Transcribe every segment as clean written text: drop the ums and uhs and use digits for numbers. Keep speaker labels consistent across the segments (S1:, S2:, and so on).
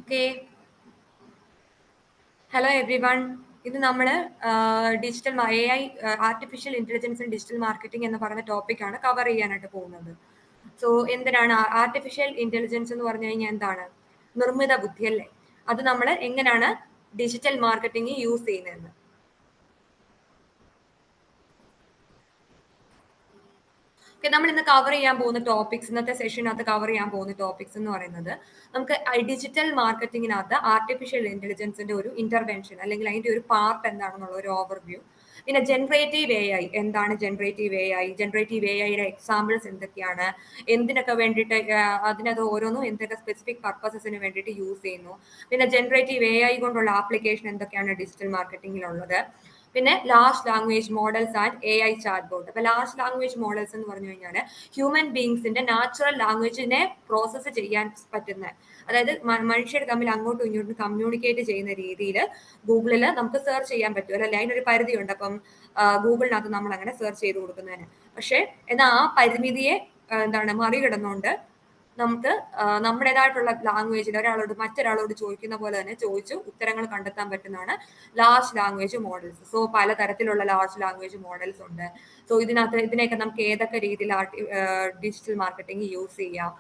S1: Okay. Hello every one. ഇത് നമ്മൾ digital AI artificial intelligence and digital marketing എന്ന് പറയുന്ന ടോപ്പിക്കാണ് കവർ ചെയ്യാനായിട്ട് പോകുന്നത്. സോ എന്തിനാണ് ആർട്ടിഫിഷ്യൽ ഇന്റലിജൻസ് എന്ന് പറഞ്ഞു കഴിഞ്ഞാൽ എന്താണ്? നിർമ്മിത ബുദ്ധി അല്ലേ? അത് നമ്മൾ എങ്ങനെയാണ് ഡിജിറ്റൽ മാർക്കറ്റിംഗ് യൂസ് ചെയ്യുന്നതെന്ന്. ഓക്കെ, നമ്മൾ ഇന്ന് കവർ ചെയ്യാൻ പോകുന്ന ടോപ്പിക്സ്, ഇന്നത്തെ സെഷനകത്ത് കവർ ചെയ്യാൻ പോകുന്ന ടോപ്പിക്സ് എന്ന് പറയുന്നത്, നമുക്ക് ഡിജിറ്റൽ മാർക്കറ്റിങ്ങിനകത്ത് ആർട്ടിഫിഷ്യൽ ഇന്റലിജൻസിന്റെ ഒരു ഇന്റർവെൻഷൻ അല്ലെങ്കിൽ അതിന്റെ ഒരു പാർട്ട് എന്താണെന്നുള്ള ഒരു ഓവർവ്യൂ. പിന്നെ ജനറേറ്റീവ് AI, എന്താണ് ജനറേറ്റീവ് എഐയുടെ എക്സാമ്പിൾസ് എന്തൊക്കെയാണ്, എന്തിനൊക്കെ വേണ്ടിയിട്ട് അതിനകത്ത് ഓരോന്നും എന്തൊക്കെ സ്പെസിഫിക് പർപ്പസസിന് വേണ്ടിയിട്ട് യൂസ് ചെയ്യുന്നു, പിന്നെ ജനറേറ്റീവ് AI കൊണ്ടുള്ള ആപ്ലിക്കേഷൻ എന്തൊക്കെയാണ് ഡിജിറ്റൽ മാർക്കറ്റിംഗിലുള്ളത്, പിന്നെ large language models and AI chat bot. അപ്പൊ ലാർജ് ലാംഗ്വേജ് മോഡൽസ് എന്ന് പറഞ്ഞു കഴിഞ്ഞാൽ ഹ്യൂമൻ ബീങ്സിന്റെ നാച്ചുറൽ ലാംഗ്വേജിനെ പ്രോസസ്സ് ചെയ്യാൻ പറ്റുന്ന, അതായത് മനുഷ്യർ തമ്മിൽ അങ്ങോട്ടും ഇങ്ങോട്ടും കമ്മ്യൂണിക്കേറ്റ് ചെയ്യുന്ന രീതിയിൽ ഗൂഗിളിൽ നമുക്ക് സെർച്ച് ചെയ്യാൻ പറ്റും അല്ലെ? അതിനൊരു പരിധിയുണ്ട്. അപ്പം ഗൂഗിളിനകത്ത് നമ്മൾ അങ്ങനെ സെർച്ച് ചെയ്ത് കൊടുക്കുന്നതിന്. പക്ഷേ എന്നാൽ ആ പരിമിതിയെ മറികടന്നുകൊണ്ട് നമുക്ക് നമ്മുടേതായിട്ടുള്ള ലാംഗ്വേജിൽ മറ്റൊരാളോട് ചോദിക്കുന്ന പോലെ തന്നെ ചോദിച്ച് ഉത്തരങ്ങൾ കണ്ടെത്താൻ പറ്റുന്നതാണ് ലാർജ് ലാംഗ്വേജ് മോഡൽസ്. സോ പലതരത്തിലുള്ള ലാർജ് ലാംഗ്വേജ് മോഡൽസ് ഉണ്ട്. സോ ഇതിനെയൊക്കെ നമുക്ക് ഏതൊക്കെ രീതിയിൽ ഡിജിറ്റൽ മാർക്കറ്റിംഗ് യൂസ് ചെയ്യാം.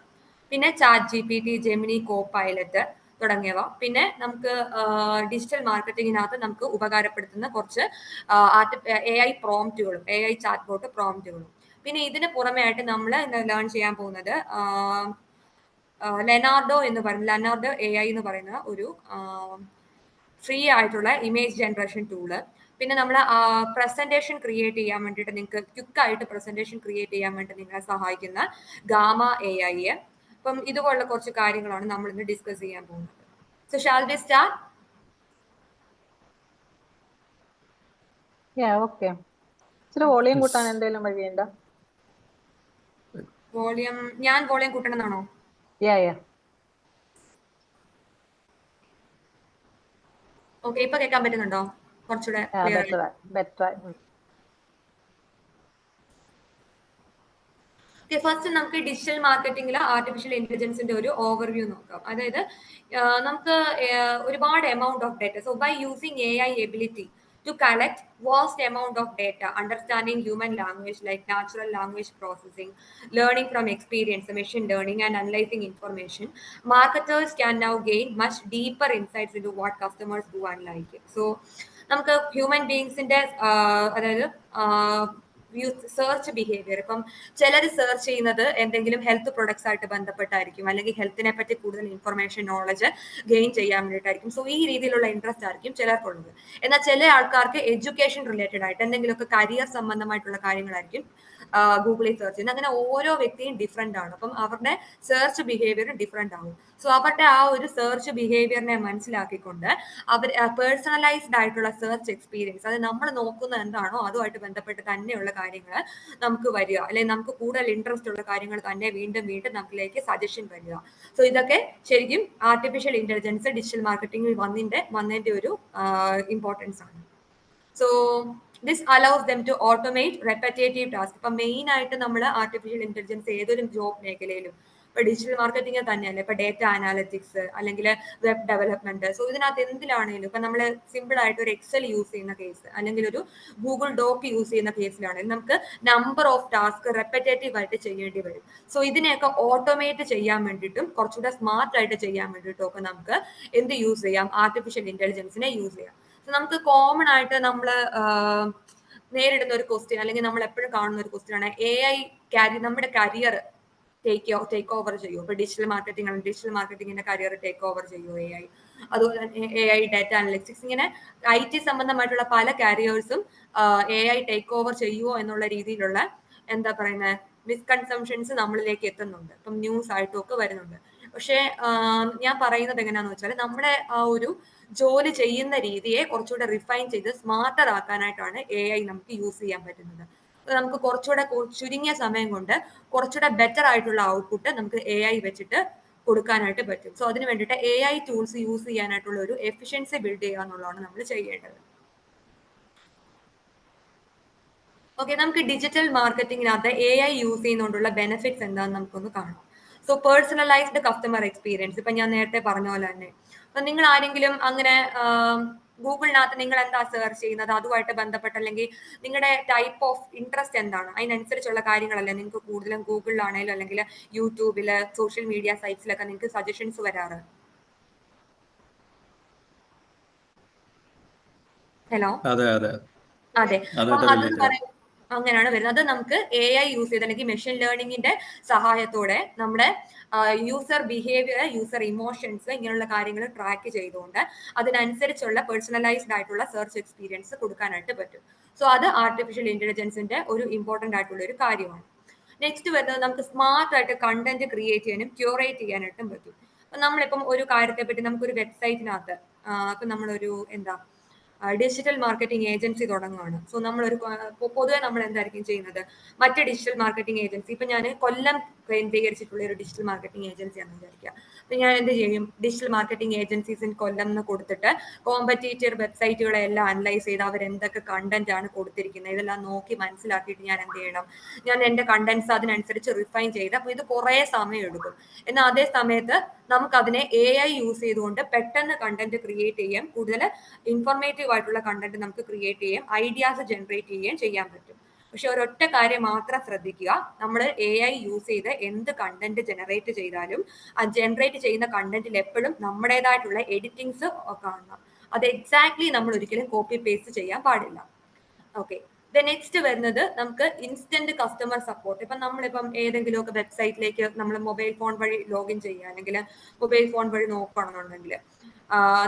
S1: പിന്നെ ChatGPT, ജെമിനി, കോപൈലറ്റ് തുടങ്ങിയവ. പിന്നെ നമുക്ക് ഡിജിറ്റൽ മാർക്കറ്റിങ്ങിനകത്ത് നമുക്ക് ഉപകാരപ്പെടുത്തുന്ന കുറച്ച് AI പ്രോംപ്റ്റുകളും AI ചാറ്റ് ബോട്ട് പ്രോംപ്റ്റുകളും. പിന്നെ ഇതിന് പുറമെ ആയിട്ട് നമ്മൾ ലേൺ ചെയ്യാൻ പോകുന്നത് ലെനാർഡോ AI എന്ന് പറയുന്ന ഒരു ഫ്രീ ആയിട്ടുള്ള ഇമേജ് ജനറേഷൻ ടൂള്. പിന്നെ നമ്മൾ പ്രസന്റേഷൻ ക്രിയേറ്റ് ചെയ്യാൻ വേണ്ടിയിട്ട്, നിങ്ങൾക്ക് ക്വിക്കായിട്ട് പ്രസന്റേഷൻ ക്രിയേറ്റ് ചെയ്യാൻ വേണ്ടി നിങ്ങളെ സഹായിക്കുന്ന ഗാമ AI. അപ്പം ഇതുപോലുള്ള കുറച്ച് കാര്യങ്ങളാണ് നമ്മൾ ഇന്ന് ഡിസ്കസ് ചെയ്യാൻ പോകുന്നത്. So shall we start?
S2: Okay. ഇച്ചിരി വോളിയം കൂട്ടാൻ എന്തെങ്കിലും വഴിയുണ്ടോ?
S1: ഞാൻ വോളിയം കൂട്ടണമെന്നാണോ? ഓക്കെ, ഇപ്പൊ കേൾക്കാൻ പറ്റുന്നുണ്ടോ? കുറച്ചുകൂടെ
S2: ബെറ്റർ.
S1: ഫസ്റ്റ് നമുക്ക് ഡിജിറ്റൽ മാർക്കറ്റിംഗിൽ ആർട്ടിഫിഷ്യൽ ഇന്റലിജൻസിന്റെ ഒരു ഓവർവ്യൂ നോക്കാം. അതായത് നമുക്ക് ഒരുപാട് amount of data, so by using AI ability to collect vast amount of data, understanding human language like natural language processing, learning from experience, machine learning, and analyzing information, marketers can now gain much deeper insights into what customers do and like it. So നമുക്ക് human ബീങ്സിന്റെ അതായത് search behaviour, ഇപ്പം ചിലർ search ചെയ്യുന്നത് എന്തെങ്കിലും health products ആയിട്ട് ബന്ധപ്പെട്ടായിരിക്കും, അല്ലെങ്കിൽ ഹെൽത്തിനെ പറ്റി കൂടുതൽ ഇൻഫർമേഷൻ നോളജ് ഗെയിൻ ചെയ്യാൻ വേണ്ടിയിട്ടായിരിക്കും. സോ ഈ രീതിയിലുള്ള ഇൻട്രസ്റ്റ് ആയിരിക്കും ചിലർക്കുള്ളത്. എന്നാൽ ചില ആൾക്കാർക്ക് എഡ്യൂക്കേഷൻ റിലേറ്റഡ് ആയിട്ട് എന്തെങ്കിലുമൊക്കെ കരിയർ സംബന്ധമായിട്ടുള്ള കാര്യങ്ങളായിരിക്കും ഗൂഗിളിൽ സെർച്ച് ചെയ്യുന്നത്. അങ്ങനെ ഓരോ വ്യക്തിയും ഡിഫറെന്റ് ആണ്. അപ്പം അവരുടെ സെർച്ച് ബിഹേവിയർ ഡിഫറെന്റ് ആവും. സോ അവരുടെ ആ ഒരു സെർച്ച് ബിഹേവിയറിനെ മനസ്സിലാക്കിക്കൊണ്ട് അവർ പേഴ്സണലൈസ്ഡ് ആയിട്ടുള്ള സെർച്ച് എക്സ്പീരിയൻസ്, അത് നമ്മൾ നോക്കുന്ന എന്താണോ അതുമായിട്ട് ബന്ധപ്പെട്ട് തന്നെയുള്ള കാര്യങ്ങൾ നമുക്ക് വരിക, അല്ലെങ്കിൽ നമുക്ക് കൂടുതൽ ഇൻട്രസ്റ്റ് ഉള്ള കാര്യങ്ങൾ തന്നെ വീണ്ടും വീണ്ടും നമ്മളിലേക്ക് സജഷൻ വരിക. സോ ഇതൊക്കെ ശരിക്കും ആർട്ടിഫിഷ്യൽ ഇന്റലിജൻസ് ഡിജിറ്റൽ മാർക്കറ്റിംഗിൽ വന്നതിന്റെ ഒരു ഇമ്പോർട്ടൻസ് ആണ്. So this allows them to automate repetitive task. ഇപ്പൊ മെയിൻ ആയിട്ട് നമ്മൾ ആർട്ടിഫിഷ്യൽ ഇന്റലിജൻസ് ഏതൊരു ജോബ് മേഖലയിലും, ഇപ്പൊ ഡിജിറ്റൽ മാർക്കറ്റിംഗ് തന്നെയല്ല, ഇപ്പൊ ഡേറ്റ അനാലിറ്റിക്സ് അല്ലെങ്കിൽ വെബ് ഡെവലപ്മെന്റ്, സോ ഇതിനകത്ത് എന്തിലാണെങ്കിലും ഇപ്പൊ നമ്മൾ സിമ്പിൾ ആയിട്ട് ഒരു എക്സൽ യൂസ് ചെയ്യുന്ന കേസ് അല്ലെങ്കിൽ ഒരു ഗൂഗിൾ ഡോക്ക് യൂസ് ചെയ്യുന്ന കേസിലാണെങ്കിൽ നമുക്ക് നമ്പർ ഓഫ് ടാസ്ക് റെപ്പറ്റേറ്റീവ് ആയിട്ട് ചെയ്യേണ്ടി വരും. സോ ഇതിനെയൊക്കെ ഓട്ടോമേറ്റ് ചെയ്യാൻ വേണ്ടിയിട്ടും കുറച്ചുകൂടെ സ്മാർട്ട് ആയിട്ട് ചെയ്യാൻ വേണ്ടിയിട്ടും ഒക്കെ നമുക്ക് എന്ത് യൂസ് ചെയ്യാം? ആർട്ടിഫിഷ്യൽ ഇന്റലിജൻസിനെ യൂസ് ചെയ്യാം. നമുക്ക് കോമൺ ആയിട്ട് നമ്മൾ നേരിടുന്ന ഒരു ക്വസ്റ്റ്യൻ, അല്ലെങ്കിൽ നമ്മൾ എപ്പോഴും കാണുന്ന ഒരു ക്വസ്റ്റ്യൻ ആണ് AI നമ്മുടെ കരിയർ ടേക്ക് ഓവർ ചെയ്യുമോ? ഇപ്പൊ ഡിജിറ്റൽ മാർക്കറ്റിംഗിന്റെ കരിയർ ടേക്ക് ഓവർ ചെയ്യുമോ AI? അതുപോലെ തന്നെ AI ഡാറ്റ അനലിറ്റിക്സ്, ഇങ്ങനെ IT സംബന്ധമായിട്ടുള്ള പല കരിയേഴ്സും AI ടേക്ക് ഓവർ ചെയ്യുമോ എന്നുള്ള രീതിയിലുള്ള എന്താ പറയുന്നത് മിസ്കൺസെപ്ഷൻസ് നമ്മളിലേക്ക് എത്തുന്നുണ്ട്. ഇപ്പം ന്യൂസ് ആയിട്ടും ഒക്കെ വരുന്നുണ്ട്. പക്ഷേ ഞാൻ പറയുന്നത് എങ്ങനെയാന്ന് വെച്ചാൽ, നമ്മുടെ ആ ഒരു ജോലി ചെയ്യുന്ന രീതിയെ കുറച്ചുകൂടെ റിഫൈൻ ചെയ്ത് സ്മാർട്ടർ ആക്കാനായിട്ടാണ് AI നമുക്ക് യൂസ് ചെയ്യാൻ പറ്റുന്നത്. നമുക്ക് കുറച്ചുകൂടെ ചുരുങ്ങിയ സമയം കൊണ്ട് കുറച്ചുകൂടെ ബെറ്റർ ആയിട്ടുള്ള ഔട്ട്പുട്ട് നമുക്ക് AI വെച്ചിട്ട് കൊടുക്കാനായിട്ട് പറ്റും. സോ അതിന് വേണ്ടിയിട്ട് AI ടൂൾസ് യൂസ് ചെയ്യാനായിട്ടുള്ള ഒരു എഫിഷ്യൻസി ബിൽഡ് ചെയ്യുക എന്നുള്ളതാണ് നമ്മൾ ചെയ്യേണ്ടത്. ഓക്കെ, നമുക്ക് ഡിജിറ്റൽ മാർക്കറ്റിംഗിനകത്ത് AI യൂസ് ചെയ്യുന്നതുകൊണ്ടുള്ള ബെനിഫിറ്റ്സ് എന്താണെന്ന് നമുക്കൊന്ന് കാണാം. സോ പേഴ്സണലൈസ്ഡ് കസ്റ്റമർ എക്സ്പീരിയൻസ് ഇപ്പൊ ഞാൻ നേരത്തെ പറഞ്ഞ പോലെ തന്നെ. അപ്പൊ നിങ്ങൾ ആരെങ്കിലും അങ്ങനെ ഗൂഗിളിനകത്ത് നിങ്ങൾ എന്താ സെർച്ച് ചെയ്യുന്നത്, അതുമായിട്ട് ബന്ധപ്പെട്ട് അല്ലെങ്കിൽ നിങ്ങളുടെ ടൈപ്പ് ഓഫ് ഇൻട്രസ്റ്റ് എന്താണ്, അതിനനുസരിച്ചുള്ള കാര്യങ്ങളല്ലേ നിങ്ങൾക്ക് കൂടുതലും ഗൂഗിളിലാണെങ്കിലും അല്ലെങ്കിൽ യൂട്യൂബില് സോഷ്യൽ മീഡിയ സൈറ്റ്സിലൊക്കെ നിങ്ങൾക്ക് സജഷൻസ് വരാറ്. ഹലോ,
S3: അതെ അതെ
S1: അതെ. അപ്പം
S3: അതായിട്ട്
S1: അതെന്ന്
S3: റിലേറ്റഡ്.
S1: പറയുന്നത് അങ്ങനെയാണ് വരുന്നത്. അത് നമുക്ക് AI യൂസ് ചെയ്ത് അല്ലെങ്കിൽ മെഷീൻ ലേണിംഗിന്റെ സഹായത്തോടെ നമ്മുടെ യൂസർ ബിഹേവിയർ, യൂസർ ഇമോഷൻസ് ഇങ്ങനെയുള്ള കാര്യങ്ങൾ ട്രാക്ക് ചെയ്തുകൊണ്ട് അതിനനുസരിച്ചുള്ള പേഴ്സണലൈസ്ഡ് ആയിട്ടുള്ള സെർച്ച് എക്സ്പീരിയൻസ് കൊടുക്കാനായിട്ട് പറ്റും. സോ അത് ആർട്ടിഫിഷ്യൽ ഇന്റലിജൻസിന്റെ ഒരു ഇമ്പോർട്ടന്റ് ആയിട്ടുള്ള ഒരു കാര്യമാണ്. നെക്സ്റ്റ് വരുന്നത് നമുക്ക് സ്മാർട്ട് ആയിട്ട് കണ്ടന്റ് ക്രിയേറ്റ് ചെയ്യാനും ക്യൂറേറ്റ് ചെയ്യാനായിട്ടും പറ്റും. അപ്പൊ നമ്മളിപ്പം ഒരു കാര്യത്തെ പറ്റി നമുക്കൊരു വെബ്സൈറ്റിനകത്ത് ഇപ്പൊ നമ്മളൊരു എന്താ ഡിജിറ്റൽ മാർക്കറ്റിംഗ് ഏജൻസി തുടങ്ങുകയാണ്. സോ നമ്മളൊരു പൊതുവെ നമ്മൾ എന്തായിരിക്കും ചെയ്യുന്നത്, മറ്റ് ഡിജിറ്റൽ മാർക്കറ്റിംഗ് ഏജൻസി ഇപ്പൊ ഞാൻ കൊല്ലം കേന്ദ്രീകരിച്ചിട്ടുള്ള ഒരു ഡിജിറ്റൽ മാർക്കറ്റിംഗ് ഏജൻസി ആണെന്ന് വിചാരിക്കുക. അപ്പൊ ഞാൻ എന്ത് ചെയ്യും, ഡിജിറ്റൽ മാർക്കറ്റിംഗ് ഏജൻസീസ് ഇൻ കൊല്ലം എന്ന് കൊടുത്തിട്ട് കോമ്പറ്റീറ്റർ വെബ്സൈറ്റുകളെ എല്ലാം അനലൈസ് ചെയ്ത് അവർ എന്തൊക്കെ കണ്ടന്റ് ആണ് കൊടുത്തിരിക്കുന്നത് ഇതെല്ലാം നോക്കി മനസ്സിലാക്കിയിട്ട് ഞാൻ എന്ത് ചെയ്യണം, ഞാൻ എന്റെ കണ്ടന്റ്സ് അതിനനുസരിച്ച് റിഫൈൻ ചെയ്ത്, അപ്പൊ ഇത് കുറെ സമയം എടുക്കും. എന്നാൽ അതേ സമയത്ത് നമുക്ക് അതിനെ AI യൂസ് ചെയ്തുകൊണ്ട് പെട്ടെന്ന് കണ്ടന്റ് ക്രിയേറ്റ് ചെയ്യാം, കൂടുതൽ ഇൻഫോർമേറ്റീവ് ആയിട്ടുള്ള കണ്ടന്റ് നമുക്ക് ക്രിയേറ്റ് ചെയ്യാം, ഐഡിയാസ് ജനറേറ്റ് ചെയ്യുകയും ചെയ്യാൻ പറ്റും. പക്ഷെ ഒരൊറ്റ കാര്യം മാത്രം ശ്രദ്ധിക്കുക, നമ്മൾ AI യൂസ് ചെയ്ത് എന്ത് കണ്ടന്റ് ജനറേറ്റ് ചെയ്താലും ആ ജനറേറ്റ് ചെയ്യുന്ന കണ്ടന്റിൽ എപ്പോഴും നമ്മുടേതായിട്ടുള്ള എഡിറ്റിംഗ്സ് കാണണം. അത് എക്സാക്ട്ലി നമ്മൾ ഒരിക്കലും കോപ്പി പേസ്റ്റ് ചെയ്യാൻ പാടില്ല. ഓക്കെ, നെക്സ്റ്റ് വരുന്നത് നമുക്ക് ഇൻസ്റ്റന്റ് കസ്റ്റമർ സപ്പോർട്ട്. ഇപ്പം നമ്മളിപ്പം ഏതെങ്കിലും ഒക്കെ വെബ്സൈറ്റിലേക്ക് നമ്മൾ മൊബൈൽ ഫോൺ വഴി ലോഗിൻ ചെയ്യുക അല്ലെങ്കിൽ മൊബൈൽ ഫോൺ വഴി നോക്കുകയാണെന്നുണ്ടെങ്കിൽ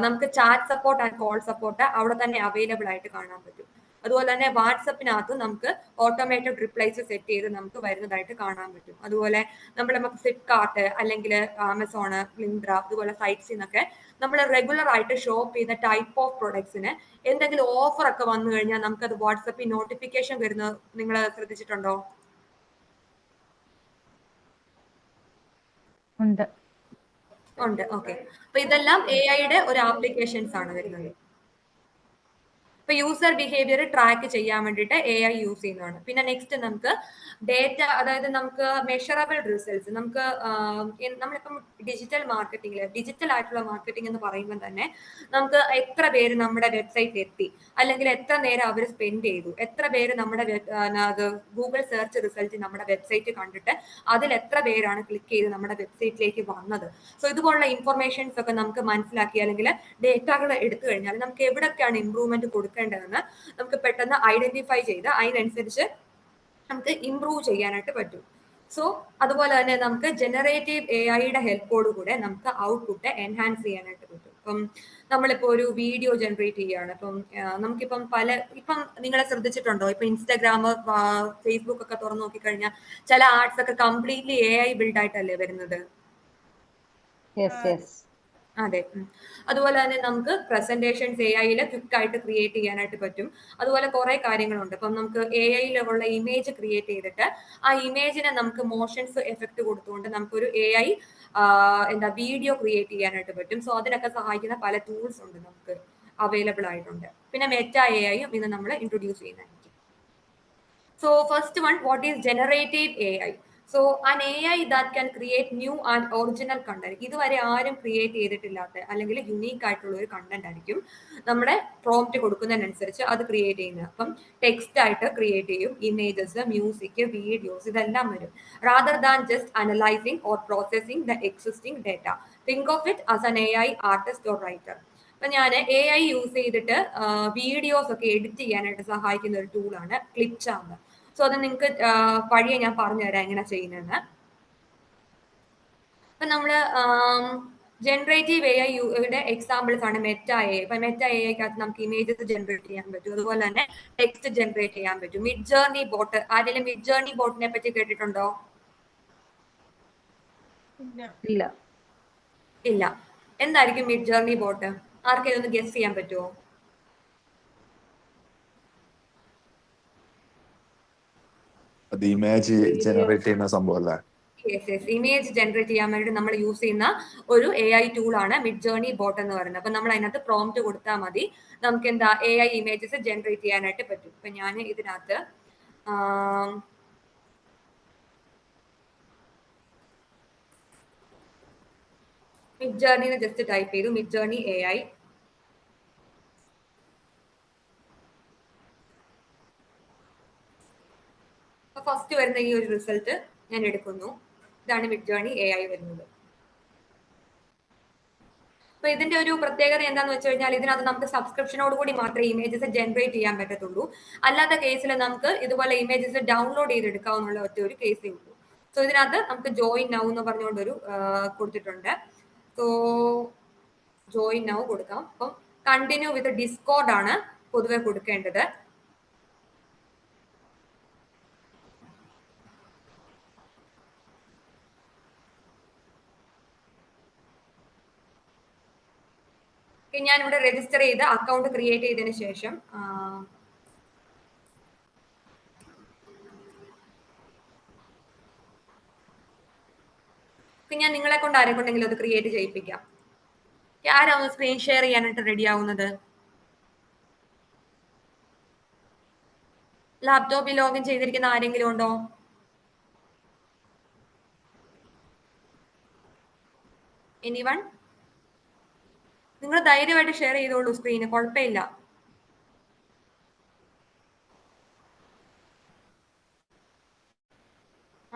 S1: നമുക്ക് chat support and call support അവിടെ തന്നെ അവൈലബിൾ ആയിട്ട് കാണാൻ പറ്റും. അതുപോലെ തന്നെ വാട്സപ്പിനകത്ത് നമുക്ക് ഓട്ടോമേറ്റഡ് റിപ്ലൈസ് സെറ്റ് ചെയ്ത് നമുക്ക് വരുന്നതായിട്ട് കാണാൻ പറ്റും. അതുപോലെ നമുക്ക് ഫ്ലിപ്കാർട്ട് അല്ലെങ്കിൽ ആമസോണ്, മിന്ത്ര അതുപോലെ സൈറ്റ്സിൽ നിന്നൊക്കെ നമ്മൾ റെഗുലർ ആയിട്ട് ഷോപ്പ് ചെയ്യുന്ന ടൈപ്പ് ഓഫ് പ്രൊഡക്ട്സിന് എന്തെങ്കിലും ഓഫർ ഒക്കെ വന്നു കഴിഞ്ഞാൽ നമുക്കത് വാട്സപ്പിൽ നോട്ടിഫിക്കേഷൻ വരുന്നത് നിങ്ങൾ ശ്രദ്ധിച്ചിട്ടുണ്ടോ?
S4: ഉണ്ട്.
S1: ഉണ്ട്. ഓക്കെ, അപ്പൊ ഇതെല്ലാം AI-യുടെ ഒരു ആപ്ലിക്കേഷൻസ് ആണ് വരുന്നത്. ഇപ്പൊ യൂസർ ബിഹേവിയർ ട്രാക്ക് ചെയ്യാൻ വേണ്ടിയിട്ട് AI യൂസ് ചെയ്യുന്നതാണ്. പിന്നെ നെക്സ്റ്റ് നമുക്ക് ഡേറ്റ, അതായത് നമുക്ക് മെഷറബിൾ റിസൾട്ട്സ്, നമുക്ക് നമ്മളിപ്പം ഡിജിറ്റൽ മാർക്കറ്റിംഗിൽ ഡിജിറ്റൽ ആയിട്ടുള്ള മാർക്കറ്റിംഗ് എന്ന് പറയുമ്പോൾ തന്നെ നമുക്ക് എത്ര പേര് നമ്മുടെ വെബ്സൈറ്റിൽ എത്തി, അല്ലെങ്കിൽ എത്ര നേരം അവർ സ്പെൻഡ് ചെയ്തു, എത്ര പേര് നമ്മുടെ ഗൂഗിൾ സെർച്ച് റിസൾട്ട് നമ്മുടെ വെബ്സൈറ്റ് കണ്ടിട്ട് അതിൽ എത്ര പേരാണ് ക്ലിക്ക് ചെയ്ത് നമ്മുടെ വെബ്സൈറ്റിലേക്ക് വന്നത്. സോ ഇതുപോലുള്ള ഇൻഫർമേഷൻസ് ഒക്കെ നമുക്ക് മനസ്സിലാക്കി അല്ലെങ്കിൽ ഡേറ്റകൾ എടുത്തു കഴിഞ്ഞാൽ നമുക്ക് എവിടൊക്കെയാണ് ഇംപ്രൂവ്മെന്റ് കൊടുക്കേണ്ടതെന്ന് നമുക്ക് പെട്ടെന്ന് ഐഡന്റിഫൈ ചെയ്ത് അതിനനുസരിച്ച് നമുക്ക് ഇംപ്രൂവ് ചെയ്യാനായിട്ട് പറ്റും. സോ അതുപോലെ തന്നെ നമുക്ക് ജനറേറ്റീവ് AI-യുടെ ഹെൽപ്പോട് കൂടെ നമുക്ക് ഔട്ട്പുട്ട് എൻഹാൻസ് ചെയ്യാനായിട്ട് പറ്റും. ഇപ്പം നമ്മളിപ്പോ ഒരു വീഡിയോ ജനറേറ്റ് ചെയ്യുകയാണ്. നമുക്കിപ്പം ഇപ്പം നിങ്ങളെ ശ്രദ്ധിച്ചിട്ടുണ്ടോ, ഇപ്പൊ ഇൻസ്റ്റാഗ്രാം, ഫേസ്ബുക്ക് ഒക്കെ തുറന്നു നോക്കിക്കഴിഞ്ഞാൽ ചില ആർട്സ് ഒക്കെ കംപ്ലീറ്റ്ലി AI ബിൽഡ് ആയിട്ടല്ലേ വരുന്നത്. അതെ. അതുപോലെ തന്നെ നമുക്ക് പ്രസന്റേഷൻസ് AI-യിൽ ക്വിക്ക് ആയിട്ട് ക്രിയേറ്റ് ചെയ്യാനായിട്ട് പറ്റും. അതുപോലെ കുറെ കാര്യങ്ങളുണ്ട്. ഇപ്പം നമുക്ക് AI-യിലുള്ള ഇമേജ് ക്രിയേറ്റ് ചെയ്തിട്ട് ആ ഇമേജിനെ നമുക്ക് മോഷൻസ് എഫക്ട് കൊടുത്തുകൊണ്ട് നമുക്കൊരു AI വീഡിയോ ക്രിയേറ്റ് ചെയ്യാനായിട്ട് പറ്റും. സോ അതിനൊക്കെ സഹായിക്കുന്ന പല ടൂൾസ് ഉണ്ട്, നമുക്ക് അവൈലബിൾ ആയിട്ടുണ്ട്. പിന്നെ മെറ്റ AI-യും ഇത് നമ്മൾ ഇൻട്രൊഡ്യൂസ് ചെയ്യുന്നതായിരിക്കും. So first one, what is generative AI? So an AI that can create new and original content. ഇതുവരെ ആരും ക്രിയേറ്റ് ചെയ്തിട്ടില്ലാത്ത അല്ലെങ്കിൽ യുണീക്ക് ആയിട്ടുള്ള ഒരു കണ്ടന്റ് ആയിരിക്കും നമ്മുടെ പ്രോംപ്റ്റ് കൊടുക്കുന്നതിനനുസരിച്ച് അത് ക്രിയേറ്റ് ചെയ്യുന്നത്. അപ്പം ടെക്സ്റ്റ് ആയിട്ട് ക്രിയേറ്റ് ചെയ്യും, ഇമേജസ്, മ്യൂസിക്, വീഡിയോസ് ഇതെല്ലാം വരും. Rather than just analysing or processing the existing data, think of it as an AI artist or writer. അപ്പൊ ഞാൻ AI യൂസ് ചെയ്തിട്ട് വീഡിയോസ് ഒക്കെ എഡിറ്റ് ചെയ്യാനായിട്ട് സഹായിക്കുന്ന ഒരു ടൂളാണ് ക്ലിപ്ചാമ്പ്. സോ അത് നിങ്ങൾക്ക് വഴിയെ ഞാൻ പറഞ്ഞുതരാം എങ്ങനെ ചെയ്യുന്നതെന്ന്. അപ്പൊ നമ്മള് ജനറേറ്റീവ് AI-യുടെ എക്സാമ്പിൾസ് ആണ് മെറ്റ AI. ഇപ്പൊ മെറ്റ AI-ക്കകത്ത് നമുക്ക് ഇമേജസ് ജനറേറ്റ് ചെയ്യാൻ പറ്റും, അതുപോലെ തന്നെ ടെക്സ്റ്റ് ജനറേറ്റ് ചെയ്യാൻ പറ്റും. മിഡ് ജേർണി ബോട്ട്, ആരെങ്കിലും മിഡ് ജേർണി ബോട്ടിനെ പറ്റി കേട്ടിട്ടുണ്ടോ?
S2: ഇല്ല.
S1: ഇല്ല. എന്തായിരിക്കും മിഡ് ജേർണി ബോട്ട്? ആർക്കെങ്കിലും ഒന്ന് ഗസ് ചെയ്യാൻ പറ്റുമോ?
S5: അത് ഇമേജ് ജനറേറ്റ് ചെയ്യുന്ന സംഭവം അല്ലേ?
S1: ഇമേജ് ജനറേറ്റ് ചെയ്യാൻ വേണ്ടി നമ്മൾ യൂസ് ചെയ്യുന്ന ഒരു AI ടൂൾ ആണ് മിഡ് ജേർണി ബോട്ട് എന്ന് പറയുന്നത്. അപ്പൊ നമ്മൾ അതിനകത്ത് പ്രോംപ്റ്റ് കൊടുത്താൽ മതി, നമുക്ക് എന്താ AI ഇമേജസ് ജനറേറ്റ് ചെയ്യാനായിട്ട് പറ്റും. ഇപ്പൊ ഞാൻ ഇതിനകത്ത് മിഡ് ജേർണിന്ന് ജസ്റ്റ് ടൈപ്പ് ചെയ്തു മിഡ് ജേർണി AI. ഫസ്റ്റ് വരുന്ന ഈ ഒരു റിസൾട്ട് ഞാൻ എടുക്കുന്നു. ഇതാണ് മിഡ് ജേർണി AI വരുന്നത്. അപ്പൊ ഇതിന്റെ ഒരു പ്രത്യേകത എന്താന്ന് വെച്ച് കഴിഞ്ഞാൽ ഇതിനകത്ത് നമുക്ക് സബ്സ്ക്രിപ്ഷനോട് കൂടി മാത്രമേ ഇമേജസ് ജനറേറ്റ് ചെയ്യാൻ പറ്റത്തുള്ളൂ. അല്ലാത്ത കേസിൽ നമുക്ക് ഇതുപോലെ ഇമേജസ് ഡൗൺലോഡ് ചെയ്തെടുക്കാവുന്ന ഒറ്റ ഒരു കേസേ ഉള്ളൂ. സോ ഇതിനകത്ത് നമുക്ക് ജോയിൻ നൗ എന്ന് പറഞ്ഞുകൊണ്ടൊരു കൊടുത്തിട്ടുണ്ട്. സോ ജോയിൻ നൗ കൊടുക്കാം. അപ്പം കണ്ടിന്യൂ വിത്ത് ഡിസ്കോർഡ് ആണ് പൊതുവെ കൊടുക്കേണ്ടത്. ഞാൻ ഇവിടെ രജിസ്റ്റർ ചെയ്ത് അക്കൗണ്ട് ക്രിയേറ്റ് ചെയ്തതിന് ശേഷം ഞാൻ നിങ്ങളെ കൊണ്ട് ആരെ കൊണ്ടെങ്കിലും അത് ക്രിയേറ്റ് ചെയ്യിപ്പിക്കാം. ആരാണ് സ്ക്രീൻ ഷെയർ ചെയ്യാനായിട്ട് റെഡി ആവുന്നത്? ലാപ്ടോപ്പിൽ ലോഗിൻ ചെയ്തിരിക്കുന്ന ആരെങ്കിലും ഉണ്ടോ? എനിവൺ? നിങ്ങൾ ധൈര്യമായിട്ട് ഷെയർ ചെയ്തോളൂ സ്ക്രീന്, കുഴപ്പമില്ല.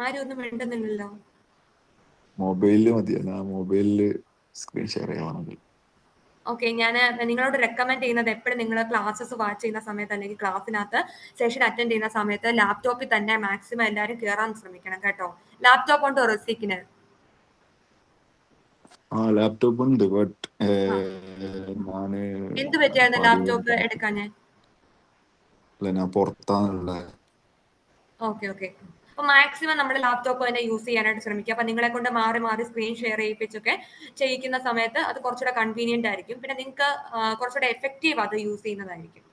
S1: ആരും ഒന്നും വേണ്ടുന്നില്ലല്ലോ.
S5: മൊബൈലില് മതി, മൊബൈലില് സ്ക്രീൻ ഷെയർ ചെയ്യാണെങ്കിൽ.
S1: ഓക്കെ, ഞാൻ നിങ്ങളോട് റെക്കമെൻഡ് ചെയ്യുന്നത് എപ്പോഴും നിങ്ങൾ ക്ലാസ്സസ് വാച്ച് ചെയ്യുന്ന സമയത്ത് അല്ലെങ്കിൽ ക്ലാസ്സിനകത്ത് സെഷൻ അറ്റൻഡ് ചെയ്യുന്ന സമയത്ത് ലാപ്ടോപ്പിൽ തന്നെ മാക്സിമം എല്ലാവരും കയറാൻ ശ്രമിക്കണം കേട്ടോ. ലാപ്ടോപ്പ് ഉണ്ടോ റസിക്കിന്?
S5: ലാപ്ടോപ്പ് ഉണ്ട്, ബട്ട് ഞാന്
S1: എന്ത് പറ്റിയായിരുന്നു ലാപ്ടോപ്പ് എടുക്കാഞ്ഞേ?
S5: അല്ല, ഞാൻ പുറത്താണുള്ളത്.
S1: Okay okay. അപ്പൊ മാക്സിമം നമ്മൾ ലാപ്ടോപ്പ് തന്നെ യൂസ് ചെയ്യാനായിട്ട് ശ്രമിക്കുക. അപ്പൊ നിങ്ങളെ കൊണ്ട് മാറി മാറി സ്ക്രീൻ ഷെയർ ചെയ്യിപ്പിച്ചൊക്കെ ചെയ്യിക്കുന്ന സമയത്ത് അത് കുറച്ചുകൂടെ കൺവീനിയന്റ് ആയിരിക്കും. പിന്നെ നിങ്ങൾക്ക് കുറച്ചുകൂടെ എഫക്റ്റീവ് അത് യൂസ് ചെയ്യുന്നതായിരിക്കും.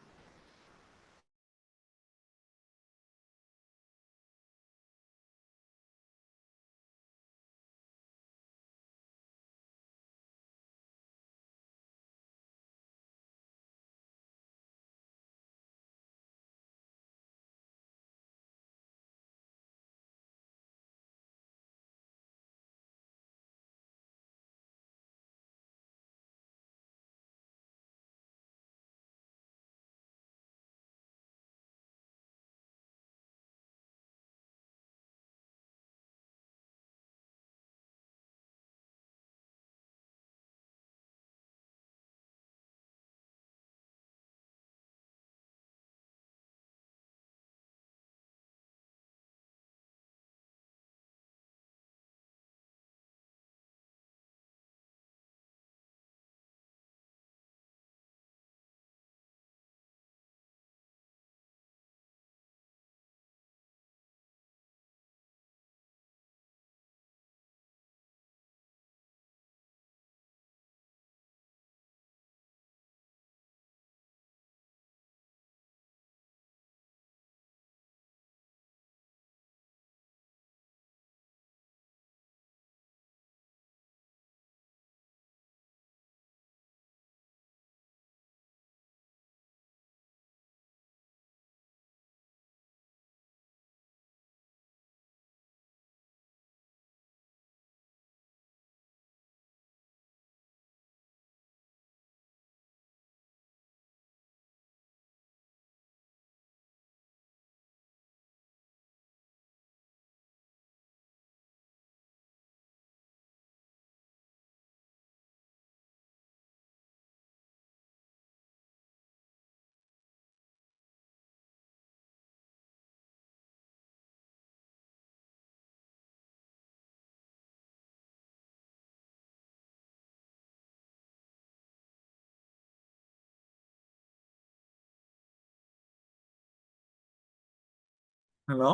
S3: ഹലോ,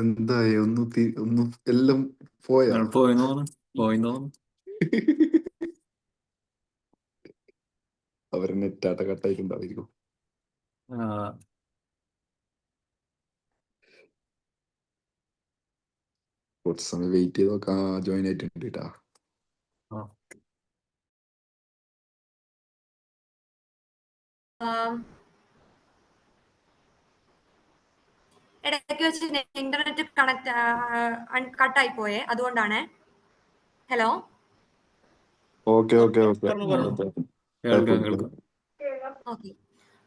S5: എന്തായി? ഒന്നും എല്ലാം പോയാ?
S3: പോയിന്നോ?
S5: അവരെ നെറ്റാട്ട കട്ടായിട്ടുണ്ടായിരിക്കും. കുറച്ച് സമയം വെയിറ്റ് ചെയ്ത് നോക്കാം. ജോയിൻ ആയിട്ടുണ്ട് കേട്ടാ.
S1: ഇടയ്ക്ക് വെച്ച് ഇന്റർനെറ്റ് കണക്ട് കട്ടായി പോയേ, അതുകൊണ്ടാണ്. ഹലോ,
S5: ഓക്കെ ഓക്കെ ഓക്കെ
S3: കേൾക്കാം കേൾക്കാം.
S1: ഓക്കെ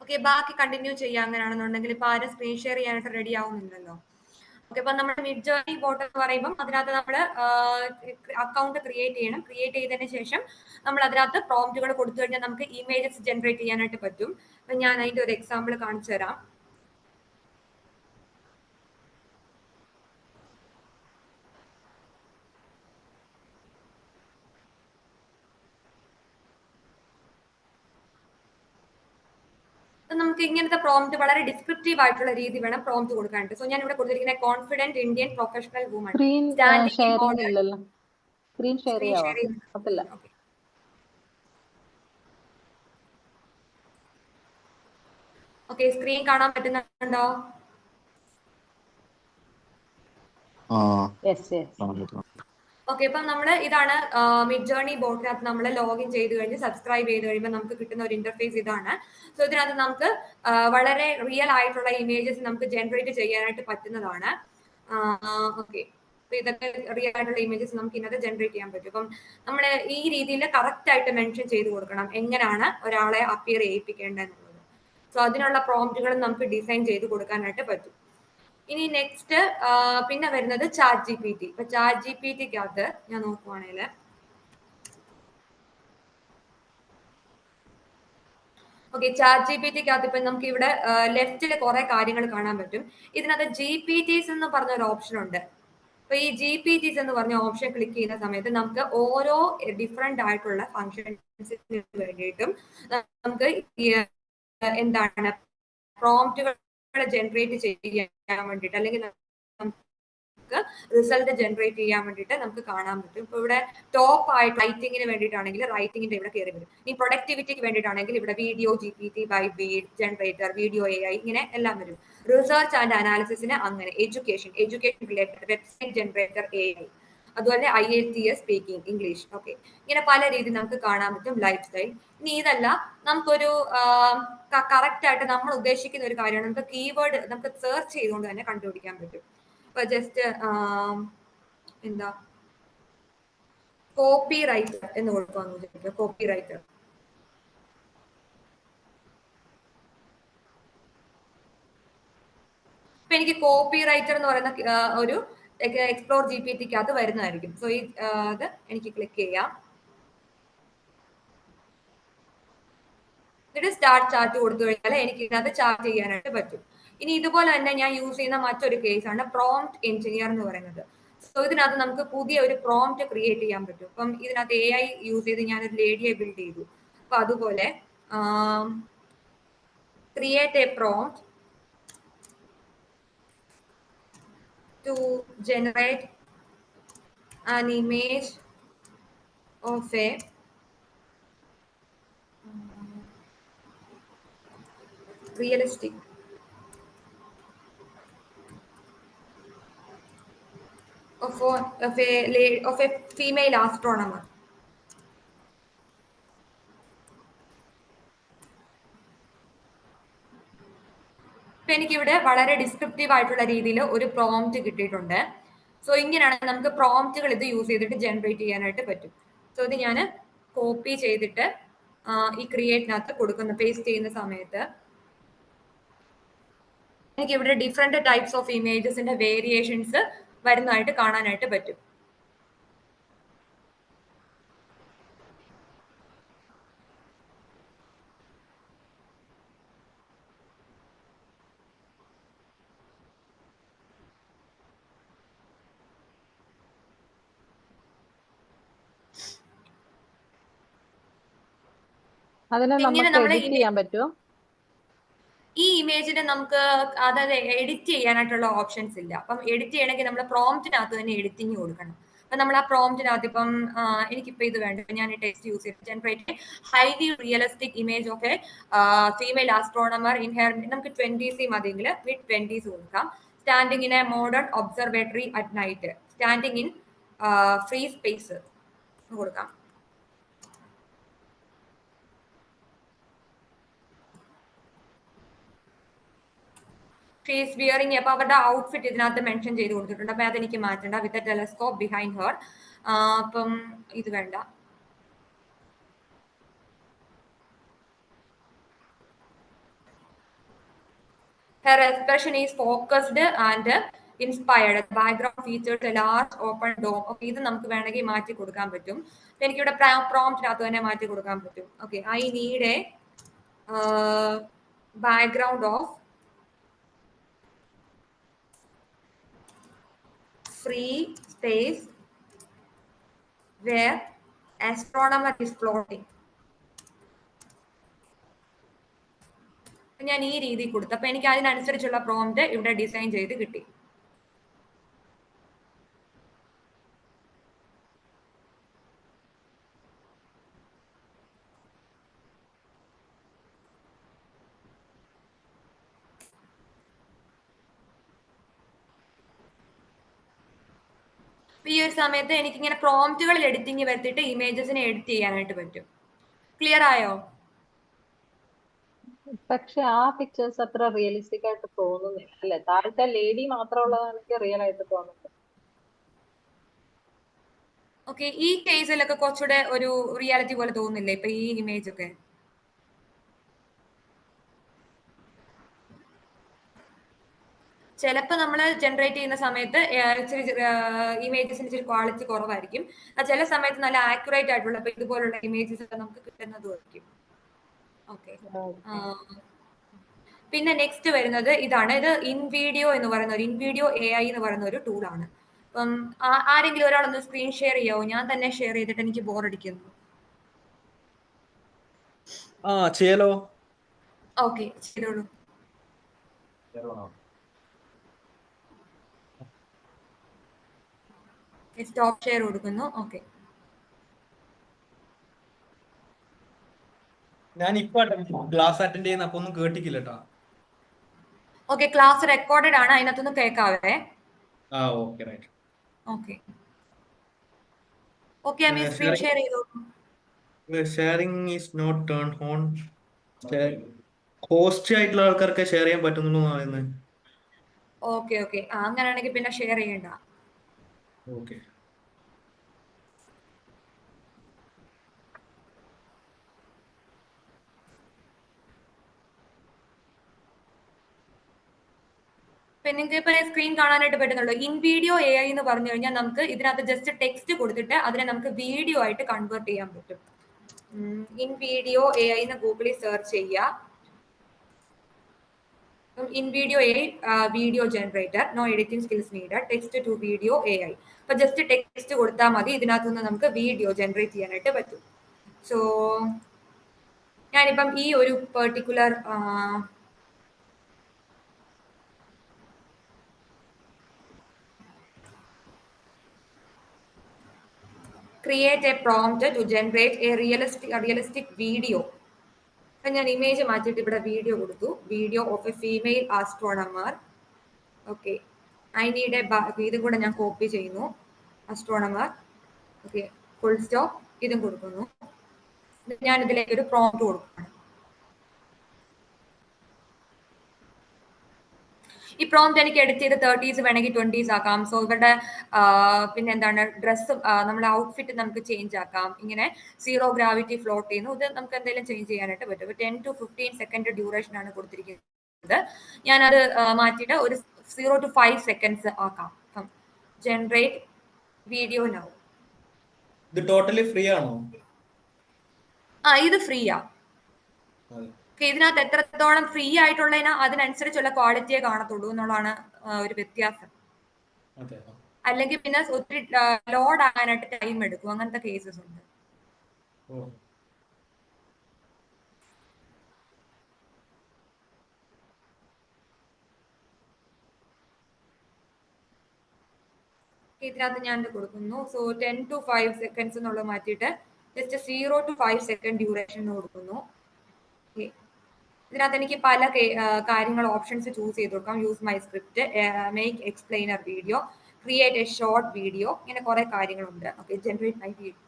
S1: ഓക്കെ, ബാക്കി കണ്ടിന്യൂ ചെയ്യാം. അങ്ങനെയാണെന്നുണ്ടെങ്കിൽ ഇപ്പൊ ആരും സ്ക്രീൻ ഷെയർ ചെയ്യാനായിട്ട് റെഡി ആവുന്നില്ലല്ലോ. ഓക്കെ, അപ്പൊ നമ്മുടെ മിഡ് ജേർണി ബോട്ട് എന്ന് പറയുമ്പോൾ അതിനകത്ത് നമ്മൾ അക്കൗണ്ട് ക്രിയേറ്റ് ചെയ്യണം. ക്രിയേറ്റ് ചെയ്തതിന് ശേഷം നമ്മൾ അതിനകത്ത് പ്രോംപ്റ്റുകൾ കൊടുത്തു കഴിഞ്ഞാൽ നമുക്ക് ഇമേജസ് ജനറേറ്റ് ചെയ്യാനായിട്ട് പറ്റും. അപ്പൊ ഞാൻ അതിന്റെ ഒരു എക്സാമ്പിൾ കാണിച്ചു തരാം. നമുക്ക് ഇങ്ങനത്തെ പ്രോംപ്റ്റ് വളരെ ഡിസ്ക്രിപ്റ്റീവ് ആയിട്ടുള്ള രീതി വേണം പ്രോംപ്റ്റ് കൊടുക്കാനായിട്ട്. സോ ഞാൻ ഇവിടെ കൊടുത്തിരിക്കുന്ന confident Indian professional woman
S2: screen
S1: standing in
S2: sharing
S1: model.
S2: ഇല്ലല്ലോ. സ്ക്രീൻ ഷെയർ
S1: സ്ക്രീൻ
S2: ചെയ്യാവോ?
S1: ഷെയർ ചെയ്ത്
S2: പറ്റില്ല.
S1: ഓക്കെ, സ്ക്രീൻ കാണാൻ പറ്റുന്നുണ്ടോ?
S5: ആ
S2: യെസ് യെസ്.
S1: ഓക്കെ, ഇപ്പം നമ്മൾ ഇതാണ് മിഡ് ജേർണി ബോട്ടിനകത്ത് നമ്മൾ ലോഗിൻ ചെയ്ത് കഴിഞ്ഞ് സബ്സ്ക്രൈബ് ചെയ്ത് കഴിയുമ്പോൾ നമുക്ക് കിട്ടുന്ന ഒരു ഇന്റർഫേസ് ഇതാണ്. സോ ഇതിനകത്ത് നമുക്ക് വളരെ റിയൽ ആയിട്ടുള്ള ഇമേജസ് നമുക്ക് ജനറേറ്റ് ചെയ്യാനായിട്ട് പറ്റുന്നതാണ്. ഓക്കെ, അപ്പൊ ഇതൊക്കെ റിയൽ ആയിട്ടുള്ള ഇമേജസ് നമുക്ക് ഇതിനകത്ത് ജനറേറ്റ് ചെയ്യാൻ പറ്റും. അപ്പം നമ്മൾ ഈ രീതിയിൽ കറക്റ്റ് ആയിട്ട് മെൻഷൻ ചെയ്ത് കൊടുക്കണം എങ്ങനെയാണ് ഒരാളെ അപ്പിയർ ചെയ്യിപ്പിക്കേണ്ടതെന്നുള്ളത്. സോ അതിനുള്ള പ്രോംപ്റ്റുകൾ നമുക്ക് ഡിസൈൻ ചെയ്ത് കൊടുക്കാനായിട്ട് പറ്റും. ഇനി നെക്സ്റ്റ് പിന്നെ വരുന്നത് ചാറ്റ് ജി പി ടി. ഇപ്പൊ ചാറ്റ് ജി പി ടിക്കകത്ത് ഞാൻ നോക്കുവാണെങ്കിൽ ഓക്കെ, ചാറ്റ് ജി പി ടിക്കകത്ത് ഇപ്പൊ നമുക്ക് ഇവിടെ ലെഫ്റ്റില് കുറെ കാര്യങ്ങൾ കാണാൻ പറ്റും. ഇതിനകത്ത് ജി പി ടീസ് എന്ന് പറഞ്ഞ ഒരു ഓപ്ഷൻ ഉണ്ട്. അപ്പൊ ഈ ജി പി ടീസ് എന്ന് പറഞ്ഞ ഓപ്ഷൻ ക്ലിക്ക് ചെയ്യുന്ന സമയത്ത് നമുക്ക് ഓരോ ഡിഫറെന്റ് ആയിട്ടുള്ള ഫങ്ഷൻസിന് വേണ്ടിയിട്ടും നമുക്ക് എന്താണ് പ്രോംപ്റ്റുകൾ ജനറേറ്റ് ചെയ്യാൻ വേണ്ടിയിട്ട് അല്ലെങ്കിൽ നമുക്ക് റിസൾട്ട് ജനറേറ്റ് ചെയ്യാൻ വേണ്ടിയിട്ട് നമുക്ക് കാണാൻ പറ്റും. ഇപ്പൊ ഇവിടെ ടോപ്പ് ആയിട്ട് റൈറ്റിംഗിന് വേണ്ടിയിട്ടാണെങ്കിൽ റൈറ്റിംഗിന്റെ ഇവിടെ കയറി വരും. ഈ പ്രൊഡക്ടിവിറ്റിക്ക് വേണ്ടിയിട്ടാണെങ്കിൽ ഇവിടെ video G P T by VEED generator, video A I, ഇങ്ങനെ എല്ലാം വരും. റിസർച്ച് ആൻഡ് അനാലിസിസിന് അങ്ങനെ, education related website generator A I, അതുപോലെ IELTS സ്പീക്കിംഗ് ഇംഗ്ലീഷ്. ഓക്കെ, ഇങ്ങനെ പല രീതിയിൽ നമുക്ക് കാണാൻ പറ്റും. Lifestyle. ഇനി ഇതല്ല, നമുക്കൊരു കറക്റ്റ് ആയിട്ട് നമ്മൾ ഉദ്ദേശിക്കുന്ന ഒരു കാര്യമാണ്. നമുക്ക് കീവേഡ് നമുക്ക് സെർച്ച് ചെയ്തുകൊണ്ട് തന്നെ കണ്ടുപിടിക്കാൻ പറ്റും. ഇപ്പൊ ജസ്റ്റ് എന്താ കോപ്പി റൈറ്റർ എന്ന് കൊടുക്കാന്ന് വിചാരിക്കുക. Copy writer. ഇപ്പൊ എനിക്ക് കോപ്പി റൈറ്റർ എന്ന് പറയുന്ന ഒരു എക്സ്പ്ലോർ ജി പി ടിക്ക് അത് വരുന്നതായിരിക്കും. സോ ഇത് എനിക്ക് ക്ലിക്ക് ചെയ്യാം. എന്നിട്ട് സ്റ്റാർട്ട് ചാറ്റ് കൊടുത്തു കഴിഞ്ഞാൽ എനിക്ക് ഇതിനകത്ത് ചാറ്റ് ചെയ്യാനായിട്ട് പറ്റും. ഇനി ഇതുപോലെ തന്നെ ഞാൻ യൂസ് ചെയ്യുന്ന മറ്റൊരു കേസാണ് പ്രോംപ്റ്റ് എഞ്ചിനീയർ എന്ന് പറയുന്നത്. സോ ഇതിനകത്ത് നമുക്ക് പുതിയ ഒരു പ്രോംപ്റ്റ് ക്രിയേറ്റ് ചെയ്യാൻ പറ്റും. അപ്പം ഇതിനകത്ത് AI യൂസ് ചെയ്ത് ഞാനൊരു ലേഡിയെ ബിൽഡ് ചെയ്തു. അപ്പൊ അതുപോലെ create A prompt to generate an image of a realistic of a female astronomer. ഇപ്പൊ എനിക്കിവിടെ വളരെ ഡിസ്ക്രിപ്റ്റീവ് ആയിട്ടുള്ള രീതിയിൽ ഒരു പ്രോംപ്റ്റ് കിട്ടിയിട്ടുണ്ട്. സോ ഇങ്ങനെയാണ് നമുക്ക് പ്രോംപ്റ്റുകൾ ഇത് യൂസ് ചെയ്തിട്ട് ജനറേറ്റ് ചെയ്യാനായിട്ട് പറ്റും. സോ ഇത് ഞാൻ കോപ്പി ചെയ്തിട്ട് ഈ ക്രിയേറ്റിനകത്ത് കൊടുക്കുന്ന പേസ്റ്റ് ചെയ്യുന്ന സമയത്ത് എനിക്ക് ഇവിടെ ഡിഫറെന്റ് ടൈപ്സ് ഓഫ് ഇമേജസിന്റെ വേരിയേഷൻസ് വരുന്നതായിട്ട് കാണാനായിട്ട് പറ്റും.
S2: അതിനെ
S1: ഇങ്ങനെ
S2: നമുക്ക്
S1: നമ്മള്
S2: എഡിറ്റ് ചെയ്യാൻ പറ്റുമോ?
S1: ഈ ഇമേജിനെ നമുക്ക് അതായത് എഡിറ്റ് ചെയ്യാനായിട്ടുള്ള ഓപ്ഷൻസ് ഇല്ല. അപ്പം എഡിറ്റ് ചെയ്യണമെങ്കിൽ നമ്മൾ പ്രോംപ്റ്റിനകത്ത് തന്നെ എഡിറ്റിംഗ് കൊടുക്കണം. അപ്പൊ നമ്മൾ ആ പ്രോംപ്റ്റിനകത്ത് ഇപ്പം എനിക്കിപ്പോ ഇത് വേണ്ട, ഞാൻ ടെക്സ്റ്റ് യൂസ് ചെയ്ത് generate highly realistic image of a female astronomer in her, നമുക്ക് 20s മതിയെങ്കിൽ വിത്ത് 20s കൊടുക്കാം. Standing in a modern observatory at night, standing in free space കൊടുക്കാം. ഷീ ഈസ് വിയറിംഗ്, അപ്പൊ അവരുടെ ഔട്ട്ഫിറ്റ് ഇതിനകത്ത് മെൻഷൻ ചെയ്ത് കൊടുത്തിട്ടുണ്ട്. അപ്പൊ അതെനിക്ക് മാറ്റണ്ട. With a telescope behind her. അപ്പം ഇത് വേണ്ട. Her expression is focused and inspired. The background features a large open dome. Okay, ഇത് നമുക്ക് വേണമെങ്കിൽ മാറ്റി കൊടുക്കാൻ പറ്റും. എനിക്കിവിടെ പ്രോംപ്റ്റിനകത്ത് തന്നെ മാറ്റി കൊടുക്കാൻ പറ്റും. Okay, I need a background of free space where astronomer is floating. ഞാൻ ഈ രീതി കൊടുത്തു. അപ്പൊ എനിക്ക് അതിനനുസരിച്ചുള്ള പ്രോംപ്റ്റ് ഇവിടെ ഡിസൈൻ ചെയ്ത് കിട്ടി. ഈ ഒരു സമയത്ത് എനിക്ക് ഇങ്ങനെ പ്രോംപ്റ്റുകളിൽ എഡിറ്റിംഗ് വരുത്തിയിട്ട് ഇമേജസിനെ എഡിറ്റ് ചെയ്യാനായിട്ട് പറ്റും. ക്ലിയർ ആയോ?
S2: പക്ഷെ ആ പിക്ചേഴ്സ് അത്ര റിയലിസ്റ്റിക് ആയിട്ട് തോന്നുന്നില്ല അല്ലെ? താഴത്തെ ലേഡി മാത്രമുള്ളതാണ് എനിക്ക് റിയൽ ആയിട്ട് തോന്നുന്നത്.
S1: ഓക്കെ, ഈ കേസിലൊക്കെ കുറച്ചുകൂടെ ഒരു റിയാലിറ്റി പോലെ തോന്നുന്നില്ലേ ഇപ്പൊ ഈ ഇമേജ് ഒക്കെ? ചിലപ്പോൾ നമ്മൾ ജനറേറ്റ് ചെയ്യുന്ന സമയത്ത് ഇച്ചിരി ഇമേജസിന് ഇച്ചിരി ക്വാളിറ്റി കുറവായിരിക്കും. ചില സമയത്ത് നല്ല ആക്യുറേറ്റ് ആയിട്ടുള്ള ഇതുപോലുള്ള ഇമേജസ് ഒക്കെ നമുക്ക് കിട്ടുന്നതുമായിരിക്കും. ഓക്കെ, പിന്നെ നെക്സ്റ്റ് വരുന്നത് ഇതാണ്. ഇത് ഇൻവീഡിയോ എന്ന് പറയുന്ന ഒരു ഇൻവീഡിയോ AI എന്ന് പറയുന്ന ഒരു ടൂളാണ്. അപ്പം ആരെങ്കിലും ഒരാളൊന്ന് സ്ക്രീൻ ഷെയർ ചെയ്യാവോ? ഞാൻ തന്നെ ഷെയർ ചെയ്തിട്ട് എനിക്ക് ബോറടിക്കുന്നു.
S3: ചെയ്യാലോ.
S1: ഓക്കെ, ചെയ്തോളൂ. സ്റ്റോപ്പ് ഷെയർ കൊടുക്കുന്നു. ഓക്കെ,
S3: ഞാൻ ഇപ്പൊ ക്ലാസ് അറ്റൻഡ് ചെയ്യുന്ന അപ്പൊ ഒന്നും കേട്ടിക്കില്ല കേട്ടോ.
S1: ഓക്കെ, ക്ലാസ് റെക്കോർഡഡ് ആണ്, അതിനകത്തൊന്നും കേൾക്കാവേ.
S3: Okay, right.
S1: ഓക്കെ ഓക്കെ, അമ്മ സ്ക്രീൻ ഷെയർ ചെയ്തോളൂ.
S3: Sharing is not turn on. Host ആയിട്ടുള്ള ആൾക്കാർക്ക് ഷെയർ ചെയ്യാൻ പറ്റുന്നുള്ളൂ എന്ന് പറയുന്നത്.
S1: ഓക്കെ ഓക്കെ, അങ്ങനെയാണെങ്കിൽ പിന്നെ ഷെയർ ചെയ്യണ്ട.
S3: ഓക്കെ,
S1: പിന്നെ നിങ്ങൾക്ക് ഇപ്പൊ സ്ക്രീൻ കാണാനായിട്ട് പറ്റുന്നുള്ളൂ. ഇൻ വീഡിയോ AI എന്ന് പറഞ്ഞു കഴിഞ്ഞാൽ നമുക്ക് ഇതിനകത്ത് ജസ്റ്റ് ടെക്സ്റ്റ് കൊടുത്തിട്ട് അതിനെ നമുക്ക് വീഡിയോ ആയിട്ട് കൺവേർട്ട് ചെയ്യാൻ പറ്റും. ഇൻ വീഡിയോ AI എന്ന് ഗൂഗിളിൽ സെർച്ച് ചെയ്യുക. InVideo AI video generator, no editing skills needed, text to video AI. അപ്പൊ ജസ്റ്റ് ടെക്സ്റ്റ് കൊടുത്താൽ മതി, ഇതിനകത്തുനിന്ന് നമുക്ക് വീഡിയോ ജനറേറ്റ് ചെയ്യാനായിട്ട് പറ്റും. സോ ഞാനിപ്പം ഈ ഒരു particular create a prompt to generate a realistic video. ഞാൻ ഇമേജ് മാറ്റിയിട്ട് ഇവിടെ വീഡിയോ കൊടുത്തു. Video of a female astronomer. Okay, I need A, ഇതും കൂടെ ഞാൻ കോപ്പി ചെയ്യുന്നു. ആസ്ട്രോണമർ. ഓക്കെ, ഫുൾ സ്റ്റോപ്പ്, ഇതും കൊടുക്കുന്നു. ഞാൻ ഇതിലേക്ക് ഒരു പ്രോംപ്റ്റ് കൊടുക്കുകയാണ്. ഈ പ്രോംപ്റ്റ് എനിക്ക് എഡിറ്റ് ചെയ്ത് 30s വേണമെങ്കിൽ 20s ആക്കാം. സോ ഇവരുടെ പിന്നെ എന്താണ് ഡ്രസ്സ്, നമ്മുടെ ഔട്ട്ഫിറ്റ് നമുക്ക് ചേഞ്ച് ആക്കാം. ഇങ്ങനെ 0 ഗ്രാവിറ്റി ഫ്ലോട്ട് ചെയ്യുന്നു. ഇത് നമുക്ക് എന്തെങ്കിലും ചേഞ്ച് ചെയ്യാനായിട്ട് പറ്റും. 10 to 15 സെക്കൻഡ് ഡ്യൂറേഷൻ ആണ് കൊടുത്തിരിക്കുന്നത്. ഞാനത് മാറ്റിയിട്ട് ഒരു 0 to 5 seconds ആക്കാം. Generate video now.
S3: ഇത് ടോട്ടലി ഫ്രീ ആണോ?
S1: ഇത് ഫ്രീയാ. ഇതിനകത്ത് എത്രത്തോളം ഫ്രീ ആയിട്ടുള്ളതിനാ അതിനനുസരിച്ചുള്ള ക്വാളിറ്റിയെ കാണത്തുള്ളൂ എന്നുള്ളതാണ് ഒരു വ്യത്യാസം. അല്ലെങ്കിൽ പിന്നെ ഒത്തിരി ലോഡ് ആകാനായിട്ട് ടൈം എടുക്കും. അങ്ങനത്തെ കേസസ് ഉണ്ട്. ഇതിനകത്ത് ഞാൻ കൊടുക്കുന്നു. സോ 10 to 5 seconds എന്നുള്ളത് മാറ്റിയിട്ട് ജസ്റ്റ് 0 to 5 second ഡ്യൂറേഷൻ കൊടുക്കുന്നു. ഇതിനകത്ത് എനിക്ക് പല കാര്യങ്ങൾ ഓപ്ഷൻസ് ചൂസ് ചെയ്ത് കൊടുക്കാം. Use my script, make explainer video, create A short video, ഇങ്ങനെ കുറെ കാര്യങ്ങളുണ്ട്. Okay, generate my video.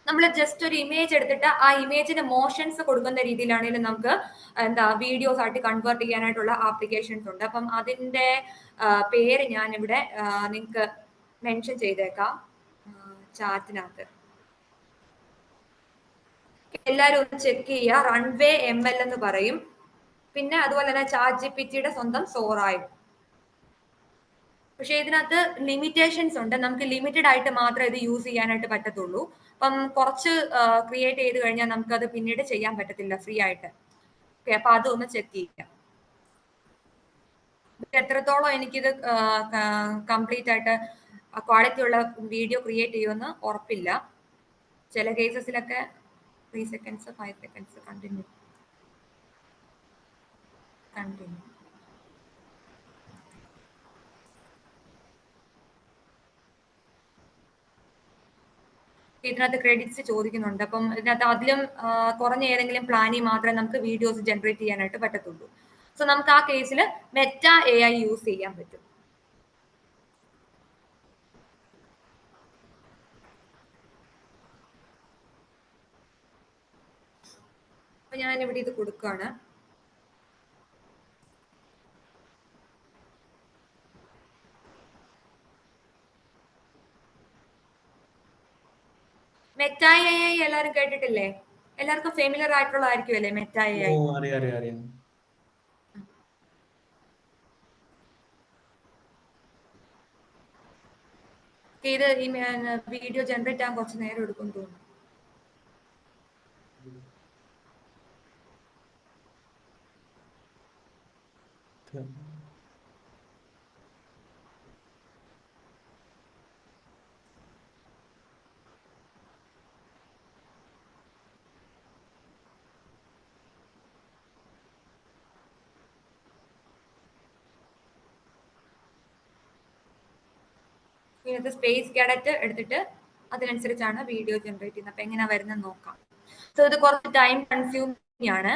S1: നമ്മൾ ജസ്റ്റ് ഒരു ഇമേജ് എടുത്തിട്ട് ആ ഇമേജിന് മോഷൻസ് കൊടുക്കുന്ന രീതിയിലാണെങ്കിലും നമുക്ക് വീഡിയോസ് ആയിട്ട് കൺവേർട്ട് ചെയ്യാനായിട്ടുള്ള ആപ്ലിക്കേഷൻസ് ഉണ്ട്. അപ്പം അതിന്റെ പേര് ഞാൻ ഇവിടെ നിങ്ങൾക്ക് മെൻഷൻ ചെയ്തേക്കാം ചാറ്റിനകത്ത്. എല്ലാവരും ഒന്ന് ചെക്ക് ചെയ്യുക. റൺവേ ML എന്ന് പറയും. പിന്നെ അതുപോലെ തന്നെ ChatGPT സ്വന്തം സോറായും. പക്ഷെ ഇതിനകത്ത് ലിമിറ്റേഷൻസ് ഉണ്ട്. നമുക്ക് ലിമിറ്റഡ് ആയിട്ട് മാത്രമേ ഇത് യൂസ് ചെയ്യാനായിട്ട് പറ്റത്തുള്ളൂ. അപ്പം കുറച്ച് ക്രിയേറ്റ് ചെയ്ത് കഴിഞ്ഞാൽ നമുക്കത് പിന്നീട് ചെയ്യാൻ പറ്റത്തില്ല ഫ്രീ ആയിട്ട്. ഓക്കെ, അപ്പൊ അതൊന്ന് ചെക്ക് ചെയ്യാം. എത്രത്തോളം എനിക്കിത് കംപ്ലീറ്റ് ആയിട്ട് ക്വാളിറ്റി ഉള്ള വീഡിയോ ക്രിയേറ്റ് ചെയ്യുമെന്ന് ഉറപ്പില്ല. ചില കേസസിലൊക്കെ 3 seconds 5 seconds കണ്ടിന്യൂ. ഇതിനകത്ത് ക്രെഡിറ്റ്സ് ചോദിക്കുന്നുണ്ട്. അപ്പം ഇതിനകത്ത് അതിലും കുറഞ്ഞ ഏതെങ്കിലും പ്ലാനിൽ മാത്രമേ നമുക്ക് വീഡിയോസ് ജനറേറ്റ് ചെയ്യാനായിട്ട് പറ്റത്തുള്ളൂ. സോ നമുക്ക് ആ കേസിൽ മെറ്റ AI യൂസ് ചെയ്യാൻ പറ്റും. അപ്പൊ ഞാൻ ഇവിടെ ഇത് കൊടുക്കുകയാണ്. മെറ്റ AI എല്ലാവരും കേട്ടിട്ടില്ലേ? എല്ലാവർക്കും ഫെമിലിയർ ആയിട്ടുള്ളതായിരിക്കും അല്ലേ മെറ്റ AI?
S3: അറിയാം.
S1: ഇത് ഈ വീഡിയോ ജനറേറ്റ് ആകാൻ കുറച്ച് നേരം എടുക്കും തോന്നുന്നു. ഇതിനകത്ത് സ്പേസ് കാഡറ്റ് എടുത്തിട്ട് അതിനനുസരിച്ചാണ് വീഡിയോ ജനറേറ്റ് ചെയ്യുന്നത്. അപ്പൊ എങ്ങനെയാ വരുന്നത് നോക്കാം. സോ ഇത് കുറച്ച് ടൈം കൺസ്യൂമിംഗ് ആണ്.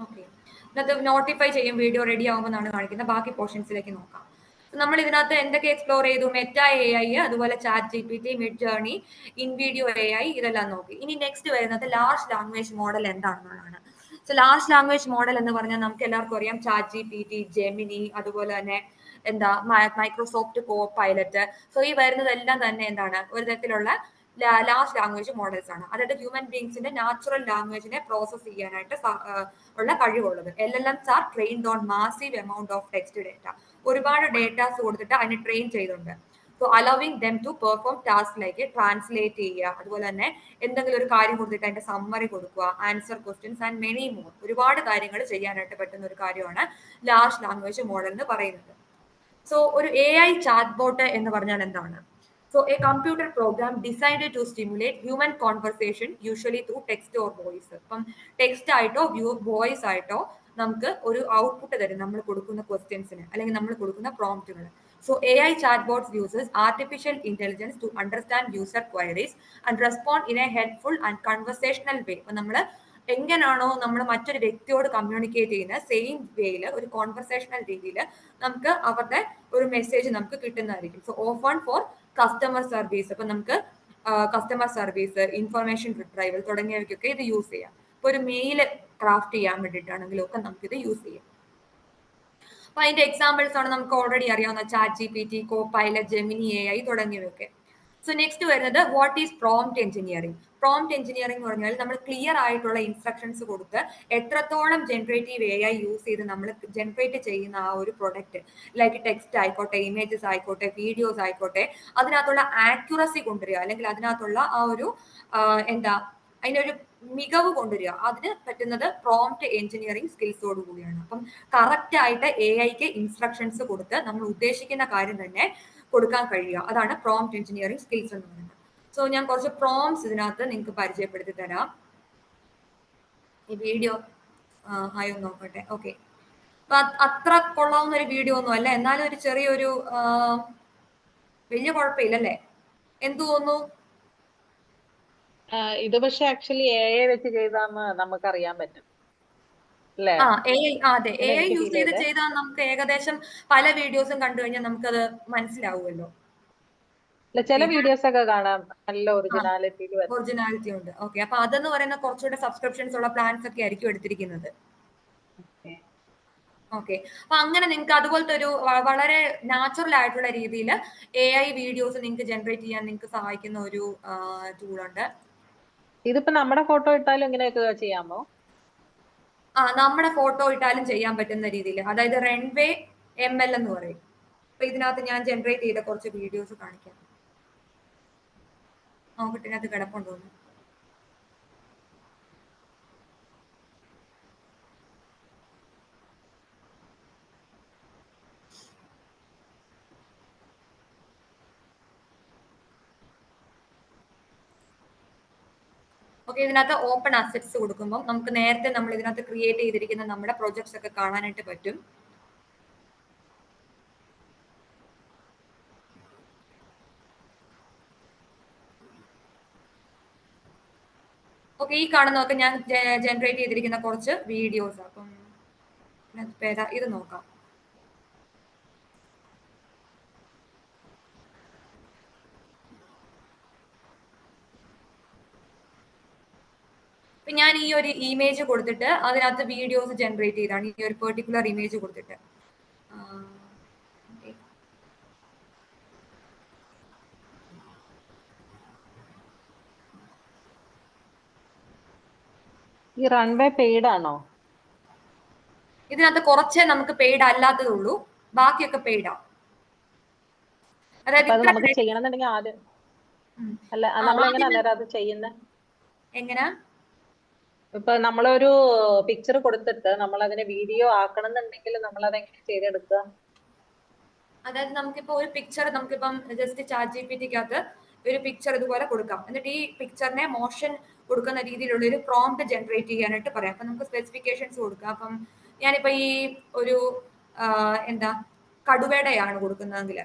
S1: ഓക്കെ, ഇതിനകത്ത് നോട്ടിഫൈ ചെയ്യും വീഡിയോ റെഡി ആകുമെന്നാണ് കാണിക്കുന്നത്. ബാക്കി പോർഷൻസിലേക്ക് നോക്കാം. നമ്മൾ ഇതിനകത്ത് എന്തൊക്കെ എക്സ്പ്ലോർ ചെയ്തു? മെറ്റ AI, അതുപോലെ ChatGPT, മിഡ്ജേർണി, ഇൻവിഡിയോ AI, ഇതെല്ലാം നോക്കി. ഇനി നെക്സ്റ്റ് വരുന്നത് ലാർജ് ലാംഗ്വേജ് മോഡൽ എന്താണെന്നുള്ളതാണ്. സോ ലാർജ് ലാംഗ്വേജ് മോഡൽ എന്ന് പറഞ്ഞാൽ നമുക്ക് എല്ലാവർക്കും അറിയാം ChatGPT, ജെമിനി, അതുപോലെ തന്നെ മൈക്രോസോഫ്റ്റ് കോപൈലറ്റ്. സോ ഈ വരുന്നതെല്ലാം തന്നെ എന്താണ്, ഒരു തരത്തിലുള്ള ലാർജ് ലാംഗ്വേജ് മോഡൽസ് ആണ്. അതായത് ഹ്യൂമൻ ബീങ്സിന്റെ നാച്ചുറൽ ലാംഗ്വേജിനെ പ്രോസസ് ചെയ്യാനായിട്ട് ഉള്ള കഴിവുള്ളത്. LLMs are trained on massive amount of text data. ഒരുപാട് ഡേറ്റാസ് കൊടുത്തിട്ട് അതിനെ ട്രെയിൻ ചെയ്തിട്ടുണ്ട്. So allowing them to perform task like translate ചെയ്യുക, അതുപോലെ തന്നെ എന്തെങ്കിലും ഒരു കാര്യം കൊടുത്തിട്ട് അതിന്റെ സമ്മറി കൊടുക്കുക, answer questions and many more. ഒരുപാട് കാര്യങ്ങൾ ചെയ്യാനായിട്ട് പറ്റുന്ന ഒരു കാര്യമാണ് ലാർജ് ലാംഗ്വേജ് മോഡൽ എന്ന് പറയുന്നത്. സോ ഒരു AI ചാറ്റ്ബോട്ട് എന്ന് പറഞ്ഞാൽ എന്താണ്? So a computer program designed to stimulate human conversation usually through text or voice. അപ്പം ടെക്സ്റ്റ് ആയിട്ടോ വോയിസ് ആയിട്ടോ നമുക്ക് ഒരു ഔട്ട്പുട്ട് തരും നമ്മൾ കൊടുക്കുന്ന ക്വസ്റ്റ്യൻസിന് അല്ലെങ്കിൽ നമ്മൾ കൊടുക്കുന്ന പ്രോംപ്റ്റുകൾ. So AI chatbots uses artificial intelligence to understand user queries and respond in a helpful and conversational way. അപ്പം നമ്മൾ എങ്ങനെയാണോ നമ്മൾ മറ്റൊരു വ്യക്തിയോട് കമ്മ്യൂണിക്കേറ്റ് ചെയ്യുന്ന സെയിം വേയിൽ ഒരു കോൺവെർസേഷണൽ രീതിയിൽ നമുക്ക് അവരുടെ ഒരു മെസ്സേജ് നമുക്ക് കിട്ടുന്നതായിരിക്കും. So often for customer service. അപ്പൊ നമുക്ക് കസ്റ്റമർ സർവീസ്, ഇൻഫർമേഷൻ റിട്രൈവൽ തുടങ്ങിയവയ്ക്കൊക്കെ ഇത് യൂസ് ചെയ്യാം. ഇപ്പൊ ഒരു മെയിൽ ക്രാഫ്റ്റ് ചെയ്യാൻ വേണ്ടിയിട്ടാണെങ്കിലും ഒക്കെ നമുക്ക് ഇത് യൂസ് ചെയ്യാം. അപ്പൊ അതിന്റെ എക്സാമ്പിൾസ് ആണ് നമുക്ക് ഓൾറെഡി അറിയാവുന്ന ChatGPT, കോപൈലറ്റ്, ജെമിനി AI തുടങ്ങിയവയൊക്കെ. സോ നെക്സ്റ്റ് വരുന്നത് what is prompt engineering. Prompt engineering എന്ന് പറഞ്ഞാൽ നമ്മൾ ക്ലിയർ ആയിട്ടുള്ള ഇൻസ്ട്രക്ഷൻസ് കൊടുത്ത് എത്രത്തോളം ജനറേറ്റീവ് AI യൂസ് ചെയ്ത് നമ്മൾ ജനറേറ്റ് ചെയ്യുന്ന ആ ഒരു പ്രൊഡക്റ്റ്, ലൈക്ക് ടെക്സ്റ്റ് ആയിക്കോട്ടെ, ഇമേജസ് ആയിക്കോട്ടെ, വീഡിയോസ് ആയിക്കോട്ടെ, അതിനകത്തുള്ള ആക്യുറസി കൊണ്ടുവരിക, അല്ലെങ്കിൽ അതിനകത്തുള്ള ആ ഒരു അതിനൊരു മികവ് കൊണ്ടുവരിക, അതിന് പറ്റുന്നത് പ്രോംപ്റ്റ് എഞ്ചിനീയറിംഗ് സ്കിൽസോട് കൂടിയാണ്. അപ്പം കറക്റ്റ് ആയിട്ട് AIക്ക് ഇൻസ്ട്രക്ഷൻസ് കൊടുത്ത് നമ്മൾ ഉദ്ദേശിക്കുന്ന കാര്യം തന്നെ കൊടുക്കാൻ കഴിയുക, അതാണ് പ്രോംപ്റ്റ് എഞ്ചിനീയറിംഗ് സ്കിൽസ് എന്ന് പറയുന്നത്. സോ ഞാൻ കുറച്ച് പ്രോംപ്റ്റ്സ് ഇതിനകത്ത് നിങ്ങൾക്ക് പരിചയപ്പെടുത്തി തരാം. ഈ വീഡിയോ ആയോ നോക്കട്ടെ. ഓക്കെ, അപ്പൊ അത്ര കൊള്ളാവുന്ന ഒരു വീഡിയോ ഒന്നും അല്ല, എന്നാലും ഒരു ചെറിയൊരു വലിയ കുഴപ്പമില്ലല്ലേ? എന്ത് തോന്നുന്നു?
S2: ഇത് പക്ഷെ ആക്ച്വലി AI വെച്ച് ചെയ്താന്ന് നമുക്കറിയാൻ പറ്റും. അല്ലേ?
S1: അതെ, എ ഐ
S2: എനിക്ക്
S1: യൂസ്
S2: ഫീൽ
S1: ചെയ്ത്
S2: ചെയ്തേ.
S1: ചെയ്താൽ നമുക്ക് ഏകദേശം പല വീഡിയോസും കണ്ടു കഴിഞ്ഞാൽ നമുക്കത് മനസ്സിലാവുമല്ലോ.
S2: അല്ല, ചില
S1: ഇത്
S2: വീഡിയോസ് ഒക്കെ കാണാം നല്ല ഒറിജിനാലിറ്റിയിൽ വരുന്നത്.
S1: ഒറിജിനാലിറ്റി ഉണ്ട്. ഓക്കെ, അപ്പൊ അതെന്ന് പറയുന്ന കുറച്ചുകൂടെ സബ്സ്ക്രിപ്ഷൻസ് ഉള്ള പ്ലാൻസ് ഒക്കെ ആയിരിക്കും എടുത്തിരിക്കുന്നത്. ഓക്കെ, അപ്പൊ അങ്ങനെ നിങ്ങൾക്ക് അതുപോലത്തെ ഒരു വളരെ നാച്ചുറൽ ആയിട്ടുള്ള രീതിയിൽ എ ഐ വീഡിയോസ് നിങ്ങൾക്ക് ജനറേറ്റ് ചെയ്യാൻ നിങ്ങൾക്ക് സഹായിക്കുന്ന ഒരു ടൂൾ ഉണ്ട്.
S2: ഇതിപ്പോ നമ്മുടെ ഫോട്ടോ ഇട്ടാലും ഇങ്ങനെയൊക്കെ ചെയ്യാമോ?
S1: നമ്മുടെ ഫോട്ടോ ഇട്ടാലും ചെയ്യാൻ പറ്റുന്ന രീതിയിൽ, അതായത് റൺവേ ML എന്ന് പറയും. അപ്പൊ ഇതിനകത്ത് ഞാൻ ജനറേറ്റ് ചെയ്ത കുറച്ച് വീഡിയോസ് കാണിക്കാം. നോക്കട്ടെ ഇതിനകത്ത് കിടപ്പുണ്ടോന്ന്. ഓക്കെ, ഇതിനകത്ത് ഓപ്പൺ അസറ്റ്സ് കൊടുക്കുമ്പോൾ നമുക്ക് നേരത്തെ നമ്മൾ ഇതിനകത്ത് ക്രിയേറ്റ് ചെയ്തിരിക്കുന്ന നമ്മുടെ പ്രൊജക്ട്സ് ഒക്കെ കാണാനായിട്ട് പറ്റും. ഓക്കെ, ഈ കാണുന്നതൊക്കെ ഞാൻ ജനറേറ്റ് ചെയ്തിരിക്കുന്ന കുറച്ച് വീഡിയോസ്. അപ്പം ഇത് നോക്കാം. ഇപ്പൊ ഞാൻ ഈ ഒരു ഇമേജ് കൊടുത്തിട്ട് അതിനകത്ത് വീഡിയോസ് ജനറേറ്റ് ചെയ്താണ്, ഈ ഒരു പെർട്ടിക്കുലർ ഇമേജ് കൊടുത്തിട്ട്.
S2: ഈ റൺവേ പെയ്ഡ് ആണോ?
S1: ഇതിനകത്ത് കുറച്ചേ നമുക്ക് പെയ്ഡ് അല്ലാത്തതുള്ളൂ, ബാക്കിയൊക്കെ പെയ്ഡാ. അതായത്
S2: അത് നമുക്ക് ചെയ്യണമെന്നുണ്ടെങ്കിൽ ആദ്യം അല്ല, നമ്മൾ എങ്ങനെ അന്നേരം അത് ചെയ്യുന്നത്?
S1: എങ്ങനാ?
S2: ഇപ്പൊ നമ്മളൊരു പിക്ചർ കൊടുത്തിട്ട് നമ്മൾ അതിനെ വീഡിയോ ആക്കണം എന്നുണ്ടെങ്കിൽ നമ്മൾ അതെങ്ങനെ ചെയ്തെടുക്കുക?
S1: അതായത് നമുക്കിപ്പോ ഒരു പിക്ചർ നമുക്കിപ്പം ജസ്റ്റ് ChatGPT-ക്കകത്ത് ഒരു പിക്ചർ ഇതുപോലെ കൊടുക്കാം. എന്നിട്ട് ഈ പിക്ചറിനെ മോഷൻ കൊടുക്കുന്ന രീതിയിലുള്ള ഒരു പ്രോംപ്റ്റ് ജനറേറ്റ് ചെയ്യാനായിട്ട് പറയാം. അപ്പൊ നമുക്ക് സ്പെസിഫിക്കേഷൻസ് കൊടുക്കാം. അപ്പം ഞാനിപ്പോ ഈ ഒരു എന്താ കടുവയുടെയാണ് കൊടുക്കുന്നതെങ്കിൽ,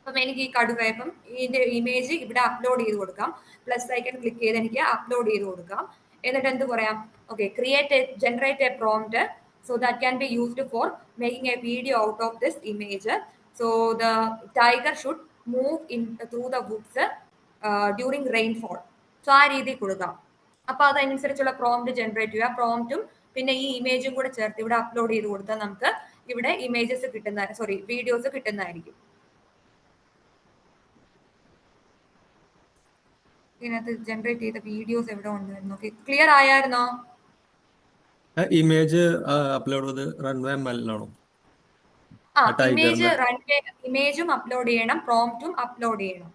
S1: അപ്പം എനിക്ക് ഈ കടുവ ഇപ്പം ഇതിന്റെ ഇമേജ് ഇവിടെ അപ്ലോഡ് ചെയ്ത് കൊടുക്കാം. പ്ലസ് ഐക്കൺ ക്ലിക്ക് ചെയ്ത് എനിക്ക് അപ്ലോഡ് ചെയ്ത് കൊടുക്കാം. എന്നിട്ട് എന്ത് പറയാം? Okay, generate a prompt so that can be used for making a video out of this image. So the tiger should move through the woods during rainfall. So ആ രീതി കൊടുക്കാം. അപ്പൊ അതനുസരിച്ചുള്ള പ്രോംപ്റ്റ് ജനറേറ്റ് ചെയ്യുക. പ്രോംപ്റ്റും പിന്നെ ഈ ഇമേജും കൂടെ ചേർത്ത് ഇവിടെ അപ്ലോഡ് ചെയ്ത് കൊടുത്താൽ നമുക്ക് ഇവിടെ വീഡിയോസ് കിട്ടുന്നതായിരിക്കും. ഇതിനകത്ത് ജനറേറ്റ് ചെയ്ത വീഡിയോസ് എവിടെ ഉണ്ടായിരുന്നു? ക്ലിയർ ആയായിരുന്നോ?
S4: ഇമേജ് അപ്ലോഡ് ചെയ്ത് റൺവേ ML-ആണോ?
S1: ഇമേജും അപ്ലോഡ് ചെയ്യണം, പ്രോംപ്റ്റും അപ്ലോഡ് ചെയ്യണം.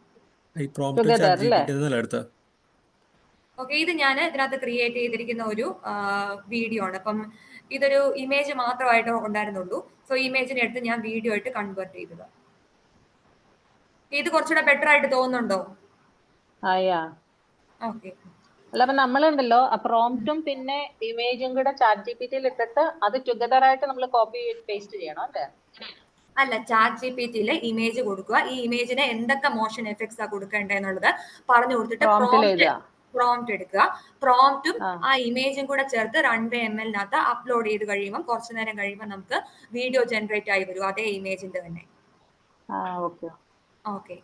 S4: ഈ പ്രോംപ്റ്റ് ChatGPT എടുത്ത.
S1: ഓക്കെ, ഇത് ഞാൻ ഇതിനകത്ത് ക്രിയേറ്റ് ചെയ്തിരിക്കുന്ന ഒരു വീഡിയോ ആണ്. അപ്പം ഇതൊരു ഇമേജ് മാത്രമായിട്ട് ഉണ്ടായിരുന്നുള്ളൂ. സോ ഇമേജിനെ എടുത്ത് ഞാൻ വീഡിയോ ആയിട്ട് കൺവേർട്ട് ചെയ്തത്. ഇത് കുറച്ചുകൂടെ ബെറ്റർ ആയിട്ട് തോന്നുന്നുണ്ടോ? ഓക്കെ,
S2: അല്ല, അപ്പൊ നമ്മളുണ്ടല്ലോ പ്രോംപ്റ്റും പിന്നെ ഇമേജും കൂടെ ChatGPT-യിൽ ഇട്ടിട്ട് അത് ടുഗദർ ആയിട്ട് നമ്മൾ കോപ്പി പേസ്റ്റ് ചെയ്യണം അല്ലേ?
S1: അല്ല, ChatGPT-യിൽ ഇമേജ് കൊടുക്കുക. ഈ ഇമേജിന് എന്തൊക്കെ മോഷൻ എഫക്ട്സ് ആ കൊടുക്കേണ്ടതെന്നുള്ളത് പറഞ്ഞു കൊടുത്തിട്ട് പ്രോംപ്റ്റ് എടുക്കുക. പ്രോംപ്റ്റും ആ ഇമേജും കൂടെ ചേർത്ത് റൺവേ ML-നകത്ത് അപ്ലോഡ് ചെയ്ത് കഴിയുമ്പോൾ കുറച്ചു നേരം കഴിയുമ്പോൾ നമുക്ക് വീഡിയോ ജനറേറ്റ് ആയി വരും, അതേ ഇമേജിന്റെ തന്നെ. ഓക്കെ,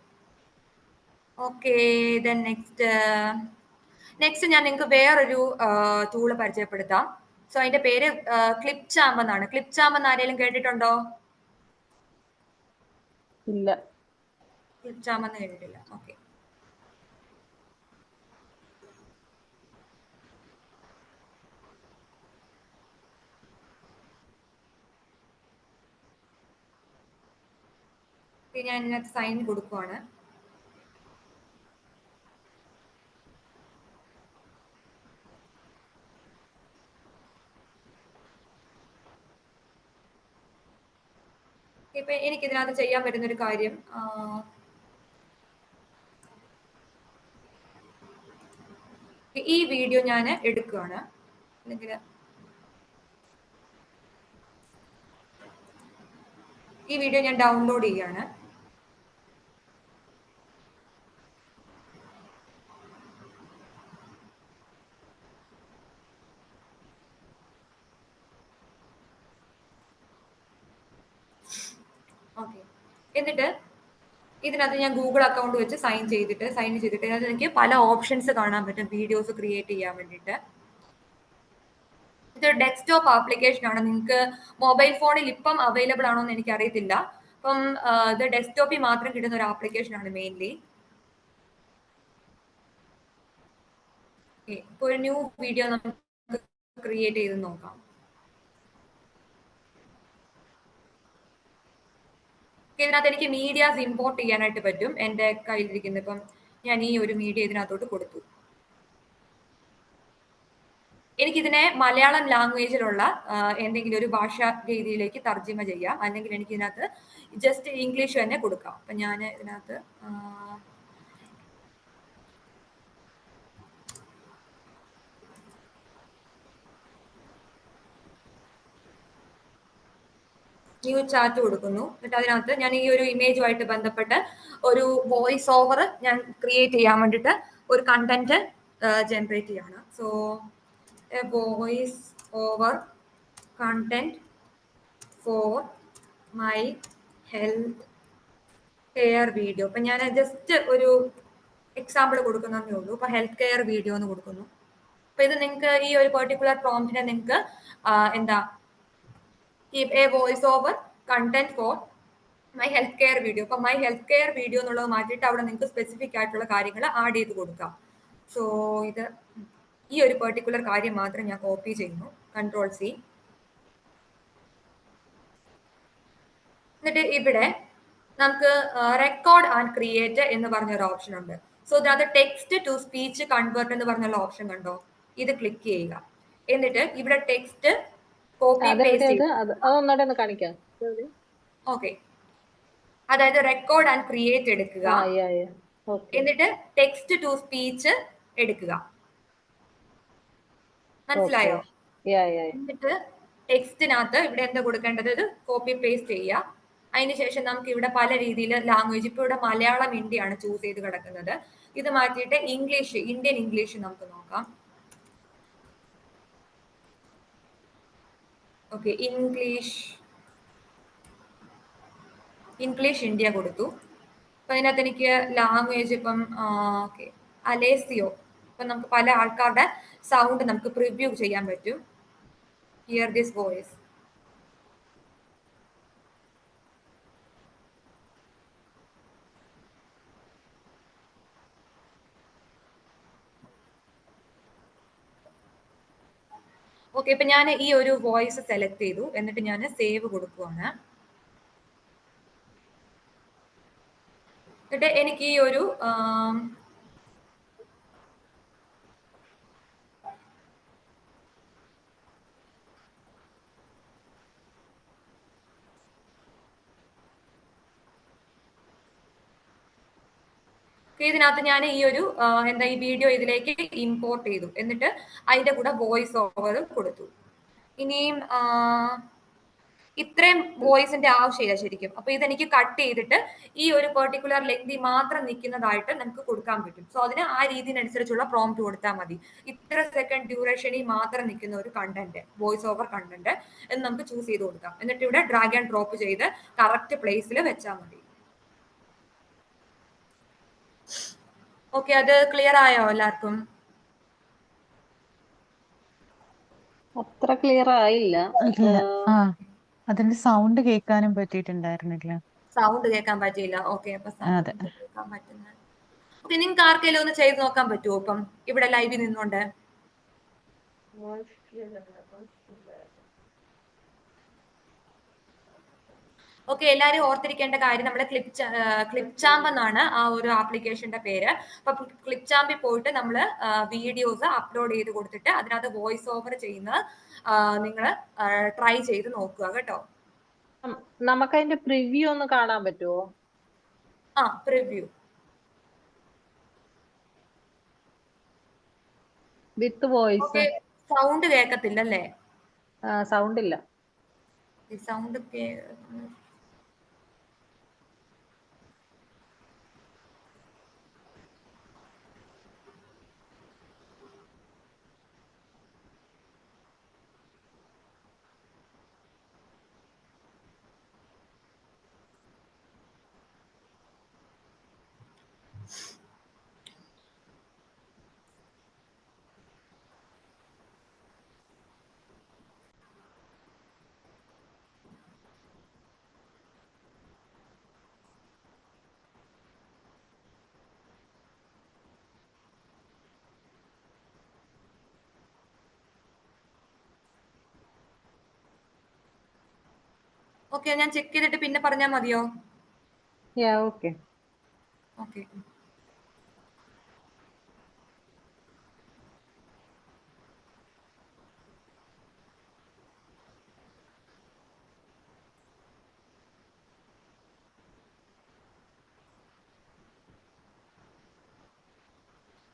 S1: നെക്സ്റ്റ് ഞാൻ നിങ്ങൾക്ക് വേറൊരു ടൂള് പരിചയപ്പെടുത്താം. സോ അതിന്റെ പേര് ക്ലിപ്ചാമ്പ് എന്നാണ്. ക്ലിപ്ചാമ്പ് എന്ന് ആരെങ്കിലും കേട്ടിട്ടുണ്ടോ?
S2: ഇല്ല,
S1: ക്ലിപ്ചാമ്പ് എന്ന് കേട്ടിട്ടില്ല. ഓക്കെ, ഞാൻ ഇതിനകത്ത് സൈൻ കൊടുക്കുവാണ്. ഇപ്പൊ എനിക്ക് ഇതിനകത്ത് ചെയ്യാൻ പറ്റുന്ന ഒരു കാര്യം, ഈ വീഡിയോ ഞാൻ എടുക്കുകയാണ്, അല്ലെങ്കിൽ ഈ വീഡിയോ ഞാൻ ഡൗൺലോഡ് ചെയ്യാണ്. എന്നിട്ട് ഇതിനകത്ത് ഞാൻ ഗൂഗിൾ അക്കൗണ്ട് വെച്ച് സൈൻ ചെയ്തിട്ട് ഇതിനകത്ത് എനിക്ക് പല ഓപ്ഷൻസ് കാണാൻ പറ്റും വീഡിയോസ് ക്രിയേറ്റ് ചെയ്യാൻ വേണ്ടിയിട്ട്. ഇതൊരു ഡെസ്ക്ടോപ്പ് ആപ്ലിക്കേഷൻ ആണ്. നിങ്ങൾക്ക് മൊബൈൽ ഫോണിൽ ഇപ്പം അവൈലബിൾ ആണോ എന്ന് എനിക്ക് അറിയത്തില്ല. അപ്പം ഇത് ഡെസ്ക്ടോപ്പിൽ മാത്രം കിട്ടുന്ന ഒരു ആപ്ലിക്കേഷൻ ആണ് മെയിൻലി. ഇപ്പൊ ഒരു ന്യൂ വീഡിയോ നമുക്ക് ക്രിയേറ്റ് ചെയ്ത് നോക്കാം. ഇതിനകത്ത് എനിക്ക് മീഡിയാസ് ഇമ്പോർട്ട് ചെയ്യാനായിട്ട് പറ്റും. എൻ്റെ കയ്യിലിരിക്കുന്ന ഇപ്പം ഞാൻ ഈ ഒരു മീഡിയ ഇതിനകത്തോട്ട് കൊടുത്തു. എനിക്കിതിനെ മലയാളം ലാംഗ്വേജിലുള്ള എന്തെങ്കിലും ഒരു ഭാഷാ രീതിയിലേക്ക് തർജ്ജിമ ചെയ്യാം, അല്ലെങ്കിൽ എനിക്ക് ഇതിനകത്ത് ജസ്റ്റ് ഇംഗ്ലീഷ് തന്നെ കൊടുക്കാം. അപ്പൊ ഞാൻ ഇതിനകത്ത് ന്യൂ ചാറ്റ് കൊടുക്കുന്നു. എന്നിട്ട് അതിനകത്ത് ഞാൻ ഈ ഒരു ഇമേജുമായിട്ട് ബന്ധപ്പെട്ട് ഒരു വോയിസ് ഓവർ ഞാൻ ക്രിയേറ്റ് ചെയ്യാൻ വേണ്ടിയിട്ട് ഒരു കണ്ടന്റ് ജനറേറ്റ് ചെയ്യാണ്. So A voice over content for my health care video. അപ്പൊ ഞാൻ ജസ്റ്റ് ഒരു എക്സാമ്പിൾ കൊടുക്കുന്നതേ ഉള്ളൂ. അപ്പൊ ഹെൽത്ത് കെയർ വീഡിയോ എന്ന് കൊടുക്കുന്നു. അപ്പൊ ഇത് നിങ്ങൾക്ക് ഈ ഒരു പെർട്ടിക്കുലർ പ്രോംപ്റ്റിനെ നിങ്ങൾക്ക് എന്താ A voice over content for my health care video. അപ്പൊ മൈ ഹെൽത്ത് കെയർ വീഡിയോ എന്നുള്ളത് മാറ്റിയിട്ട് അവിടെ നിങ്ങൾക്ക് സ്പെസിഫിക് ആയിട്ടുള്ള കാര്യങ്ങൾ ആഡ് ചെയ്ത് കൊടുക്കാം. സോ ഇത് ഈ ഒരു പെർട്ടിക്കുലർ കാര്യം മാത്രം ഞാൻ കോപ്പി ചെയ്യുന്നു, Ctrl+C. എന്നിട്ട് ഇവിടെ നമുക്ക് റെക്കോർഡ് ആൻഡ് ക്രിയേറ്റ് എന്ന് പറഞ്ഞൊരു ഓപ്ഷൻ ഉണ്ട്. സോ ഇതിനകത്ത് ടെക്സ്റ്റ് ടു സ്പീച്ച് കൺവേർട്ട് എന്ന് പറഞ്ഞുള്ള ഓപ്ഷൻ കണ്ടോ? ഇത് ക്ലിക്ക് ചെയ്യുക. എന്നിട്ട് ഇവിടെ ടെക്സ്റ്റ് കോപ്പി പേസ്റ്റ്. ഓക്കെ, അതായത് റെക്കോർഡ് ആൻഡ് ക്രിയേറ്റ് എടുക്കുക, എന്നിട്ട് ടെക്സ്റ്റ് ടു സ്പീച്ച് എടുക്കുക. മനസ്സിലായോ? എന്നിട്ട് ടെക്സ്റ്റിനകത്ത് ഇവിടെ എന്താ കൊടുക്കേണ്ടത്? ഇത് കോപ്പി പേസ്റ്റ് ചെയ്യുക. അതിനുശേഷം നമുക്ക് ഇവിടെ പല രീതിയിൽ ലാംഗ്വേജ്, ഇപ്പൊ ഇവിടെ മലയാളം ഹിന്ദിയാണ് ചൂസ് ചെയ്ത് കിടക്കുന്നത്. ഇത് മാറ്റിയിട്ട് ഇംഗ്ലീഷ്, ഇന്ത്യൻ ഇംഗ്ലീഷ് നമുക്ക് നോക്കാം. ഓക്കെ, ഇംഗ്ലീഷ് ഇന്ത്യ കൊടുത്തു. അപ്പൊ അതിനകത്ത് എനിക്ക് ലാംഗ്വേജ് ഇപ്പം ഓക്കെ അലേസിയോ. ഇപ്പൊ നമുക്ക് പല ആൾക്കാരുടെ സൗണ്ട് നമുക്ക് പ്രിവ്യൂ ചെയ്യാൻ പറ്റും. Here this voice. ഓക്കെ, ഇപ്പൊ ഞാൻ ഈ ഒരു വോയിസ് സെലക്ട് ചെയ്തു. എന്നിട്ട് ഞാൻ സേവ് കൊടുക്കുവാണ്. എന്നിട്ട് എനിക്ക് ഈ ഒരു ഇതിനകത്ത് ഞാൻ ഈ ഒരു എന്താ ഈ വീഡിയോ ഇതിലേക്ക് ഇമ്പോർട്ട് ചെയ്തു. എന്നിട്ട് അതിന്റെ കൂടെ വോയിസ് ഓവർ കൊടുത്തു. ഇനിയും ഇത്രയും വോയിസിന്റെ ആവശ്യമില്ല ശരിക്കും. അപ്പൊ ഇതെനിക്ക് കട്ട് ചെയ്തിട്ട് ഈ ഒരു പെർട്ടിക്കുലർ ലെങ്തി മാത്രം നിൽക്കുന്നതായിട്ട് നമുക്ക് കൊടുക്കാൻ പറ്റും. സോ അതിന് ആ രീതിനനുസരിച്ചുള്ള പ്രോംപ്റ്റ് കൊടുത്താൽ മതി. ഇത്ര സെക്കൻഡ് ഡ്യൂറേഷനിൽ മാത്രം നിൽക്കുന്ന ഒരു കണ്ടന്റ്, വോയിസ് ഓവർ കണ്ടന്റ് എന്ന് നമുക്ക് ചൂസ് ചെയ്ത് കൊടുക്കാം. എന്നിട്ട് ഇവിടെ ഡ്രാഗ് ആൻഡ് ഡ്രോപ്പ് ചെയ്ത് കറക്റ്റ് പ്ലേസിൽ വെച്ചാൽ മതി. ഓക്കെ, അത് ക്ലിയർ ആയോ എല്ലാവർക്കും?
S2: അത്ര ക്ലിയർ ആയില്ല.
S6: അതിന്റെ സൗണ്ട് കേൾക്കാനും പറ്റിയിട്ടുണ്ടായിരുന്നില്ല.
S1: സൗണ്ട് കേൾക്കാൻ പറ്റിയില്ല. ഓക്കെ, അപ്പൊ സൗണ്ട് കേൾക്കാൻ പറ്റുന്ന ഓക്കെ. നിങ്ങൾക്ക് ആർക്കെങ്കിലും ഒന്ന് ചെയ്ത് നോക്കാൻ പറ്റുമോ ഇപ്പം ഇവിടെ ലൈവിൽ നിന്നുകൊണ്ട്? ഓക്കെ, എല്ലാവരും ഓർത്തിരിക്കേണ്ട കാര്യം നമ്മുടെ ക്ലിപ്ചാമ്പ് എന്നാണ് ആ ഒരു ആപ്ലിക്കേഷന്റെ പേര്. അപ്പൊ ക്ലിപ്ചാമ്പിൽ പോയിട്ട് നമ്മൾ വീഡിയോസ് അപ്ലോഡ് ചെയ്ത് കൊടുത്തിട്ട് അതിനകത്ത് വോയിസ് ഓവർ ചെയ്യുന്ന നിങ്ങൾ ട്രൈ ചെയ്ത് നോക്കുക കേട്ടോ.
S2: നമുക്ക് അതിന്റെ പ്രിവ്യൂ ഒന്ന് കാണാൻ പറ്റുമോ?
S1: Preview
S2: with voice.
S1: സൗണ്ട് കേൾക്കത്തില്ലല്ലേ?
S2: സൗണ്ട് ഇല്ല.
S1: സൗണ്ട് ഓക്കെ, ഞാൻ ചെക്ക് ചെയ്തിട്ട് പിന്നെ പറഞ്ഞാൽ മതിയോ?
S2: ഓക്കെ.
S1: ഓക്കെ.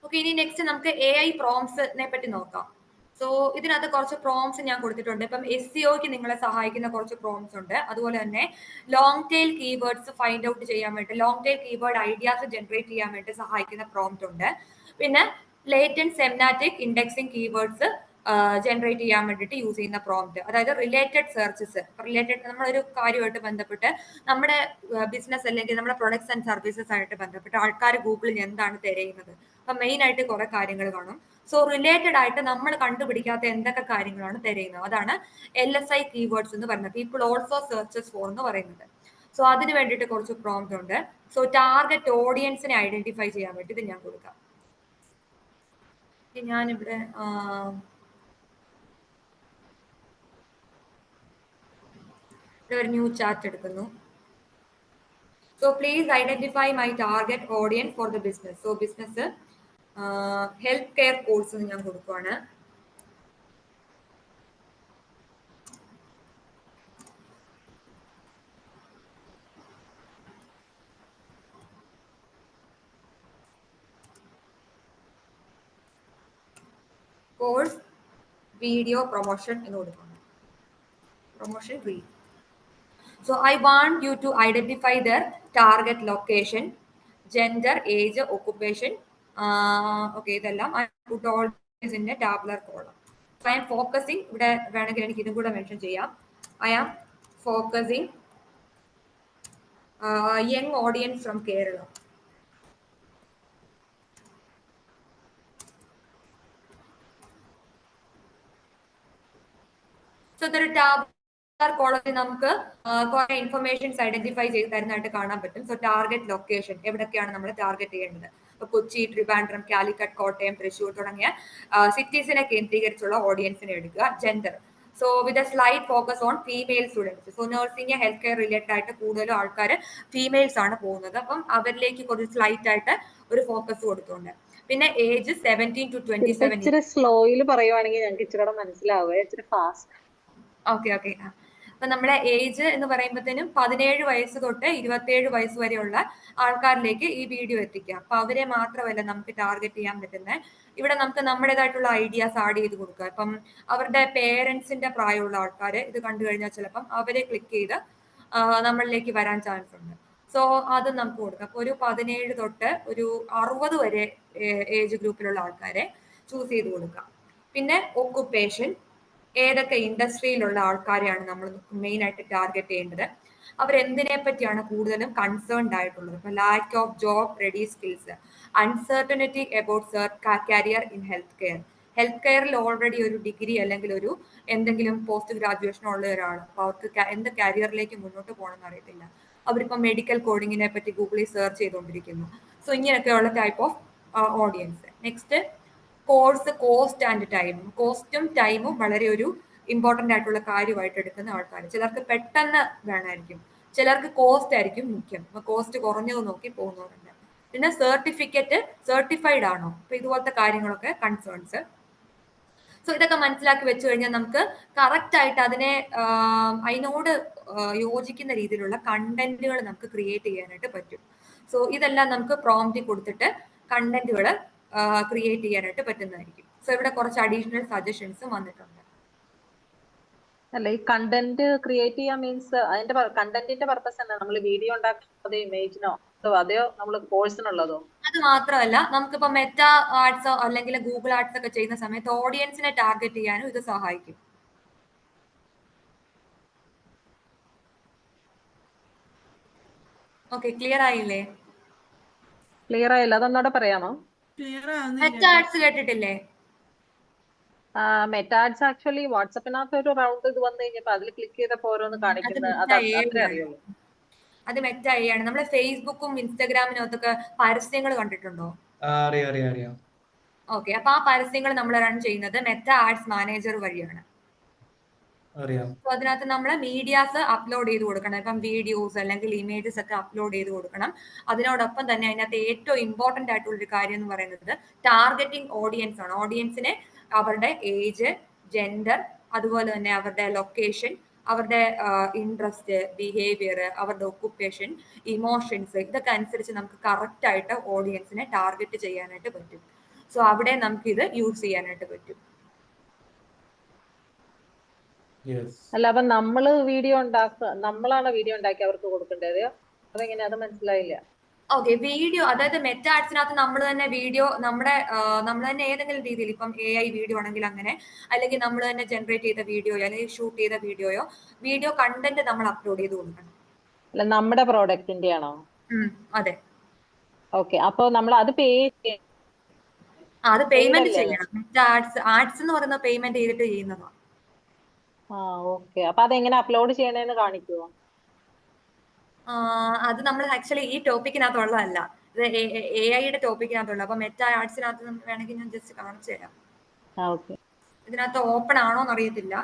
S1: ഓക്കെ, ഇനി നെക്സ്റ്റ് നമുക്ക് AI പ്രോംസിനെ പറ്റി നോക്കാം. സോ ഇതിനകത്ത് കുറച്ച് പ്രോംസ് ഞാൻ കൊടുത്തിട്ടുണ്ട്. ഇപ്പം SEOക്ക് നിങ്ങളെ സഹായിക്കുന്ന കുറച്ച് പ്രോംസ് ഉണ്ട്. അതുപോലെ തന്നെ long tail keywords find out ചെയ്യാൻ വേണ്ടി, long tail keyword ideas generate ചെയ്യാൻ വേണ്ടി സഹായിക്കുന്ന പ്രോംപ്റ്റ് ഉണ്ട്. പിന്നെ latent semantic indexing keywords generate ചെയ്യാൻ വേണ്ടിയിട്ട് യൂസ് ചെയ്യുന്ന പ്രോംപ്റ്റ്, അതായത് റിലേറ്റഡ് സെർച്ചസ്, റിലേറ്റഡ് നമ്മളൊരു കാര്യമായിട്ട് ബന്ധപ്പെട്ട് നമ്മുടെ ബിസിനസ് അല്ലെങ്കിൽ നമ്മുടെ പ്രൊഡക്ട്സ് ആൻഡ് സർവീസസ് ആയിട്ട് ബന്ധപ്പെട്ട് ആൾക്കാർ ഗൂഗിളിൽ എന്താണ് തിരയുന്നത്, അപ്പൊ മെയിൻ ആയിട്ട് കുറെ കാര്യങ്ങൾ കാണും. സോ റിലേറ്റഡ് ആയിട്ട് നമ്മൾ കണ്ടുപിടിക്കാത്ത എന്തൊക്കെ കാര്യങ്ങളാണ് തിരയുന്നത്, അതാണ് LSI കീവേഡ്സ് എന്ന് പറയുന്നത്, പീപ്പിൾ ഓൾസോ സെർച്ചസ് ഫോർ എന്ന് പറയുന്നത്. സോ അതിന് വേണ്ടിയിട്ട് കുറച്ച് പ്രോംപ്റ്റ് ഉണ്ട്. സോ ടാർഗറ്റ് ഓഡിയൻസിനെ ഐഡന്റിഫൈ ചെയ്യാൻ വേണ്ടി ഇത് ഞാൻ കൊടുക്കാം. ഞാനിവിടെ ഒരു ന്യൂ ചാറ്റ് എടുക്കുന്നു. So please identify my target audience for the business. So business health care course ഞാൻ കൊടുക്കുവാണ്. കോഴ്സ് വീഡിയോ പ്രൊമോഷൻ എന്ന് കൊടുക്കണം. Promotion video. So I want you to identify their target location, gender, age, occupation. Okay, ഇതെല്ലാം I put all this in a tabular column. So I am focusing, ഇവിടെ വേണമെങ്കിൽ എനിക്ക് ഇതും കൂടെ മെൻഷൻ ചെയ്യാം. I am focusing young audience from Kerala. So ഇതൊരു കോളത്തിൽ നമുക്ക് കുറെ ഇൻഫർമേഷൻസ് ഐഡന്റിഫൈ ചെയ്ത് തരുന്നതായിട്ട് കാണാൻ പറ്റും. സോ ടാർഗറ്റ് ലൊക്കേഷൻ, എവിടൊക്കെയാണ് നമ്മൾ ടാർഗറ്റ് ചെയ്യേണ്ടത്. ഇപ്പൊ കൊച്ചി, ട്രിവാൻഡ്രം, കാലിക്കറ്റ്, കോട്ടയം, തൃശ്ശൂർ തുടങ്ങിയ സിറ്റീസിനെ കേന്ദ്രീകരിച്ചുള്ള ഓഡിയൻസിനെ എടുക്കുക. Gender, so with a slight focus on female students. So nursing, health care related ആയിട്ട് കൂടുതലും ആൾക്കാർ ഫീമെയിൽസ് ആണ് പോകുന്നത്. അപ്പം അവരിലേക്ക് കുറച്ച് സ്ലൈറ്റ് ആയിട്ട് ഒരു ഫോക്കസ് കൊടുത്തുണ്ട്. പിന്നെ ഏജ് 17 to 27.
S2: ഇച്ചിരി സ്ലോയിൽ പറയുവാണെങ്കിൽ ഞങ്ങൾക്ക് ഇച്ചിരി മനസ്സിലാവുക, ഇച്ചിരി ഫാസ്റ്റ്.
S1: Okay okay. അപ്പൊ നമ്മുടെ ഏജ് എന്ന് പറയുമ്പോഴത്തേനും 17 വയസ്സ് തൊട്ട് 27 വയസ്സ് വരെയുള്ള ആൾക്കാരിലേക്ക് ഈ വീഡിയോ എത്തിക്കാം. അപ്പൊ അവരെ മാത്രമല്ല നമുക്ക് ടാർഗറ്റ് ചെയ്യാൻ പറ്റുന്നത്. ഇവിടെ നമുക്ക് നമ്മുടേതായിട്ടുള്ള ഐഡിയാസ് ആഡ് ചെയ്ത് കൊടുക്കുക. ഇപ്പം അവരുടെ പേരൻസിന്റെ പ്രായമുള്ള ആൾക്കാർ ഇത് കണ്ടു കഴിഞ്ഞാൽ ചിലപ്പം അവരെ ക്ലിക്ക് ചെയ്ത് നമ്മളിലേക്ക് വരാൻ ചാൻസ് ഉണ്ട്. സോ അത് നമുക്ക് കൊടുക്കാം. അപ്പൊ ഒരു 17 തൊട്ട് ഒരു 60 വരെ ഏജ് ഗ്രൂപ്പിലുള്ള ആൾക്കാരെ ചൂസ് ചെയ്ത് കൊടുക്കാം. പിന്നെ ഒക്കുപ്പേഷൻ, ഏതൊക്കെ ഇൻഡസ്ട്രിയിലുള്ള ആൾക്കാരെയാണ് നമ്മൾ മെയിൻ ആയിട്ട് ടാർഗറ്റ് ചെയ്യേണ്ടത്, അവരെന്തിനെ പറ്റിയാണ് കൂടുതലും കൺസേൺഡ് ആയിട്ടുള്ളത്. ഇപ്പൊ lack of job ready skills, uncertainty about career in health care. Health കെയറിൽ ഓൾറെഡി ഒരു ഡിഗ്രി അല്ലെങ്കിൽ ഒരു എന്തെങ്കിലും പോസ്റ്റ് ഗ്രാജുവേഷൻ ഉള്ള ഒരാൾ, അപ്പൊ അവർക്ക് എന്ത് കരിയറിലേക്ക് മുന്നോട്ട് പോകണമെന്ന് അറിയത്തില്ല. അവരിപ്പോ മെഡിക്കൽ കോഡിങ്ങിനെ പറ്റി ഗൂഗിളിൽ സെർച്ച് ചെയ്തുകൊണ്ടിരിക്കുന്നു. സോ ഇങ്ങനെയൊക്കെയുള്ള type of audience. Next course cost and time. കോസ്റ്റും ടൈമും വളരെ ഒരു ഇമ്പോർട്ടന്റ് ആയിട്ടുള്ള കാര്യമായിട്ട് എടുക്കുന്ന ആൾക്കാർ. ചിലർക്ക് പെട്ടെന്ന് വേണമായിരിക്കും, ചിലർക്ക് കോസ്റ്റ് ആയിരിക്കും മുഖ്യം. അപ്പൊ കോസ്റ്റ് കുറഞ്ഞത് നോക്കി പോകുന്നവരുണ്ട്. പിന്നെ സർട്ടിഫിക്കറ്റ്, സർട്ടിഫൈഡ് ആണോ, അപ്പൊ ഇതുപോലത്തെ കാര്യങ്ങളൊക്കെ കൺസേൺസ്. സോ ഇതൊക്കെ മനസ്സിലാക്കി വെച്ചു കഴിഞ്ഞാൽ നമുക്ക് കറക്റ്റ് ആയിട്ട് അതിനെ അതിനോട് യോജിക്കുന്ന രീതിയിലുള്ള കണ്ടന്റുകൾ നമുക്ക് ക്രിയേറ്റ് ചെയ്യാനായിട്ട് പറ്റും. സോ ഇതെല്ലാം നമുക്ക് പ്രോംപ്റ്റ് കൊടുത്തിട്ട് കണ്ടന്റുകൾ ക്രിയേറ്റ് ചെയ്യാനായിട്ട് പറ്റുന്നതായിരിക്കും. സോ ഇവിടെ കുറച്ച് അഡീഷണൽ സജഷൻസും വന്നിട്ടുണ്ട്.
S2: അല്ല, ഈ കണ്ടന്റ് ക്രിയേറ്റ് ചെയ്യാൻ മീൻസ് അതിന്റെ കണ്ടന്റിന്റെ പർപ്പസ് എന്നാ? നമ്മൾ വീഡിയോ ഉണ്ടാക്കുന്നത് ഇമേജിനോ അതെയോ നമ്മൾ കോഴ്സിനുള്ളതോ?
S1: അത് മാത്രമല്ല, നമുക്കിപ്പോ മെറ്റ ആഡ്സോ അല്ലെങ്കിൽ ഗൂഗിൾ ആഡ്സ് ഒക്കെ ചെയ്യുന്ന സമയത്ത് ഓഡിയൻസിനെ ടാർഗറ്റ് ചെയ്യാനും ഇത് സഹായിക്കും. ഓക്കെ, ക്ലിയർ ആയില്ലേ?
S2: ക്ലിയർ ആയില്ല, അതൊന്നൂടെ പറയാമോ?
S1: മെറ്റ ആഡ്സ് കേട്ടിട്ടില്ലേ?
S2: മെറ്റാഡ്സ് ആക്ച്വലി വാട്സപ്പിനകത്ത് ഒരു റൗണ്ട് ഇത് വന്നു കഴിഞ്ഞപ്പോ അതിൽ ക്ലിക്ക് ചെയ്തപ്പോ ഓരോന്ന് കാണിക്കുന്നത്, അത് അത്രേ അറിയുള്ളൂ.
S1: അത് മെറ്റ AI ആണ്. നമ്മള് ഫേസ്ബുക്കും ഇൻസ്റ്റാഗ്രാമിനും അതൊക്കെ പരസ്യങ്ങൾ കണ്ടിട്ടുണ്ടോ?
S3: അറിയാം.
S1: ഓക്കെ, അപ്പൊ ആ പരസ്യങ്ങൾ നമ്മൾ റൺ ചെയ്യുന്നത് മെറ്റ ആഡ്സ് മാനേജർ വഴിയാണ്.
S3: അറിയാം.
S1: സോ അതിനകത്ത് നമ്മൾ മീഡിയാസ് അപ്ലോഡ് ചെയ്ത് കൊടുക്കണം. ഇപ്പം വീഡിയോസ് അല്ലെങ്കിൽ ഇമേജസ് ഒക്കെ അപ്ലോഡ് ചെയ്ത് കൊടുക്കണം. അതിനോടൊപ്പം തന്നെ അതിനകത്ത് ഏറ്റവും ഇമ്പോർട്ടന്റ് ആയിട്ടുള്ള ഒരു കാര്യം എന്ന് പറയുന്നത് ടാർഗറ്റിംഗ് ഓഡിയൻസ് ആണ്. ഓഡിയൻസിനെ അവരുടെ ഏജ്, ജെൻഡർ, അതുപോലെ തന്നെ അവരുടെ ലൊക്കേഷൻ, അവരുടെ ഇൻട്രസ്റ്റ്, ബിഹേവിയർ, അവരുടെ ഒക്കുപ്പേഷൻ, ഇമോഷൻസ്, ഇതൊക്കെ അനുസരിച്ച് നമുക്ക് കറക്റ്റ് ആയിട്ട് ഓഡിയൻസിനെ ടാർഗറ്റ് ചെയ്യാനായിട്ട് പറ്റും. സോ അവിടെ നമുക്ക് ഇത് യൂസ് ചെയ്യാനായിട്ട് പറ്റും.
S3: യെസ്.
S2: അല്ല, അപ്പൊ നമ്മളാണ് വീഡിയോ ഉണ്ടാക്കി അവർക്ക് കൊടുക്കേണ്ടത്? അതെങ്ങനെയാ? അത് മനസ്സിലായില്ല.
S1: ഓക്കെ, വീഡിയോ അതായത് മെറ്റ ആഡ്സിനകത്ത് നമ്മൾ തന്നെ വീഡിയോ നമ്മൾ തന്നെ ഏതെങ്കിലും രീതിയിൽ, ഇപ്പം AI വീഡിയോ ആണെങ്കിൽ അങ്ങനെ, അല്ലെങ്കിൽ നമ്മൾ തന്നെ ജനറേറ്റ് ചെയ്ത വീഡിയോയോ അല്ലെങ്കിൽ ഷൂട്ട് ചെയ്ത വീഡിയോ കണ്ടന്റ് നമ്മൾ അപ്ലോഡ് ചെയ്ത് കൊടുക്കണം.
S2: അല്ല, നമ്മുടെ പ്രോഡക്റ്റിന്റെ ആണോ?
S1: അതെ.
S2: ഓക്കെ, അപ്പൊ നമ്മൾ അത് പേ
S1: അത് പേയ്മെന്റ്
S2: അല്ലേ?
S1: ചെയ്യണം. മെറ്റ ആഡ്സ് എന്ന് പറയുന്ന പേയ്മെന്റ് ചെയ്തിട്ട് ചെയ്യുന്നതാണ്.
S2: ഓക്കെ. അപ്പൊ അതെങ്ങനെ അപ്ലോഡ് ചെയ്യണേന്ന് കാണിക്കുവോ?
S1: അത് നമ്മൾ ആക്ച്വലി ഈ ടോപ്പിക്കിനകത്തുള്ളതല്ല, ഇത് AI-യുടെ ടോപ്പിക്കിനകത്തുള്ള. അപ്പൊ മെറ്റ ആഡ്സിനകത്ത് വേണമെങ്കിൽ ഞാൻ ജസ്റ്റ് കാണിച്ചു തരാം.
S2: ഓക്കെ.
S1: ഇതിനകത്ത് ഓപ്പൺ ആണോ എന്നറിയത്തില്ല.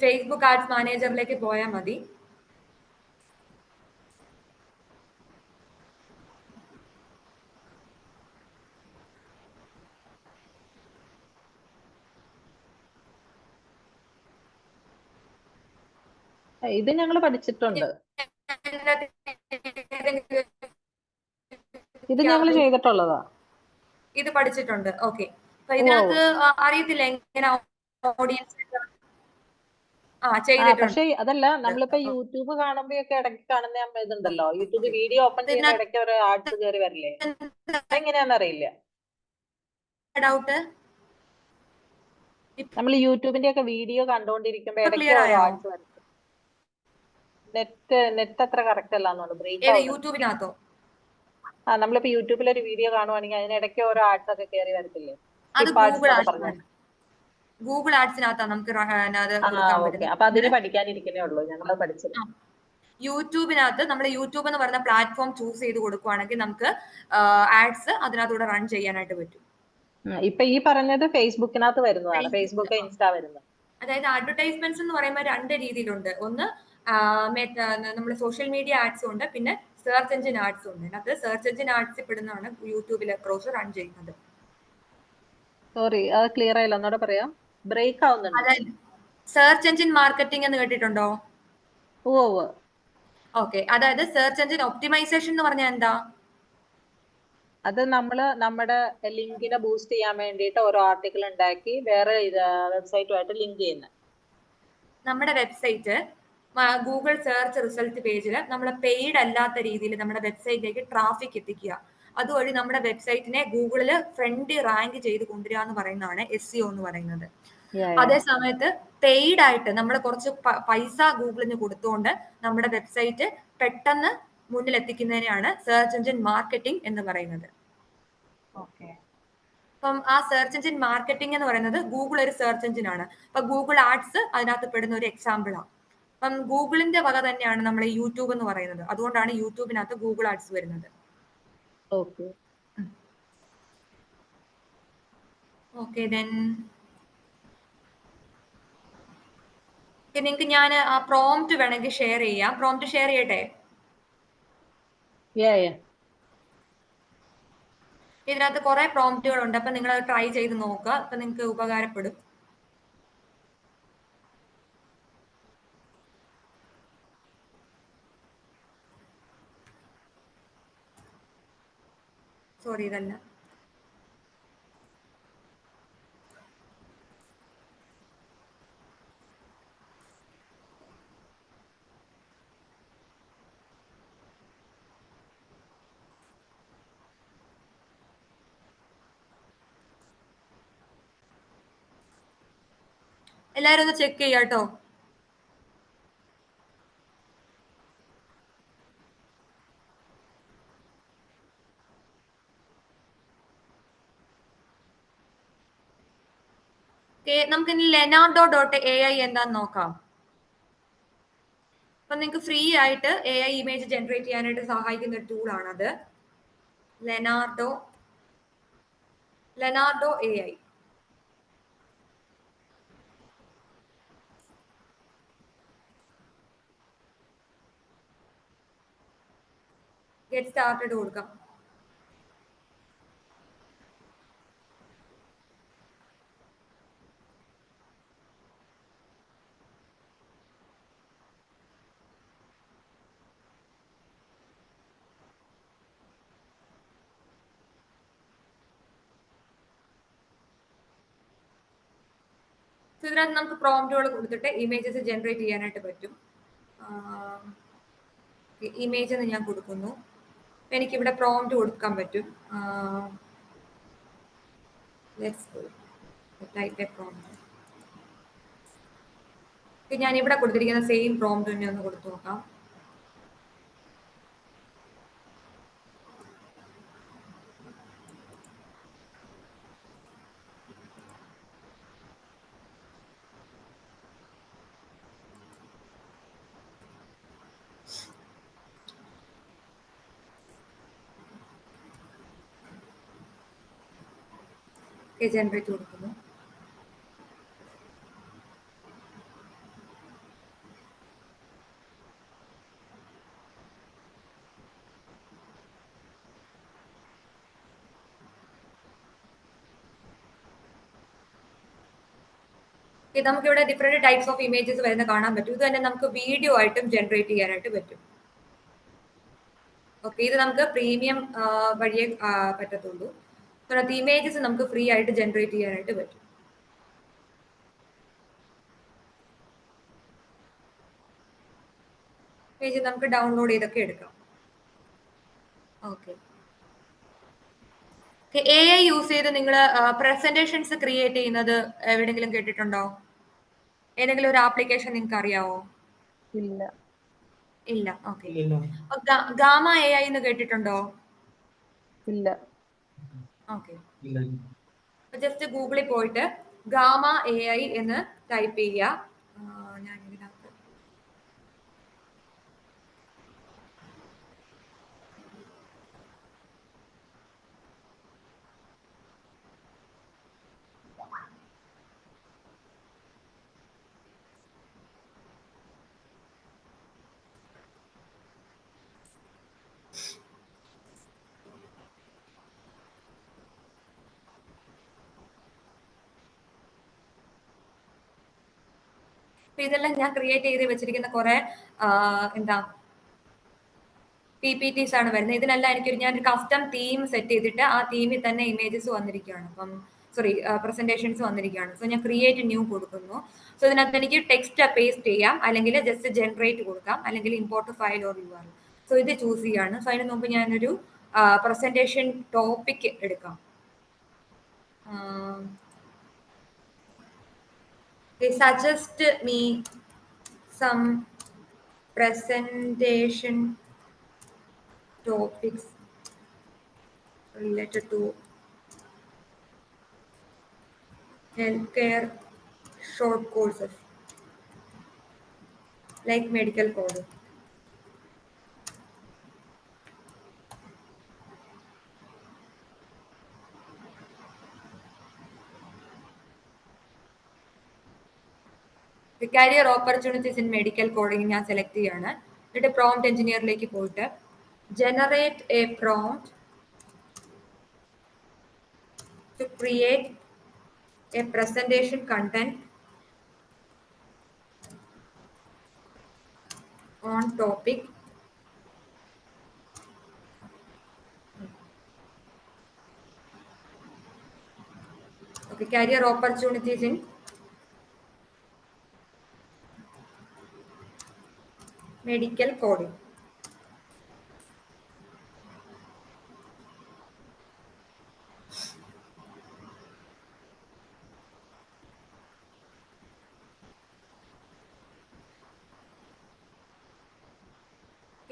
S1: ഫേസ്ബുക്ക് ആഡ്സ് മാനേജറിലേക്ക് പോയാൽ മതി.
S2: ഇത് ഞങ്ങൾ പഠിച്ചിട്ടുണ്ട്. ഇത് ഞങ്ങൾ ചെയ്തിട്ടുള്ളതാ.
S1: ഇത് പഠിച്ചിട്ടുണ്ട്. ഓക്കെ. അപ്പൊ ഇതിനകത്ത് അറിയത്തില്ല എങ്ങനെ ഓഡിയൻസ് ചെയ്തിട്ടുണ്ട്.
S2: പക്ഷെ അതല്ല, നമ്മളിപ്പോ യൂട്യൂബ് കാണുമ്പോഴൊക്കെ ഇടയ്ക്ക് കാണുന്ന ഇതുണ്ടല്ലോ, യൂട്യൂബ് വീഡിയോ ഓപ്പൺ ചെയ്യുന്ന ഇടയ്ക്ക് ഒരു ആഡ്സ് കയറി വരില്ലേ? അതെങ്ങനെയാന്ന് അറിയില്ല.
S1: ഡൗട്ട്
S2: നമ്മൾ യൂട്യൂബിന്റെ ഒക്കെ വീഡിയോ കണ്ടോണ്ടിരിക്കുമ്പോ ഇടയ്ക്ക്
S1: ക്ലിയർ
S2: ഓരോ
S1: ആയോ?
S2: ആഡ്സ് വരും. നെറ്റ് അത്ര കറക്റ്റ് അല്ലാന്നുള്ളൂ, ബ്രേക്ക്
S1: ഏത്
S2: ആവുന്നു.
S1: യൂട്യൂബിനകത്തോ?
S2: നമ്മളിപ്പോ യൂട്യൂബിൽ ഒരു വീഡിയോ കാണുവാണെങ്കിൽ അതിനിടയ്ക്ക് ഓരോ ആഡ്സ് ഒക്കെ കയറി വരത്തില്ലേ?
S1: അത്
S2: സ്കിപ്പ് ആഡ്സ്
S1: ഗൂഗിൾ
S2: എന്നൊക്കെ
S1: ആഡ്സ്
S2: പറഞ്ഞു.
S1: ഗൂഗിൾ ആഡ്സിനകത്താണ് നമുക്ക് അത് കൊടുക്കാൻ
S2: ഓക്കെ.
S1: പറ്റുന്നത്.
S2: അപ്പൊ അതിന് പഠിക്കാനിരിക്കുന്നേ ഉള്ളൂ, ഞങ്ങൾ പഠിച്ചത്.
S1: യൂട്യൂബിനകത്ത് നമ്മൾ യൂട്യൂബ് എന്ന് പറയുന്ന പ്ലാറ്റ്ഫോം ചൂസ് ചെയ്ത് കൊടുക്കുവാണെങ്കിൽ നമുക്ക് ആഡ്സ് അതിനകത്തൂടെ റൺ ചെയ്യാനായിട്ട് പറ്റും.
S2: ഇപ്പൊ ഈ പറഞ്ഞത് ഫേസ്ബുക്കിനകത്ത് വരുന്നതാണ്, ഫേസ്ബുക്ക്, ഇൻസ്റ്റാ വരുന്നത്.
S1: അതായത് അഡ്വർടൈസ്മെന്റ്സ് എന്ന് പറയുമ്പോൾ രണ്ട് രീതിയിലുണ്ട്. ഒന്ന് നമ്മൾ സോഷ്യൽ മീഡിയ ആഡ്സും ഉണ്ട്, പിന്നെ സെർച്ച് എഞ്ചിൻ ആഡ്സും ഉണ്ട്. അതിനകത്ത് സെർച്ച് എഞ്ചിൻ ആഡ്സിൽ പെടുന്നതാണ് യൂട്യൂബിൽ ക്രോസ് റൺ ചെയ്യുന്നത്.
S2: സോറി, അത് ക്ലിയർ ആയില്ല, ഒന്നുകൂടെ പറയാം. ബ്രേക്ക് ആവുന്നുണ്ട്.
S1: അതായത് സെർച്ച് എഞ്ചിൻ മാർക്കറ്റിംഗ് എന്ന് കേട്ടിട്ടുണ്ടോ? ഓക്കെ, അതായത് സെർച്ച് എഞ്ചിൻ ഒപ്റ്റിമൈസേഷൻ എന്ന് പറഞ്ഞാൽ എന്താ?
S2: അത് നമ്മുടെ ലിങ്കിനെ ബൂസ്റ്റ് ചെയ്യാൻ വേണ്ടിയിട്ട് ഓരോ ആർട്ടിക്കിൾ ഉണ്ടാക്കി വേറെ വെബ്സൈറ്റുമായിട്ട് ലിങ്ക് ചെയ്യുന്നത്.
S1: നമ്മുടെ വെബ്സൈറ്റ് ഗൂഗിൾ സെർച്ച് റിസൾട്ട് പേജിൽ നമ്മൾ പെയ്ഡ് അല്ലാത്ത രീതിയിൽ നമ്മുടെ വെബ്സൈറ്റിലേക്ക് ട്രാഫിക് എത്തിക്കുക. അതുവഴി നമ്മുടെ വെബ്സൈറ്റിനെ ഗൂഗിളിൽ ഫ്രണ്ട് റാങ്ക് ചെയ്ത് കൊണ്ടുവരിക എന്ന് പറയുന്നതാണ് SEO എന്ന് പറയുന്നത്. അതേ സമയത്ത് പെയ്ഡ് ആയിട്ട് നമ്മൾ കുറച്ച് പൈസ ഗൂഗിളിന് കൊടുത്തുകൊണ്ട് നമ്മുടെ വെബ്സൈറ്റ് പെട്ടെന്ന് മുന്നിൽ എത്തിക്കുന്നതിനെയാണ് സെർച്ച് എഞ്ചിൻ മാർക്കറ്റിംഗ് എന്ന് പറയുന്നത്. അപ്പം ആ സെർച്ച് എഞ്ചിൻ മാർക്കറ്റിംഗ് എന്ന് പറയുന്നത് ഗൂഗിൾ ഒരു സെർച്ച് എഞ്ചിൻ ആണ്. അപ്പൊ ഗൂഗിൾ ആഡ്സ് അതിനകത്ത് പെടുന്ന ഒരു എക്സാമ്പിളാണ്. അപ്പം ഗൂഗിളിന്റെ വക തന്നെയാണ് നമ്മൾ യൂട്യൂബ് എന്ന് പറയുന്നത്. അതുകൊണ്ടാണ് യൂട്യൂബിനകത്ത് ഗൂഗിൾ ആഡ്സ് വരുന്നത്. ഓക്കെ ദെൻ നിങ്ങൾക്ക് ഞാൻ ആ പ്രോംപ്റ്റ് വേണമെങ്കിൽ ഷെയർ ചെയ്യാം. പ്രോംപ്റ്റ് ഷെയർ ചെയ്യട്ടെ? ഇതിനകത്ത് കുറെ പ്രോംപ്റ്റുകൾ ഉണ്ട്. അപ്പൊ നിങ്ങൾ ട്രൈ ചെയ്ത് നോക്കുക. അപ്പൊ നിങ്ങൾക്ക് ഉപകാരപ്പെടും. സോറി, ഇതല്ല. എല്ലാരും ഒന്ന് ചെക്ക് ചെയ്യാട്ടോ. നമുക്ക് ഇനി leonardo.ai എന്താന്ന് നോക്കാം. അപ്പൊ നിങ്ങൾക്ക് ഫ്രീ ആയിട്ട് AI ഇമേജ് ജനറേറ്റ് ചെയ്യാനായിട്ട് സഹായിക്കുന്ന ഒരു ടൂൾ ആണത്. ലെനാർഡോ Leonardo AI. Get started കൊടുക്കാം. ഇതിനകത്ത് നമുക്ക് പ്രോംപ്റ്റുകൾ കൊടുത്തിട്ട് ഇമേജസ് ജനറേറ്റ് ചെയ്യാനായിട്ട് പറ്റും. ഇമേജ് എന്ന് ഞാൻ കൊടുക്കുന്നു. എനിക്കിവിടെ പ്രോംപ്റ്റ് കൊടുക്കാൻ പറ്റും. ഞാൻ ഇവിടെ കൊടുത്തിരിക്കുന്ന സെയിം പ്രോംപ്റ്റ് തന്നെ ഒന്ന് കൊടുത്തു നോക്കാം. ജനറേറ്റ് കൊടുക്കുന്നു. നമുക്കിവിടെ ഡിഫറെന്റ് ടൈപ്സ് ഓഫ് ഇമേജസ് വരുന്ന കാണാൻ പറ്റും. ഇത് തന്നെ നമുക്ക് വീഡിയോ ആയിട്ടും ജനറേറ്റ് ചെയ്യാനായിട്ട് പറ്റും. ഓക്കെ, ഇത് നമുക്ക് പ്രീമിയം വഴിയേ പറ്റത്തുള്ളൂ. അതിനകത്ത് ഇമേജസ് നമുക്ക് ഫ്രീ ആയിട്ട് ജനറേറ്റ് ചെയ്യാനായിട്ട് പറ്റും. പേജ് നമുക്ക് ഡൗൺലോഡ് ചെയ്തൊക്കെ എടുക്കാം. ഓക്കെ, AI യൂസ് ചെയ്ത് നിങ്ങൾ പ്രസന്റേഷൻസ് ക്രിയേറ്റ് ചെയ്യുന്നത് എവിടെയെങ്കിലും കേട്ടിട്ടുണ്ടോ? ഏതെങ്കിലും ഒരു ആപ്ലിക്കേഷൻ നിങ്ങൾക്ക് അറിയാവോ?
S2: ഇല്ല.
S1: ഇല്ല. ഓക്കെ, ഗാമ AI എന്ന് കേട്ടിട്ടുണ്ടോ?
S2: ഇല്ല.
S1: ഓക്കെ, ജസ്റ്റ് ഗൂഗിളിൽ പോയിട്ട് ഗാമ AI എന്ന് ടൈപ്പ് ചെയ്യുക. ഞാൻ ഇതിനകത്ത് ഇതെല്ലാം ഞാൻ ക്രിയേറ്റ് ചെയ്ത് വെച്ചിരിക്കുന്ന കുറെ എന്താ PPTs ആണ് വരുന്നത്. ഇതിനെല്ലാം ഞാനൊരു കസ്റ്റം തീം സെറ്റ് ചെയ്തിട്ട് ആ തീമിൽ തന്നെ ഇമേജസ് വന്നിരിക്കുകയാണ്. അപ്പം പ്രസന്റേഷൻസ് വന്നിരിക്കുകയാണ്. സോ ഞാൻ ക്രിയേറ്റ് ന്യൂ കൊടുക്കുന്നു. സോ ഇതിനകത്ത് എനിക്ക് ടെക്സ്റ്റ് പേസ്റ്റ് ചെയ്യാം, അല്ലെങ്കിൽ ജസ്റ്റ് ജനറേറ്റ് കൊടുക്കാം, അല്ലെങ്കിൽ import file or URL. So ഇത് ചൂസ് ചെയ്യാണ്. സോ അതിന് മുമ്പ് ഞാനൊരു പ്രസന്റേഷൻ ടോപ്പിക് എടുക്കാം. They suggest me some presentation topics related to healthcare short courses like medical coding. The career opportunities in medical coding ഞാൻ select ചെയ്യാണ്. എന്നിട്ട് പ്രോംപ്റ്റ് എഞ്ചിനീയറിലേക്ക് പോയിട്ട് generate a prompt to create a presentation content on topic okay, career opportunities in medical coding.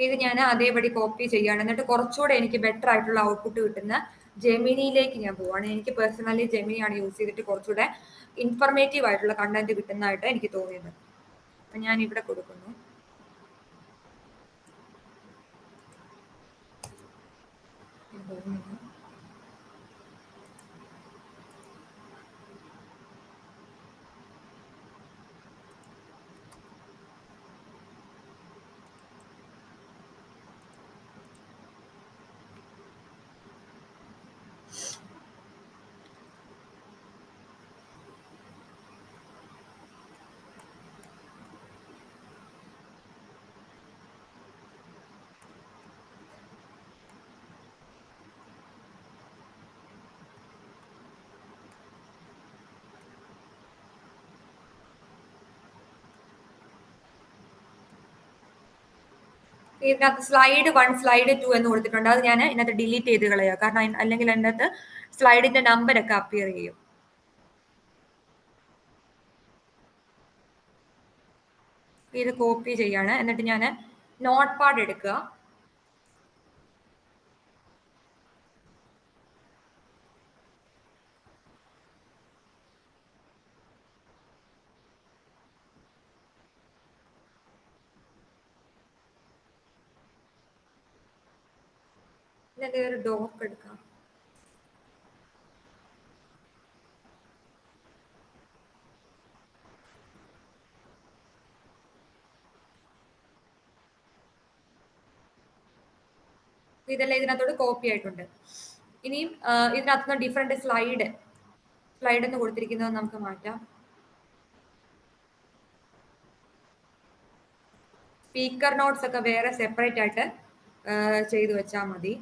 S1: ഇത് ഞാൻ അതേപടി copy ചെയ്യുകയാണ്. എന്നിട്ട് കുറച്ചുകൂടെ എനിക്ക് ബെറ്റർ ആയിട്ടുള്ള ഔട്ട്പുട്ട് കിട്ടുന്ന ജെമിനിയിലേക്ക് ഞാൻ പോവാണ്. എനിക്ക് പേഴ്സണലി ജെമിനിയാണ് യൂസ് ചെയ്തിട്ട് കുറച്ചുകൂടെ ഇൻഫർമേറ്റീവ് ആയിട്ടുള്ള കണ്ടന്റ് കിട്ടുന്നതായിട്ട് എനിക്ക് തോന്നിയത്. അപ്പൊ ഞാൻ ഇവിടെ കൊടുക്കുന്നു. ഇതിനകത്ത് സ്ലൈഡ് 1 സ്ലൈഡ് 2 എന്ന് കൊടുത്തിട്ടുണ്ട്. അത് ഞാൻ ഇതിനകത്ത് ഡിലീറ്റ് ചെയ്ത് കളയുക, കാരണം അല്ലെങ്കിൽ അതിൻ്റെ അകത്ത് സ്ലൈഡിന്റെ നമ്പർ ഒക്കെ അപ്പിയർ ചെയ്യും. ഇത് കോപ്പി ചെയ്യാണ്. എന്നിട്ട് ഞാൻ നോട്ട് പാഡ് എടുക്കുക. ഇതിന്റെ ഒരു ഡോക്ക് എടുക്കാം. ഇതെല്ലാം ഇതിനകത്തോട് കോപ്പി ആയിട്ടുണ്ട്. ഇനിയും ഇതിനകത്തുനിന്ന് ഡിഫറെന്റ് സ്ലൈഡ് എന്ന് കൊടുത്തിരിക്കുന്നത് നമുക്ക് മാറ്റാം. സ്പീക്കർ നോട്ട്സ് ഒക്കെ വേറെ സെപ്പറേറ്റ് ആയിട്ട് ചെയ്തു വെച്ചാൽ മതി.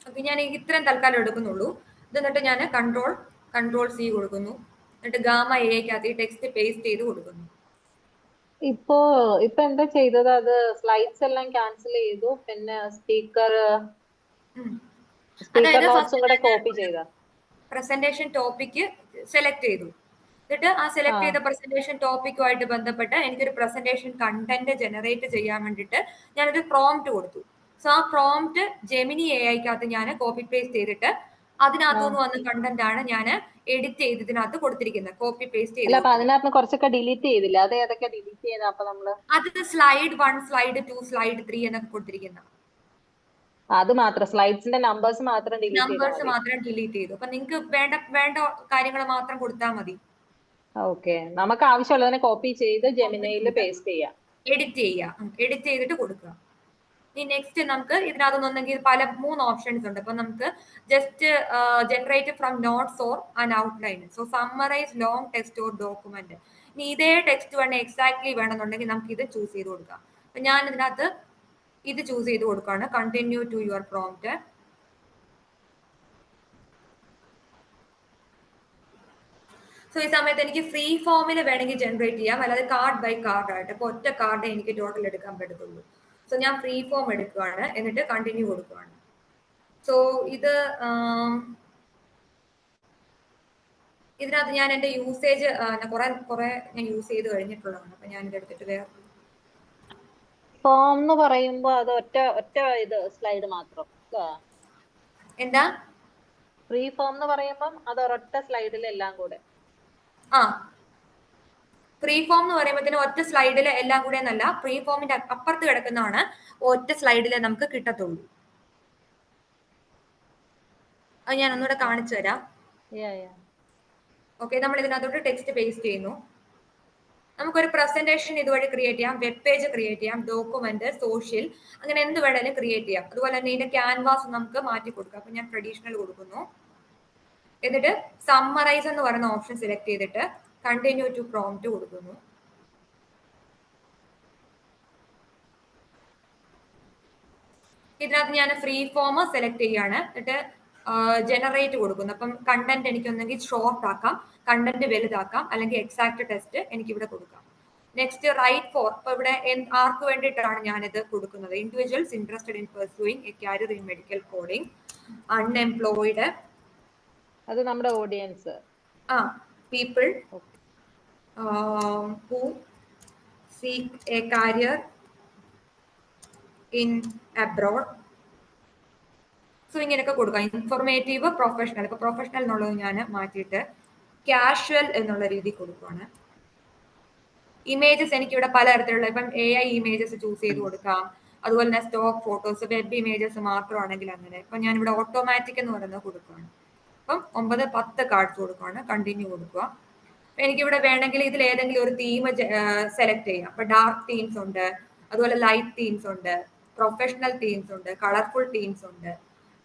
S1: ഓക്കെ, ഞാൻ ഇത്രയും തൽക്കാലം എടുക്കുന്നുള്ളൂ. ഇത് എന്നിട്ട് ഞാൻ കൺട്രോൾ C കൊടുക്കുന്നു. എന്നിട്ട് ഗാമ എക്കകത്ത് ഈ ടെക്സ്റ്റ് പേസ്റ്റ് ചെയ്ത് കൊടുക്കുന്നു.
S2: ഇപ്പൊ എന്താ ചെയ്തത്? അത് സ്ലൈഡ്സ് എല്ലാം ക്യാൻസൽ ചെയ്തു, പിന്നെ സ്പീക്കർ നോട്ട്സും കൂടെ കോപ്പി ചെയ്ത
S1: പ്രസന്റേഷൻ ടോപ്പിക് സെലക്ട് ചെയ്തു. എന്നിട്ട് ആ സെലക്ട് ചെയ്ത പ്രസന്റേഷൻ ടോപ്പിക്കുമായിട്ട് ബന്ധപ്പെട്ട് എനിക്കൊരു പ്രസന്റേഷൻ കണ്ടന്റ് ജനറേറ്റ് ചെയ്യാൻ വേണ്ടിയിട്ട് ഞാനൊരു പ്രോംപ്റ്റ് കൊടുത്തു. സോ ആ പ്രോംപ്റ്റ് ജെമിനി AI-ക്കകത്ത് ഞാൻ കോപ്പി പേസ്റ്റ് ചെയ്തിട്ട് അതിനകത്തുനിന്ന് വന്ന കണ്ടന്റ് ആണ് ഞാൻ എഡിറ്റ് ചെയ്ത് ഇതിനകത്ത് കൊടുത്തിരിക്കുന്നത്. കോപ്പി പേസ്റ്റ് ചെയ്ത്
S2: അതിനകത്ത് കുറച്ചൊക്കെ ഡിലീറ്റ് ചെയ്തില്ല. അത് ഏതൊക്കെ ഡിലീറ്റ് ചെയ്ത? അപ്പൊ നമ്മള്
S1: അത് സ്ലൈഡ് 1 സ്ലൈഡ് 2 സ്ലൈഡ് 3 എന്നൊക്കെ കൊടുത്തിരിക്കുന്നത്.
S2: അത് മാത്രം സ്ലൈഡ്സിന്റെ നമ്പേഴ്സ് മാത്രം
S1: ഡിലീറ്റ് ചെയ്തു. അപ്പൊ നിങ്ങൾക്ക് വേണ്ട കാര്യങ്ങൾ മാത്രം കൊടുത്താൽ മതി.
S2: ഓക്കെ, നമുക്ക് ആവശ്യമുള്ളതിനെ കോപ്പി ചെയ്ത് ജെമിനിയിൽ പേസ്റ്റ് ചെയ്യാം,
S1: എഡിറ്റ് ചെയ്തിട്ട് കൊടുക്കുക. ഇനി നെക്സ്റ്റ് നമുക്ക് ഇതിനകത്തൊന്നെങ്കിൽ 3 ഓപ്ഷൻസ് ഉണ്ട്. അപ്പൊ നമുക്ക് just generate from notes or an outline. So summarise long text or document. ഇനി ഇതേ ടെക്സ്റ്റ് വേണം എക്സാക്ട്ലി വേണമെന്നുണ്ടെങ്കിൽ നമുക്ക് ഇത് ചൂസ് ചെയ്ത് കൊടുക്കാം. അപ്പൊ ഞാൻ ഇതിനകത്ത് ഇത് ചൂസ് ചെയ്ത് കൊടുക്കുകയാണ്. Continue to your prompt. So ഈ സമയത്ത് എനിക്ക് ഫ്രീ ഫോമിൽ വേണമെങ്കിൽ ജനറേറ്റ് ചെയ്യാം, അല്ലാതെ കാർഡ് ബൈ കാർഡ് ആയിട്ട്. അപ്പൊ ഒറ്റ കാർഡേ എനിക്ക് ടോട്ടൽ എടുക്കാൻ പറ്റത്തുള്ളൂ. സോ ഞാൻ ഫ്രീ ഫോം എടുക്കുകയാണ്, എന്നിട്ട് കണ്ടിന്യൂ കൊടുക്കുകയാണ്. സോ ഇതിനകത്ത് ഞാൻ എന്റെ യൂസേജ് കുറെ ഞാൻ യൂസ് ചെയ്ത് കഴിഞ്ഞിട്ടുള്ളതാണ്. അപ്പൊ ഞാൻ ഇതെടുത്തിട്ട് വേറെ
S2: ഫോം എന്ന് പറയുമ്പോ അത് ഒറ്റ ഇത് സ്ലൈഡ് മാത്രം.
S1: എന്താ
S2: ഫ്രീ ഫോം എന്ന് പറയുമ്പം അത് ഒരൊറ്റ സ്ലൈഡിൽ എല്ലാം കൂടെ.
S1: ഫ്രീ ഫോം എന്ന് പറയുമ്പോഴത്തേനും ഒറ്റ സ്ലൈഡിൽ എല്ലാം കൂടെ എന്നല്ല, ഫ്രീ ഫോമിന്റെ അപ്പുറത്ത് കിടക്കുന്നതാണ് ഒറ്റ സ്ലൈഡിൽ നമുക്ക് കിട്ടത്തുള്ളൂ. അത് ഞാൻ ഒന്നുകൂടെ കാണിച്ചു തരാം. ഓക്കെ, നമ്മൾ ഇതിനകത്തോട്ട് ടെക്സ്റ്റ് പേസ്റ്റ് ചെയ്യുന്നു. നമുക്കൊരു പ്രസന്റേഷൻ ഇതുവഴി ക്രിയേറ്റ് ചെയ്യാം, വെബ് പേജ് ക്രിയേറ്റ് ചെയ്യാം, ഡോക്യുമെന്റ്, സോഷ്യൽ, അങ്ങനെ എന്ത് വേണേലും ക്രിയേറ്റ് ചെയ്യാം. അതുപോലെ തന്നെ ഇതിന്റെ ക്യാൻവാസ് നമുക്ക് മാറ്റി കൊടുക്കാം. അപ്പൊ ഞാൻ ട്രഡീഷണൽ കൊടുക്കുന്നു. എന്നിട്ട് സമ്മറൈസ് എന്ന് പറയുന്ന ഓപ്ഷൻ സെലക്ട് ചെയ്തിട്ട് കണ്ടിന്യൂ ടു പ്രോംപ്റ്റ് കൊടുക്കുന്നു. ഇതിനകത്ത് ഞാൻ ഫ്രീ ഫോം സെലക്ട് ചെയ്യാണ്. എന്നിട്ട് ജനറേറ്റ് കൊടുക്കുന്നു. അപ്പം കണ്ടന്റ് എനിക്ക് ഒന്നെങ്കിൽ ഷോർട്ട് ആക്കാം, കണ്ടന്റ് വലുതാക്കാം, അല്ലെങ്കിൽ എക്സാക്ട് ടെക്സ്റ്റ് എനിക്ക് ഇവിടെ കൊടുക്കാം. Next write for. ഇപ്പൊ ഇവിടെ ആർക്ക് വേണ്ടിയിട്ടാണ് ഞാനിത് കൊടുക്കുന്നത്? Individuals interested in pursuing a career in medical coding, unemployed,
S2: അത് നമ്മുടെ audience,
S1: people who seek a career in abroad. So ഇങ്ങനെയൊക്കെ കൊടുക്കാം. Informative, professional. ഇപ്പൊ പ്രൊഫഷണൽ എന്നുള്ളത് ഞാൻ മാറ്റിയിട്ട് കാഷ്വൽ എന്നുള്ള രീതി കൊടുക്കുകയാണ്. ഇമേജസ് എനിക്ക് ഇവിടെ പലതരത്തിലുള്ള, ഇപ്പം AI ഇമേജസ് ചൂസ് ചെയ്ത് കൊടുക്കാം. അതുപോലെ തന്നെ സ്റ്റോക്ക് ഫോട്ടോസ്, വെബ് ഇമേജസ് മാത്രമാണെങ്കിൽ അങ്ങനെ. ഇപ്പൊ ഞാൻ ഇവിടെ ഓട്ടോമാറ്റിക് എന്ന് പറയുന്നത് കൊടുക്കുകയാണ്. അപ്പം 9, 10 കാർഡ്സ് കൊടുക്കുകയാണ്. കണ്ടിന്യൂ കൊടുക്കുക. എനിക്കിവിടെ വേണമെങ്കിൽ ഇതിൽ ഏതെങ്കിലും ഒരു തീം സെലക്ട് ചെയ്യാം. അപ്പൊ ഡാർക്ക് തീംസ് ഉണ്ട്, അതുപോലെ ലൈറ്റ് തീംസ് ഉണ്ട്, പ്രൊഫഷണൽ തീംസ് ഉണ്ട്, കളർഫുൾ തീംസ് ഉണ്ട്,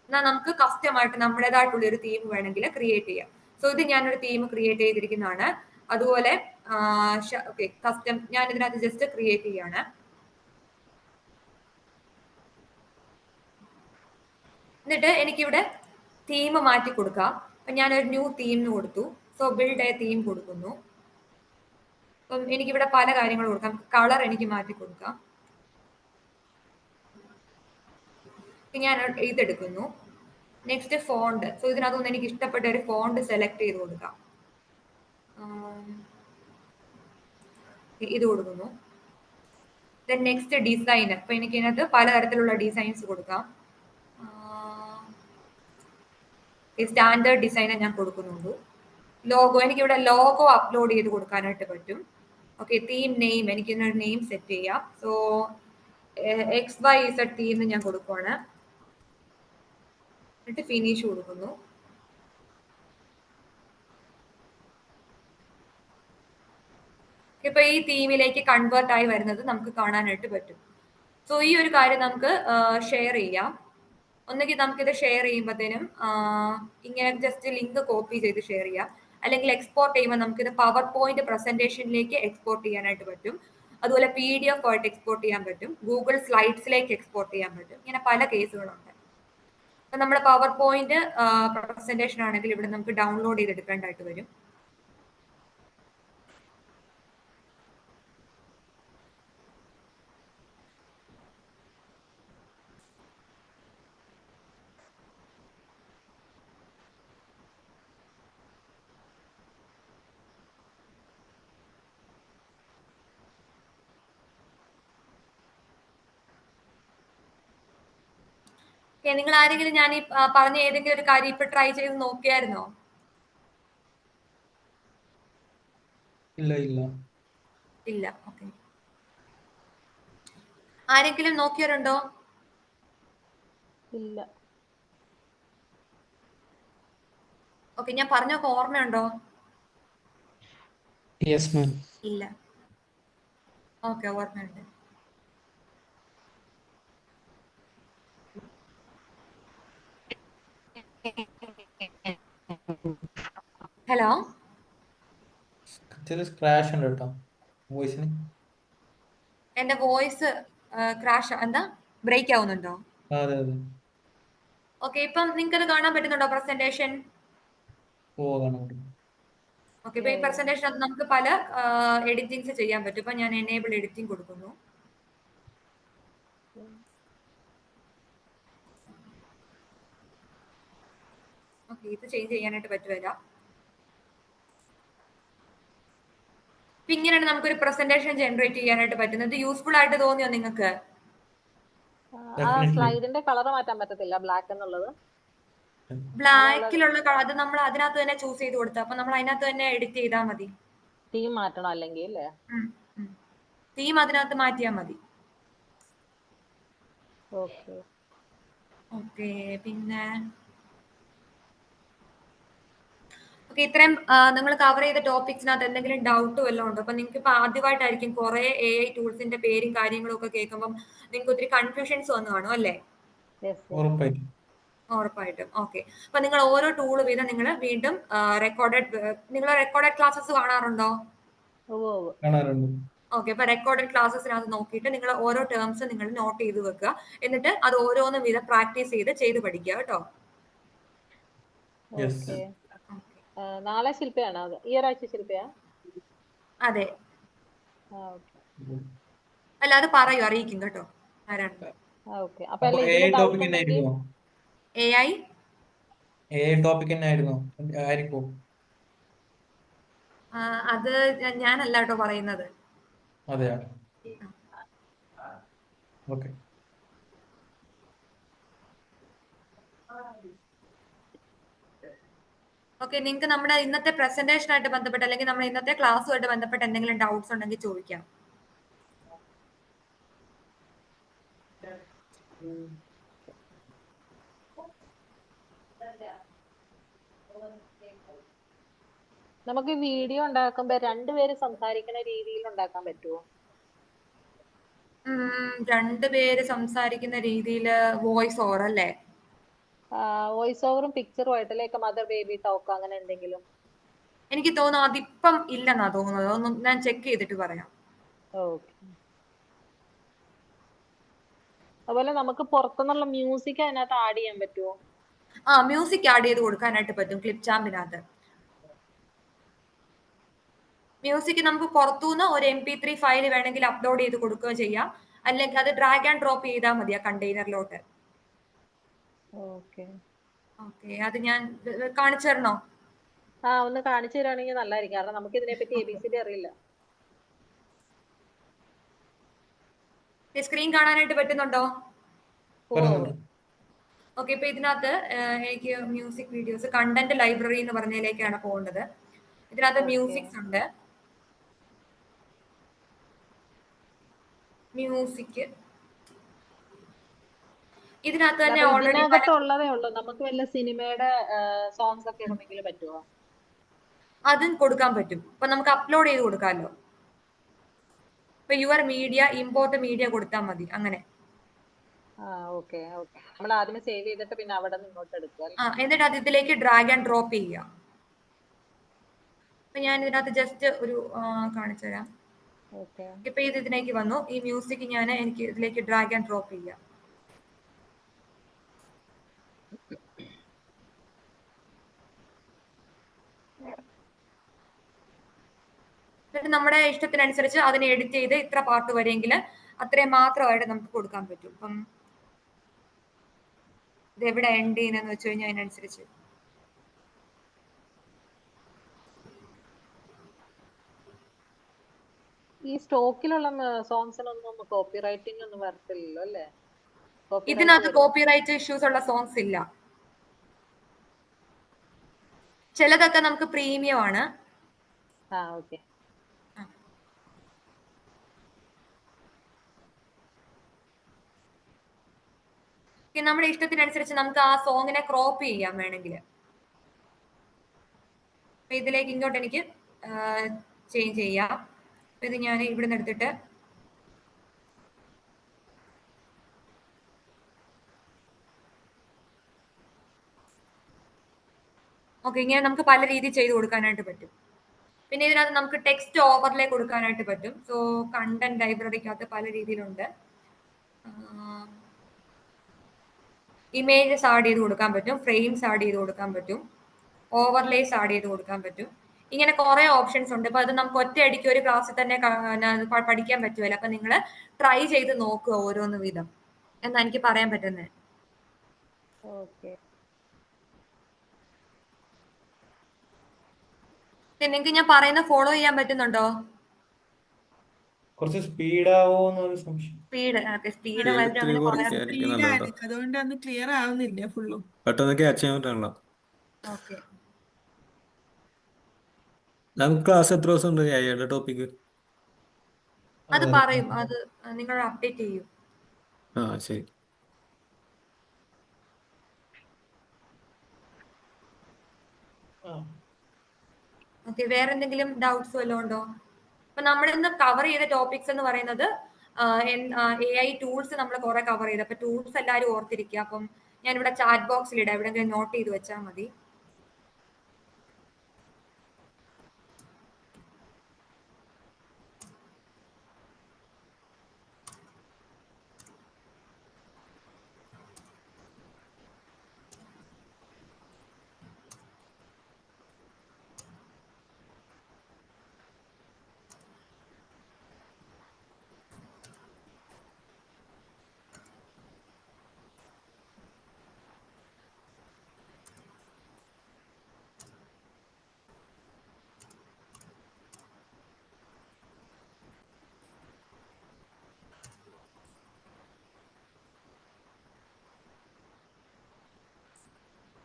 S1: എന്നാൽ നമുക്ക് കസ്റ്റം ആയിട്ട് നമ്മുടേതായിട്ടുള്ള ഒരു തീം വേണമെങ്കിൽ ക്രിയേറ്റ് ചെയ്യാം. സോ ഇത് ഞാനൊരു തീം ക്രിയേറ്റ് ചെയ്തിരിക്കുന്നതാണ്. അതുപോലെ ഓക്കെ, കസ്റ്റം ഞാൻ ഇതിനകത്ത് ജസ്റ്റ് ക്രിയേറ്റ് ചെയ്യാണ്. എന്നിട്ട് എനിക്കിവിടെ തീം മാറ്റി കൊടുക്കാം. അപ്പൊ ഞാനൊരു ന്യൂ തീം കൊടുത്തു. സോ ബിൽഡ് എ തീം കൊടുക്കുന്നു. അപ്പം എനിക്കിവിടെ പല കാര്യങ്ങൾ കൊടുക്കാം. കളർ എനിക്ക് മാറ്റി കൊടുക്കാം. ഞാൻ ഇതെടുക്കുന്നു. Next font. സോ ഇതിനകത്തുനിന്ന് എനിക്ക് ഇഷ്ടപ്പെട്ട ഒരു ഫോണ്ട് സെലക്ട് ചെയ്ത് കൊടുക്കാം. ഇത് കൊടുക്കുന്നു. Then next design. അപ്പൊ എനിക്ക് ഇതിനകത്ത് പലതരത്തിലുള്ള ഡിസൈൻസ് കൊടുക്കാം. സ്റ്റാൻഡേർഡ് ഡിസൈൻ ഞാൻ കൊടുക്കുന്നുണ്ട്. ലോഗോ, എനിക്കിവിടെ ലോഗോ അപ്ലോഡ് ചെയ്ത് കൊടുക്കാനായിട്ട് പറ്റും. ഓക്കെ, തീം നെയിം, എനിക്ക് ഇതിനൊരു നെയിം സെറ്റ് ചെയ്യാം. സോ XYZ തീം ഞാൻ കൊടുക്കുവാണ്. എന്നിട്ട് ഫിനിഷ് കൊടുക്കുന്നു. ഇപ്പൊ ഈ തീമിലേക്ക് കൺവേർട്ട് ആയി വരുന്നത് നമുക്ക് കാണാനായിട്ട് പറ്റും. സോ ഈ ഒരു കാര്യം നമുക്ക് ഷെയർ ചെയ്യാം. ഒന്നുകിൽ നമുക്കിത് ഷെയർ ചെയ്യുമ്പോഴത്തേനും ഇങ്ങനെ ജസ്റ്റ് ലിങ്ക് കോപ്പി ചെയ്ത് ഷെയർ ചെയ്യാം. അല്ലെങ്കിൽ എക്സ്പോർട്ട് ചെയ്യുമ്പോൾ നമുക്കിത് പവർ പോയിന്റ് പ്രസന്റേഷനിലേക്ക് എക്സ്പോർട്ട് ചെയ്യാനായിട്ട് പറ്റും. അതുപോലെ PDF ആയിട്ട് എക്സ്പോർട്ട് ചെയ്യാൻ പറ്റും. ഗൂഗിൾ സ്ലൈഡ്സിലേക്ക് എക്സ്പോർട്ട് ചെയ്യാൻ പറ്റും. ഇങ്ങനെ പല കേസുകളുണ്ട്. അപ്പൊ നമ്മുടെ പവർ പോയിന്റ് പ്രസന്റേഷൻ ആണെങ്കിൽ ഇവിടെ നമുക്ക് ഡൗൺലോഡ് ചെയ്തെടുക്കേണ്ടതായിട്ട് വരും. നിങ്ങൾ ആരെങ്കിലും ഞാൻ ഈ പറഞ്ഞ ഏതെങ്കിലും ഒരു കാര്യം ഇപ്പൊ ട്രൈ ചെയ്ത് നോക്കിയായിരുന്നോ?
S3: ഇല്ല ഇല്ല
S1: ഇല്ല. ഓക്കെ, ആരെങ്കിലും നോക്കിയവരുണ്ടോ?
S2: ഇല്ല.
S1: ഓക്കെ, ഞാൻ പറഞ്ഞൊക്കെ ഓർമ്മയുണ്ടോ?
S3: Yes ma'am.
S1: ഇല്ല. ഓക്കെ, ഓർമ്മയുണ്ട്. ഹലോ,
S3: ചെറിയ സ്ക്രാഷ് ഉണ്ട് കേട്ടോ വോയിസിന്.
S1: എന്റെ വോയിസ് ക്രാഷ് എന്താ ബ്രേക്ക് ആവുന്നുണ്ടോ?
S3: അതെ അതെ.
S1: ഓക്കെ, ഇപ്പം നിങ്ങൾക്ക് അത് കാണാൻ പറ്റുന്നുണ്ടോ പ്രസന്റേഷൻ?
S3: ഓ കാണാൻ പറ്റും.
S1: ഓക്കെ, ഇപ്പൊ ഈ പ്രസന്റേഷൻ നമുക്ക് പല എഡിറ്റിംഗ്സ് ചെയ്യാൻ പറ്റും. ഇപ്പൊ ഞാൻ എനേബിൾ എഡിറ്റിംഗ് കൊടുക്കുന്നു. ഓക്കെ, ഇത് ചേഞ്ച് ചെയ്യാനായിട്ട് പറ്റുമല്ല. അപ്പൊ ഇങ്ങനെയാണ് നമുക്കൊരു പ്രസന്റേഷൻ ജനറേറ്റ് ചെയ്യാനായിട്ട് പറ്റുന്നത്. യൂസ്ഫുൾ ആയിട്ട് തോന്നിയോ നിങ്ങൾക്ക്?
S2: ആ സ്ലൈഡിന്റെ കളർ മാറ്റാൻ പറ്റത്തില്ല, ബ്ലാക്ക് എന്നുള്ളത്.
S1: ബ്ലാക്കിലുള്ള അത് നമ്മൾ അതിനകത്ത് തന്നെ ചൂസ് ചെയ്ത് കൊടുത്തു. അപ്പൊ നമ്മൾ അതിനകത്ത് തന്നെ എഡിറ്റ് ചെയ്താൽ മതി.
S2: തീം മാറ്റണം അല്ലെങ്കിൽ അല്ലേ?
S1: തീം അതിനകത്ത് മാറ്റിയാൽ മതി.
S2: ഓക്കെ
S1: ഓക്കെ, പിന്നെ ഓക്കെ, ഇത്രയും നിങ്ങൾ കവർ ചെയ്ത ടോപ്പിക്സിനകത്ത് എന്തെങ്കിലും ഡൗട്ട് വല്ലതും ഉണ്ടോ? അപ്പൊ നിങ്ങൾക്ക് ഇപ്പൊ ആദ്യമായിട്ടായിരിക്കും കുറെ AI ടൂൾസിന്റെ പേരും കാര്യങ്ങളും ഒക്കെ കേൾക്കുമ്പോൾ നിങ്ങൾക്ക് ഒത്തിരി കൺഫ്യൂഷൻസ് വന്നു കാണും അല്ലേ?
S3: ഉറപ്പായിട്ടും.
S1: ഉറപ്പായിട്ടും. ഓക്കെ, അപ്പൊ നിങ്ങൾ ഓരോ ടൂൾ വീതം നിങ്ങൾ വീണ്ടും നിങ്ങൾ റെക്കോർഡഡ് ക്ലാസ്സസ് കാണാറുണ്ടോ?
S3: കാണാറുണ്ട്.
S1: ഓക്കെ, അപ്പൊ റെക്കോർഡഡ് ക്ലാസ്സസിനകത്ത് നോക്കിയിട്ട് നിങ്ങൾ ഓരോ ടേംസ് നിങ്ങൾ നോട്ട് ചെയ്ത് വെക്കുക. എന്നിട്ട് അത് ഓരോന്നും വീതം പ്രാക്ടീസ് ചെയ്ത് പഠിക്കുക കേട്ടോ.
S2: ഓക്കെ. നാളെ ശില്പയാണോ? ഈ ഒരാഴ്ച ശില്പയാ?
S1: അതെ.
S2: ഓക്കെ.
S1: അല്ല, അത് പറയൂ, അറിയിക്കും കേട്ടോ ആരാണ്.
S2: ഓക്കെ, അപ്പൊ AI
S3: ടോപ്പിക് തന്നെ ആയിരുന്നോ?
S1: AI
S3: ടോപ്പിക് തന്നെ ആയിരുന്നോ? ആയിരിക്കും.
S1: അത് ഞാനല്ല കേട്ടോ പറയുന്നത്.
S3: അതെയാ? ഓക്കെ.
S1: ഓക്കെ, നിങ്ങൾക്ക് നമ്മുടെ ഇന്നത്തെ പ്രസന്റേഷനായിട്ട് ബന്ധപ്പെട്ട് അല്ലെങ്കിൽ നമ്മുടെ ഇന്നത്തെ ക്ലാസ്സുമായിട്ട് ബന്ധപ്പെട്ട് എന്തെങ്കിലും ഡൗട്ട്സ് ഉണ്ടെങ്കിൽ ചോദിക്കാം.
S2: നമുക്ക് വീഡിയോ ഉണ്ടാക്കുമ്പോ രണ്ടുപേര് സംസാരിക്കുന്ന രീതിയിൽ ഉണ്ടാക്കാൻ പറ്റുമോ?
S1: രണ്ടുപേര് സംസാരിക്കുന്ന രീതിയിൽ വോയിസ് ഓവർ അല്ലേ?
S2: വോയിസ് ഓവറും പിക്ചറും ആയിട്ട് ലൈക്ക് മദർ ബേബി ടോക്ക് അങ്ങനെ എന്തെങ്കിലും?
S1: എനിക്ക് തോന്നുന്നു അതിപ്പം ഇല്ലെന്നാ തോന്നുന്നത്. അതൊന്നും ഞാൻ ചെക്ക് ചെയ്തിട്ട് പറയാം.
S2: ഓക്കെ. അതുപോലെ നമുക്ക് പുറത്തുനിന്നുള്ള മ്യൂസിക് അതിനകത്ത് ആഡ് ചെയ്യാൻ പറ്റുമോ?
S1: മ്യൂസിക് ആഡ് ചെയ്ത് കൊടുക്കാനായിട്ട് പറ്റും ക്ലിപ്പ് ചാമ്പിനകത്ത്. മ്യൂസിക് നമുക്ക് പുറത്തുനിന്ന് ഒരു MP3 ഫയൽ വേണമെങ്കിൽ അപ്ലോഡ് ചെയ്ത് കൊടുക്കുകയോ ചെയ്യാം, അല്ലെങ്കിൽ അത് ഡ്രാഗ് ആൻഡ് ഡ്രോപ്പ് ചെയ്താൽ മതി ആ കണ്ടെയ്നറിലോട്ട്.
S2: ഓക്കെ.
S1: ഓക്കെ, അത് ഞാൻ കാണിച്ചു തരണോ?
S2: ഒന്ന് കാണിച്ചു തരാണെങ്കിൽ നല്ലതായിരിക്കും, കാരണം നമുക്ക് ഇതിനെപ്പറ്റി ABCD അറിയില്ല.
S1: സ്ക്രീൻ കാണാനായിട്ട് പറ്റുന്നുണ്ടോ?
S3: പറയുന്നുണ്ട്.
S1: ഓക്കെ, ഇപ്പൊ ഇതിനകത്ത് എനിക്ക് മ്യൂസിക് വീഡിയോസ് കണ്ടന്റ് ലൈബ്രറി എന്ന് പറഞ്ഞതിലേക്കാണ് പോകേണ്ടത്. ഇതിനകത്ത് മ്യൂസിക്സ് ഉണ്ട്. മ്യൂസിക് ഇതിനകത്ത് തന്നെ ഓൾറെഡി
S2: ഇതിനകത്തുള്ളതേ ഉള്ളൂ, നമുക്ക് വല്ല സിനിമയുടെ സോങ്സ് ഒക്കെ ഉണ്ടെങ്കിൽ പറ്റുമോ?
S1: അതും കൊടുക്കാൻ പറ്റും. ഇപ്പൊ നമുക്ക് അപ്ലോഡ് ചെയ്ത് കൊടുക്കാമല്ലോ. ഇപ്പൊ യുവർ മീഡിയ ഇമ്പോർട്ട് മീഡിയ കൊടുത്താൽ മതി. അങ്ങനെ
S2: ഓക്കെ. നമ്മൾ ആദ്യമേ സേവ് ചെയ്തിട്ട് പിന്നെ അവിടെ നിന്ന് ഇങ്ങോട്ട് എടുക്കുക.
S1: എന്നിട്ട് അത് ഇതിലേക്ക് ഡ്രാഗ് ആൻഡ് ഡ്രോപ്പ് ചെയ്യുക. അപ്പൊ ഞാൻ ഇതിനകത്ത് ജസ്റ്റ് ഒരു കാണിച്ചു തരാം. ഇപ്പൊ ഇത് ഇതിലേക്ക് വന്നു. ഈ മ്യൂസിക് എനിക്ക് ഇതിലേക്ക് ഡ്രാഗ് ആൻഡ് ഡ്രോപ്പ് ചെയ്യാം. എന്നിട്ട് നമ്മുടെ ഇഷ്ടത്തിനനുസരിച്ച് അതിനെ എഡിറ്റ് ചെയ്ത് ഇത്ര പാർട്ട് വരെയെങ്കിൽ അത്രയും മാത്രമായിട്ട് നമുക്ക് കൊടുക്കാൻ പറ്റും. അപ്പം ഇത് എവിടെ എൻഡ് ചെയ്യുന്നതെന്ന് വെച്ച് കഴിഞ്ഞാൽ അതിനനുസരിച്ച്
S2: ഈ സ്റ്റോക്കിലുള്ള സോങ്സിനൊന്നും കോപ്പിറൈറ്റിംഗ് ഒന്നും വരത്തില്ലല്ലോ അല്ലേ?
S1: ഇതിനകത്ത് കോപ്പിറൈറ്റ് ഇഷ്യൂസ് ഉള്ള സോങ്സ് ഇല്ല. ചിലതൊക്കെ നമുക്ക് പ്രീമിയം ആണ്.
S2: ഓക്കെ.
S1: നമ്മുടെ ഇഷ്ടത്തിനനുസരിച്ച് നമുക്ക് ആ സോങ്ങിനെ ക്രോപ്പ് ചെയ്യാം വേണമെങ്കിൽ. ഇതിലേക്ക് ഇങ്ങോട്ട് എനിക്ക് ചേഞ്ച് ചെയ്യാം. ഇത് ഞാൻ ഇവിടുന്ന് എടുത്തിട്ട് ഓക്കെ, ഇങ്ങനെ നമുക്ക് പല രീതിയിൽ ചെയ്ത് കൊടുക്കാനായിട്ട് പറ്റും. പിന്നെ ഇതിനകത്ത് നമുക്ക് ടെക്സ്റ്റ് ഓവർലേ കൊടുക്കാനായിട്ട് പറ്റും. സോ കണ്ടന്റ് ലൈബ്രറിക്കകത്ത് പല രീതിയിലുണ്ട്. ഇമേജസ് ആഡ് ചെയ്ത് കൊടുക്കാൻ പറ്റും, ഫ്രെയിംസ് ആഡ് ചെയ്ത് കൊടുക്കാൻ പറ്റും, ഓവർലേസ് ആഡ് ചെയ്ത് കൊടുക്കാൻ പറ്റും. ഇങ്ങനെ കുറെ ഓപ്ഷൻസ് ഉണ്ട്. അപ്പൊ അത് നമുക്ക് ഒറ്റയടിക്ക് ഒരു ക്ലാസ്സിൽ തന്നെ പഠിക്കാൻ പറ്റുമല്ലോ. അപ്പൊ നിങ്ങൾ ട്രൈ ചെയ്ത് നോക്കുക ഓരോന്ന് വീതം എന്നാ എനിക്ക് പറയാൻ പറ്റുന്നത്. നിങ്ങൾക്ക് ഞാൻ പറയുന്ന ഫോളോ ചെയ്യാൻ പറ്റുന്നുണ്ടോ?
S3: കുറച്ച് സ്പീഡാവോന്നൊരു സംശയം.
S1: സ്പീഡ്
S7: അതുകൊണ്ടാണ് ക്ലിയർ ആവുന്നില്ല ഫുള്ളും.
S4: പെട്ടെന്ന് ക്യാച്ച് ചെയ്യാൻ പറ്റാണല്ലോ.
S1: ഓക്കെ,
S4: നമുക്ക് ക്ലാസ് എത്ര ദിവസം ഉണ്ട് AI ടോപ്പിക്ക്?
S1: അത് പറയും, അത് നിങ്ങൾ അപ്ഡേറ്റ് ചെയ്യും.
S4: ശരി.
S1: ഓക്കെ, വേറെ എന്തെങ്കിലും ഡൗട്ട്സ് വല്ലതും ഉണ്ടോ? അപ്പൊ നമ്മൾ ഇന്ന് കവർ ചെയ്ത ടോപ്പിക്സ് എന്ന് പറയുന്നത് AI ടൂൾസ് നമ്മൾ കുറെ കവർ ചെയ്ത്. അപ്പൊ ടൂൾസ് എല്ലാവരും ഓർത്തിരിക്കുക. അപ്പം ഞാൻ ഇവിടെ ചാറ്റ് ബോക്സിൽ ഇടാം, എവിടെയെങ്കിലും നോട്ട് ചെയ്ത് വെച്ചാൽ മതി.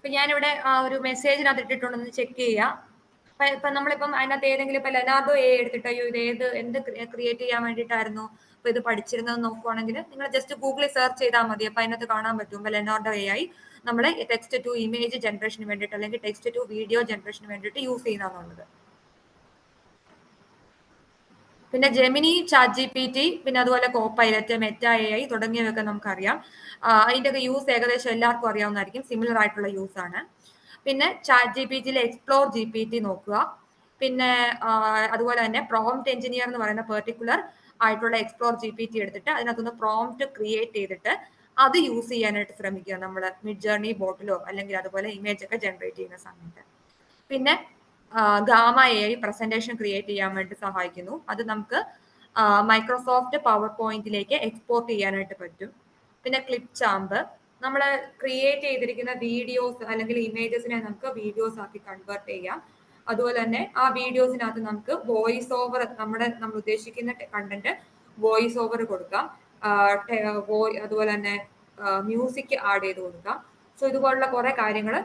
S1: ഇപ്പൊ ഞാനിവിടെ ഒരു മെസ്സേജിനകത്ത് ഇട്ടിട്ടുണ്ടെന്ന് ചെക്ക് ചെയ്യാം. ഇപ്പൊ നമ്മളിപ്പം അതിനകത്ത് ഏതെങ്കിലും ഇപ്പൊ ലെനാർഡോ എടുത്തിട്ടോ ഇത് എന്ത് ക്രിയേറ്റ് ചെയ്യാൻ വേണ്ടിയിട്ടായിരുന്നു അപ്പൊ ഇത് പഠിച്ചിരുന്നതെന്ന് നോക്കുവാണെങ്കിൽ നിങ്ങൾ ജസ്റ്റ് ഗൂഗിളിൽ സെർച്ച് ചെയ്താൽ മതി. അപ്പൊ അതിനകത്ത് കാണാൻ പറ്റും ലെനാർഡോ AI നമ്മൾ ടെക്സ്റ്റ് ടു ഇമേജ് ജനറേഷന് വേണ്ടിയിട്ട് അല്ലെങ്കിൽ ടെക്സ്റ്റ് ടു വീഡിയോ ജനറേഷന് വേണ്ടിയിട്ട് യൂസ് ചെയ്യുന്നതെന്നുള്ളത്. പിന്നെ ജെമിനി, ചാറ്റ് GPT, പിന്നെ അതുപോലെ കോപ്പൈലറ്റ്, മെറ്റ AI തുടങ്ങിയവയൊക്കെ നമുക്കറിയാം. അതിന്റെയൊക്കെ യൂസ് ഏകദേശം എല്ലാവർക്കും അറിയാവുന്നതായിരിക്കും. സിമിലർ ആയിട്ടുള്ള യൂസ് ആണ്. പിന്നെ ചാറ്റ് GPTയിലെ എക്സ്പ്ലോർ GPT നോക്കുക. പിന്നെ അതുപോലെ തന്നെ പ്രോംപ്റ്റ് എഞ്ചിനീയർ എന്ന് പറയുന്ന പെർട്ടിക്കുലർ ആയിട്ടുള്ള എക്സ്പ്ലോർ GPT എടുത്തിട്ട് അതിനകത്തുനിന്ന് പ്രോംപ്റ്റ് ക്രിയേറ്റ് ചെയ്തിട്ട് അത് യൂസ് ചെയ്യാനായിട്ട് ശ്രമിക്കുക നമ്മൾ മിഡ് ജേർണി ബോട്ടിലോ അല്ലെങ്കിൽ അതുപോലെ ഇമേജ് ഒക്കെ ജനറേറ്റ് ചെയ്യുന്ന സമയത്ത്. പിന്നെ ഗാമ AI പ്രസന്റേഷൻ ക്രിയേറ്റ് ചെയ്യാൻ വേണ്ടി സഹായിക്കുന്നു. അത് നമുക്ക് മൈക്രോസോഫ്റ്റ് പവർ പോയിന്റിലേക്ക് എക്സ്പോർട്ട് ചെയ്യാനായിട്ട് പറ്റും. പിന്നെ ക്ലിപ്പ് ചാമ്പ്, നമ്മൾ ക്രിയേറ്റ് ചെയ്തിരിക്കുന്ന വീഡിയോസ് അല്ലെങ്കിൽ ഇമേജസിനെ നമുക്ക് വീഡിയോസ് ആക്കി കൺവേർട്ട് ചെയ്യാം. അതുപോലെ തന്നെ ആ വീഡിയോസിനകത്ത് നമുക്ക് വോയിസ് ഓവർ, നമ്മൾ ഉദ്ദേശിക്കുന്ന കണ്ടന്റ് വോയിസ് ഓവർ കൊടുക്കാം. അതുപോലെ തന്നെ മ്യൂസിക് ആഡ് ചെയ്ത് കൊടുക്കാം. സോ ഇതുപോലുള്ള കുറെ കാര്യങ്ങൾ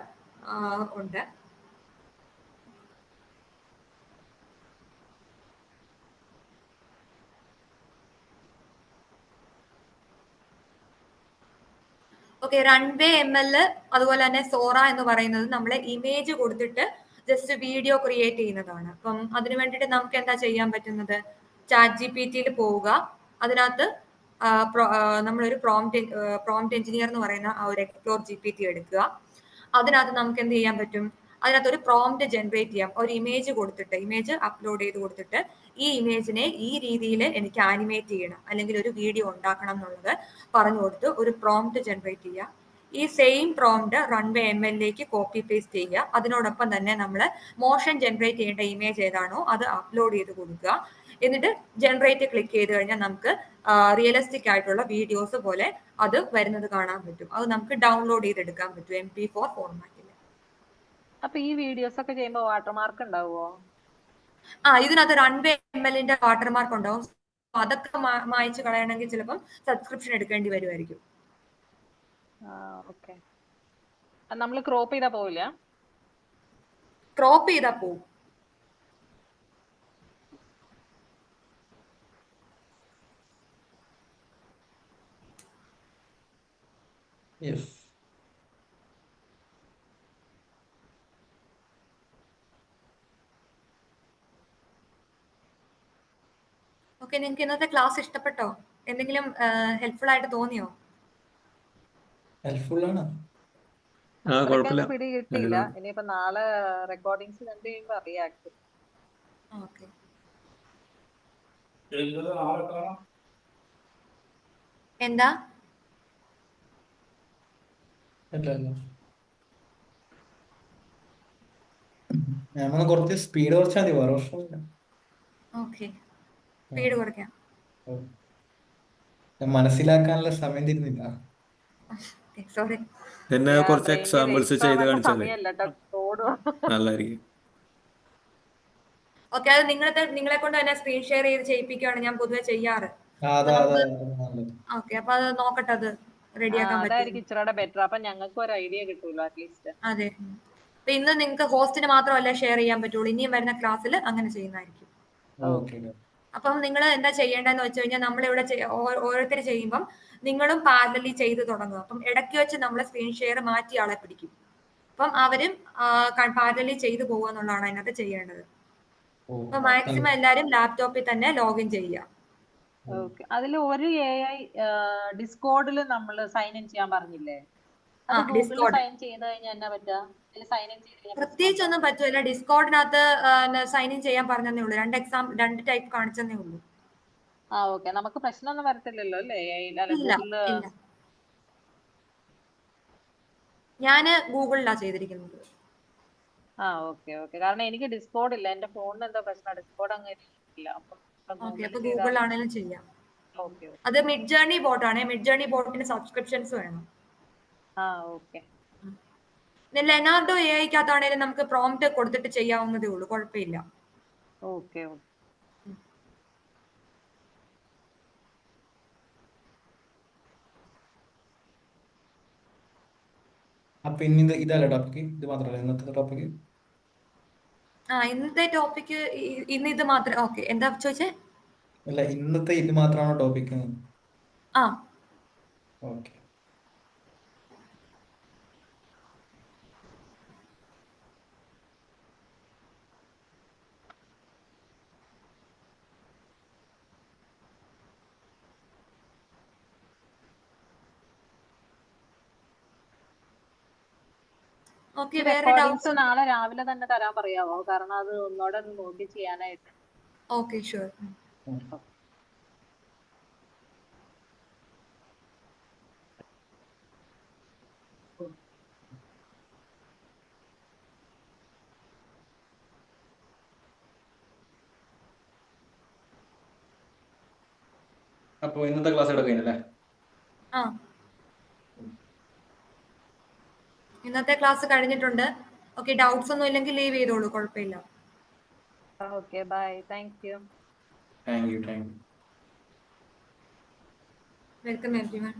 S1: ഉണ്ട്. ഓക്കെ, റൺവേ ML അതുപോലെ തന്നെ സോറ എന്ന് പറയുന്നത് നമ്മളെ ഇമേജ് കൊടുത്തിട്ട് ജസ്റ്റ് വീഡിയോ ക്രിയേറ്റ് ചെയ്യുന്നതാണ്. അപ്പം അതിനു വേണ്ടിയിട്ട് നമുക്ക് എന്താ ചെയ്യാൻ പറ്റുന്നത്? ചാറ്റ് GPTയിൽ പോവുക, അതിനകത്ത് നമ്മളൊരു പ്രോംപ്റ്റ് എഞ്ചിനീയർ എന്ന് പറയുന്ന ആ ഒരു എക്സ്പ്ലോർ GPT എടുക്കുക. അതിനകത്ത് നമുക്ക് എന്ത് ചെയ്യാൻ പറ്റും? അതിനകത്ത് ഒരു പ്രോംപ്റ്റ് ജനറേറ്റ് ചെയ്യാം. ഒരു ഇമേജ് കൊടുത്തിട്ട്, ഇമേജ് അപ്ലോഡ് ചെയ്ത് കൊടുത്തിട്ട് ഈ ഇമേജിനെ ഈ രീതിയിൽ എനിക്ക് ആനിമേറ്റ് ചെയ്യണം അല്ലെങ്കിൽ ഒരു വീഡിയോ ഉണ്ടാക്കണം എന്നുള്ളത് പറഞ്ഞു കൊടുത്ത് ഒരു പ്രോംപ്റ്റ് ജനറേറ്റ് ചെയ്യുക. ഈ സെയിം പ്രോംപ്റ്റ് റൺവേ MLലേക്ക് കോപ്പി പേസ്റ്റ് ചെയ്യുക. അതിനോടൊപ്പം തന്നെ നമ്മൾ മോഷൻ ജനറേറ്റ് ചെയ്യേണ്ട ഇമേജ് ഏതാണോ അത് അപ്ലോഡ് ചെയ്ത് കൊടുക്കുക. എന്നിട്ട് ജനറേറ്റ് ക്ലിക്ക് ചെയ്ത് കഴിഞ്ഞാൽ നമുക്ക് റിയലിസ്റ്റിക് ആയിട്ടുള്ള വീഡിയോസ് പോലെ അത് വരുന്നത് കാണാൻ പറ്റും. അത് നമുക്ക് ഡൗൺലോഡ് ചെയ്തെടുക്കാൻ പറ്റും MP4 ഫോർമാറ്റിൽ.
S2: അപ്പൊ ഈ വീഡിയോസ് ഒക്കെ ചെയ്യുമ്പോ വാട്ടർമാർക്ക് ഉണ്ടാവുമോ?
S1: ഇതിനകത്ത് റൺവേ MLന്റെ വാട്ടർമാർക്ക് ഉണ്ടാവും. അതൊക്കെ മായ്ച്ചു കളയണമെങ്കിൽ ചിലപ്പം സബ്സ്ക്രിപ്ഷൻ എടുക്കേണ്ടി വരുമായിരിക്കും.
S2: ഓക്കെ. നമ്മൾ ക്രോപ്പ് ചെയ്താ പോവില്ല?
S1: ക്രോപ്പ് ചെയ്താ പോവും.
S3: യെസ്.
S1: ഓക്കെ, നിങ്ങൾക്ക് ഇന്നത്തെ ക്ലാസ് ഇഷ്ടപ്പെട്ടോ? എന്തെങ്കിലും ഹെൽപ്ഫുൾ ആയിട്ട് തോന്നിയോ?
S3: ഹെൽപ്ഫുൾ ആണ്.
S4: കുഴപ്പമില്ല.
S2: പിടി കിട്ടിയില്ല. ഇനിയിപ്പോ നാളെ റെക്കോർഡിങ്സ് കണ്ടു കഴിയുമ്പോ അറിയാം.
S1: ഓക്കെ. എന്താ?
S3: നമ്മൾ കുറച്ച് സ്പീഡ് കുറച്ചാൽ മതി, വേറെ പ്രശ്നമില്ല.
S1: ഓക്കെ, സ്പീഡ് കുറയ്ക്കാം.
S3: മനസ്സിലാക്കാനുള്ള സമയം തരുന്നില്ല.
S1: സോറി.
S4: പിന്നെ കുറച്ച് എക്സാമ്പിൾസ് ചെയ്ത് കാണിച്ചാലേ നല്ലതായിരിക്കും.
S1: ഓക്കെ, അത് നിങ്ങളെ കൊണ്ട് തന്നെ സ്ക്രീൻ ഷെയർ ചെയ്ത് ചെയ്യിപ്പിക്കുകയാണ് ഞാൻ പൊതുവെ ചെയ്യാറ്. ഓക്കെ, അപ്പൊ അത് നോക്കട്ടെ, അത് റെഡിയാക്കാൻ പറ്റും.
S2: അതായിരിക്കും ഇച്ചിരി ബെറ്റർ. അപ്പൊ ഞങ്ങൾക്ക് ഒരു ഐഡിയ കിട്ടുമല്ലോ അറ്റ്ലീസ്റ്റ്.
S1: അതെ. അപ്പൊ ഇന്ന് നിങ്ങൾക്ക് ഹോസ്റ്റിന് മാത്രമല്ല ഷെയർ ചെയ്യാൻ പറ്റുള്ളൂ. ഇനിയും വരുന്ന ക്ലാസ്സിൽ അങ്ങനെ ചെയ്യുന്നതായിരിക്കും. അപ്പം നിങ്ങൾ എന്താ ചെയ്യേണ്ടതെന്ന് വെച്ച് കഴിഞ്ഞാൽ നമ്മളിവിടെ ഓരോരുത്തർ ചെയ്യുമ്പം നിങ്ങളും പാരലലി ചെയ്ത് തുടങ്ങുക. അപ്പം ഇടയ്ക്ക് വെച്ച് നമ്മൾ സ്ക്രീൻ ഷെയർ മാറ്റി ആളെ പിടിക്കും. അപ്പം അവരും പാരലലി ചെയ്തു പോകുക എന്നുള്ളതാണ് അതിനകത്ത് ചെയ്യേണ്ടത്. അപ്പൊ മാക്സിമം എല്ലാരും ലാപ്ടോപ്പിൽ തന്നെ ലോഗിൻ ചെയ്യുക.
S2: ഓക്കെ. അതിൽ ഒരു AI ഡിസ്കോഡിൽ നമ്മൾ സൈൻ ഇൻ ചെയ്യാൻ പറഞ്ഞില്ലേ? അത് ഗൂഗിളിൽ സൈൻ ചെയ്ത് കഴിഞ്ഞാൽ എന്നാ പറ്റുക? സൈൻ ഇൻ ചെയ്ത്
S1: പ്രത്യേകിച്ച് ഒന്നും പറ്റില്ല. ഡിസ്കോഡിനകത്ത് സൈൻ ഇൻ ചെയ്യാൻ പറഞ്ഞതേ ഉള്ളൂ. രണ്ട് ടൈപ്പ് കാണിച്ചതേ ഉള്ളൂ.
S2: ഓക്കെ. നമുക്ക് പ്രശ്നമൊന്നും വരത്തില്ലല്ലോ അല്ലേ?
S1: ഞാന് ഗൂഗിളിലാ ചെയ്തിരിക്കുന്നത്.
S2: ഓക്കെ. കാരണം എനിക്ക് ഡിസ്കോഡ് ഇല്ല. എന്റെ ഫോണിന് എന്തോ പ്രശ്നം, ഡിസ്കോഡ് അങ്ങനെ ഇല്ല.
S1: അപ്പൊ ഗൂഗിളിലാണെങ്കിലും ചെയ്യാം. അത് മിഡ് ജേർണി ബോട്ട് ആണ്. മിഡ് ജേർണി ബോട്ടിന് സബ്സ്ക്രിപ്ഷൻസ് വേണം.
S2: ഓക്കെ.
S1: ലെനാർഡോ AI-ക്കകത്താണേലും നമുക്ക് പ്രോംപ്റ്റ് കൊടുത്തിട്ട് ചെയ്യാവുന്നതേ ഉള്ളൂ, കുഴപ്പമില്ല.
S2: ഓക്കെ.
S3: അപ്പൊ ഇന്ന് ഇതല്ല ടോപ്പിക്, ഇത് മാത്രമല്ല ഇന്നത്തെ ടോപ്പിക്.
S1: ഇന്നത്തെ ടോപ്പിക് ഇന്ന് ഇത് മാത്രം. ഓക്കെ, എന്താ ചോദിച്ചേ?
S3: അല്ല, ഇന്നത്തെ ഇത് മാത്രമാണോ ടോപ്പിക്? ഓക്കെ.
S1: ഓക്കെ, വേറെ
S2: റെക്കോർഡിങ്സ്
S1: ഡൗട്ട്സ്?
S2: നാളെ രാവിലെ തന്നെ തരാൻ പറയാവോ? കാരണം അത് ഒന്നോടെ ഒന്ന് നോക്കി ചെയ്യാനായിട്ട്.
S1: Okay, sure.
S3: അപ്പൊ ഇന്നത്തെ ക്ലാസ് ഇവിടെ കഴിഞ്ഞല്ലേ?
S1: ആ, ഇന്നത്തെ ക്ലാസ് കഴിഞ്ഞിട്ടുണ്ട്. ഓക്കെ, ഡൗട്ട്സ് ഒന്നും ഇല്ലെങ്കിൽ ലീവ് ചെയ്തോളൂ, കുഴപ്പമില്ല.
S2: Okay, bye. Thank you.
S3: Thank you.
S1: Welcome everyone.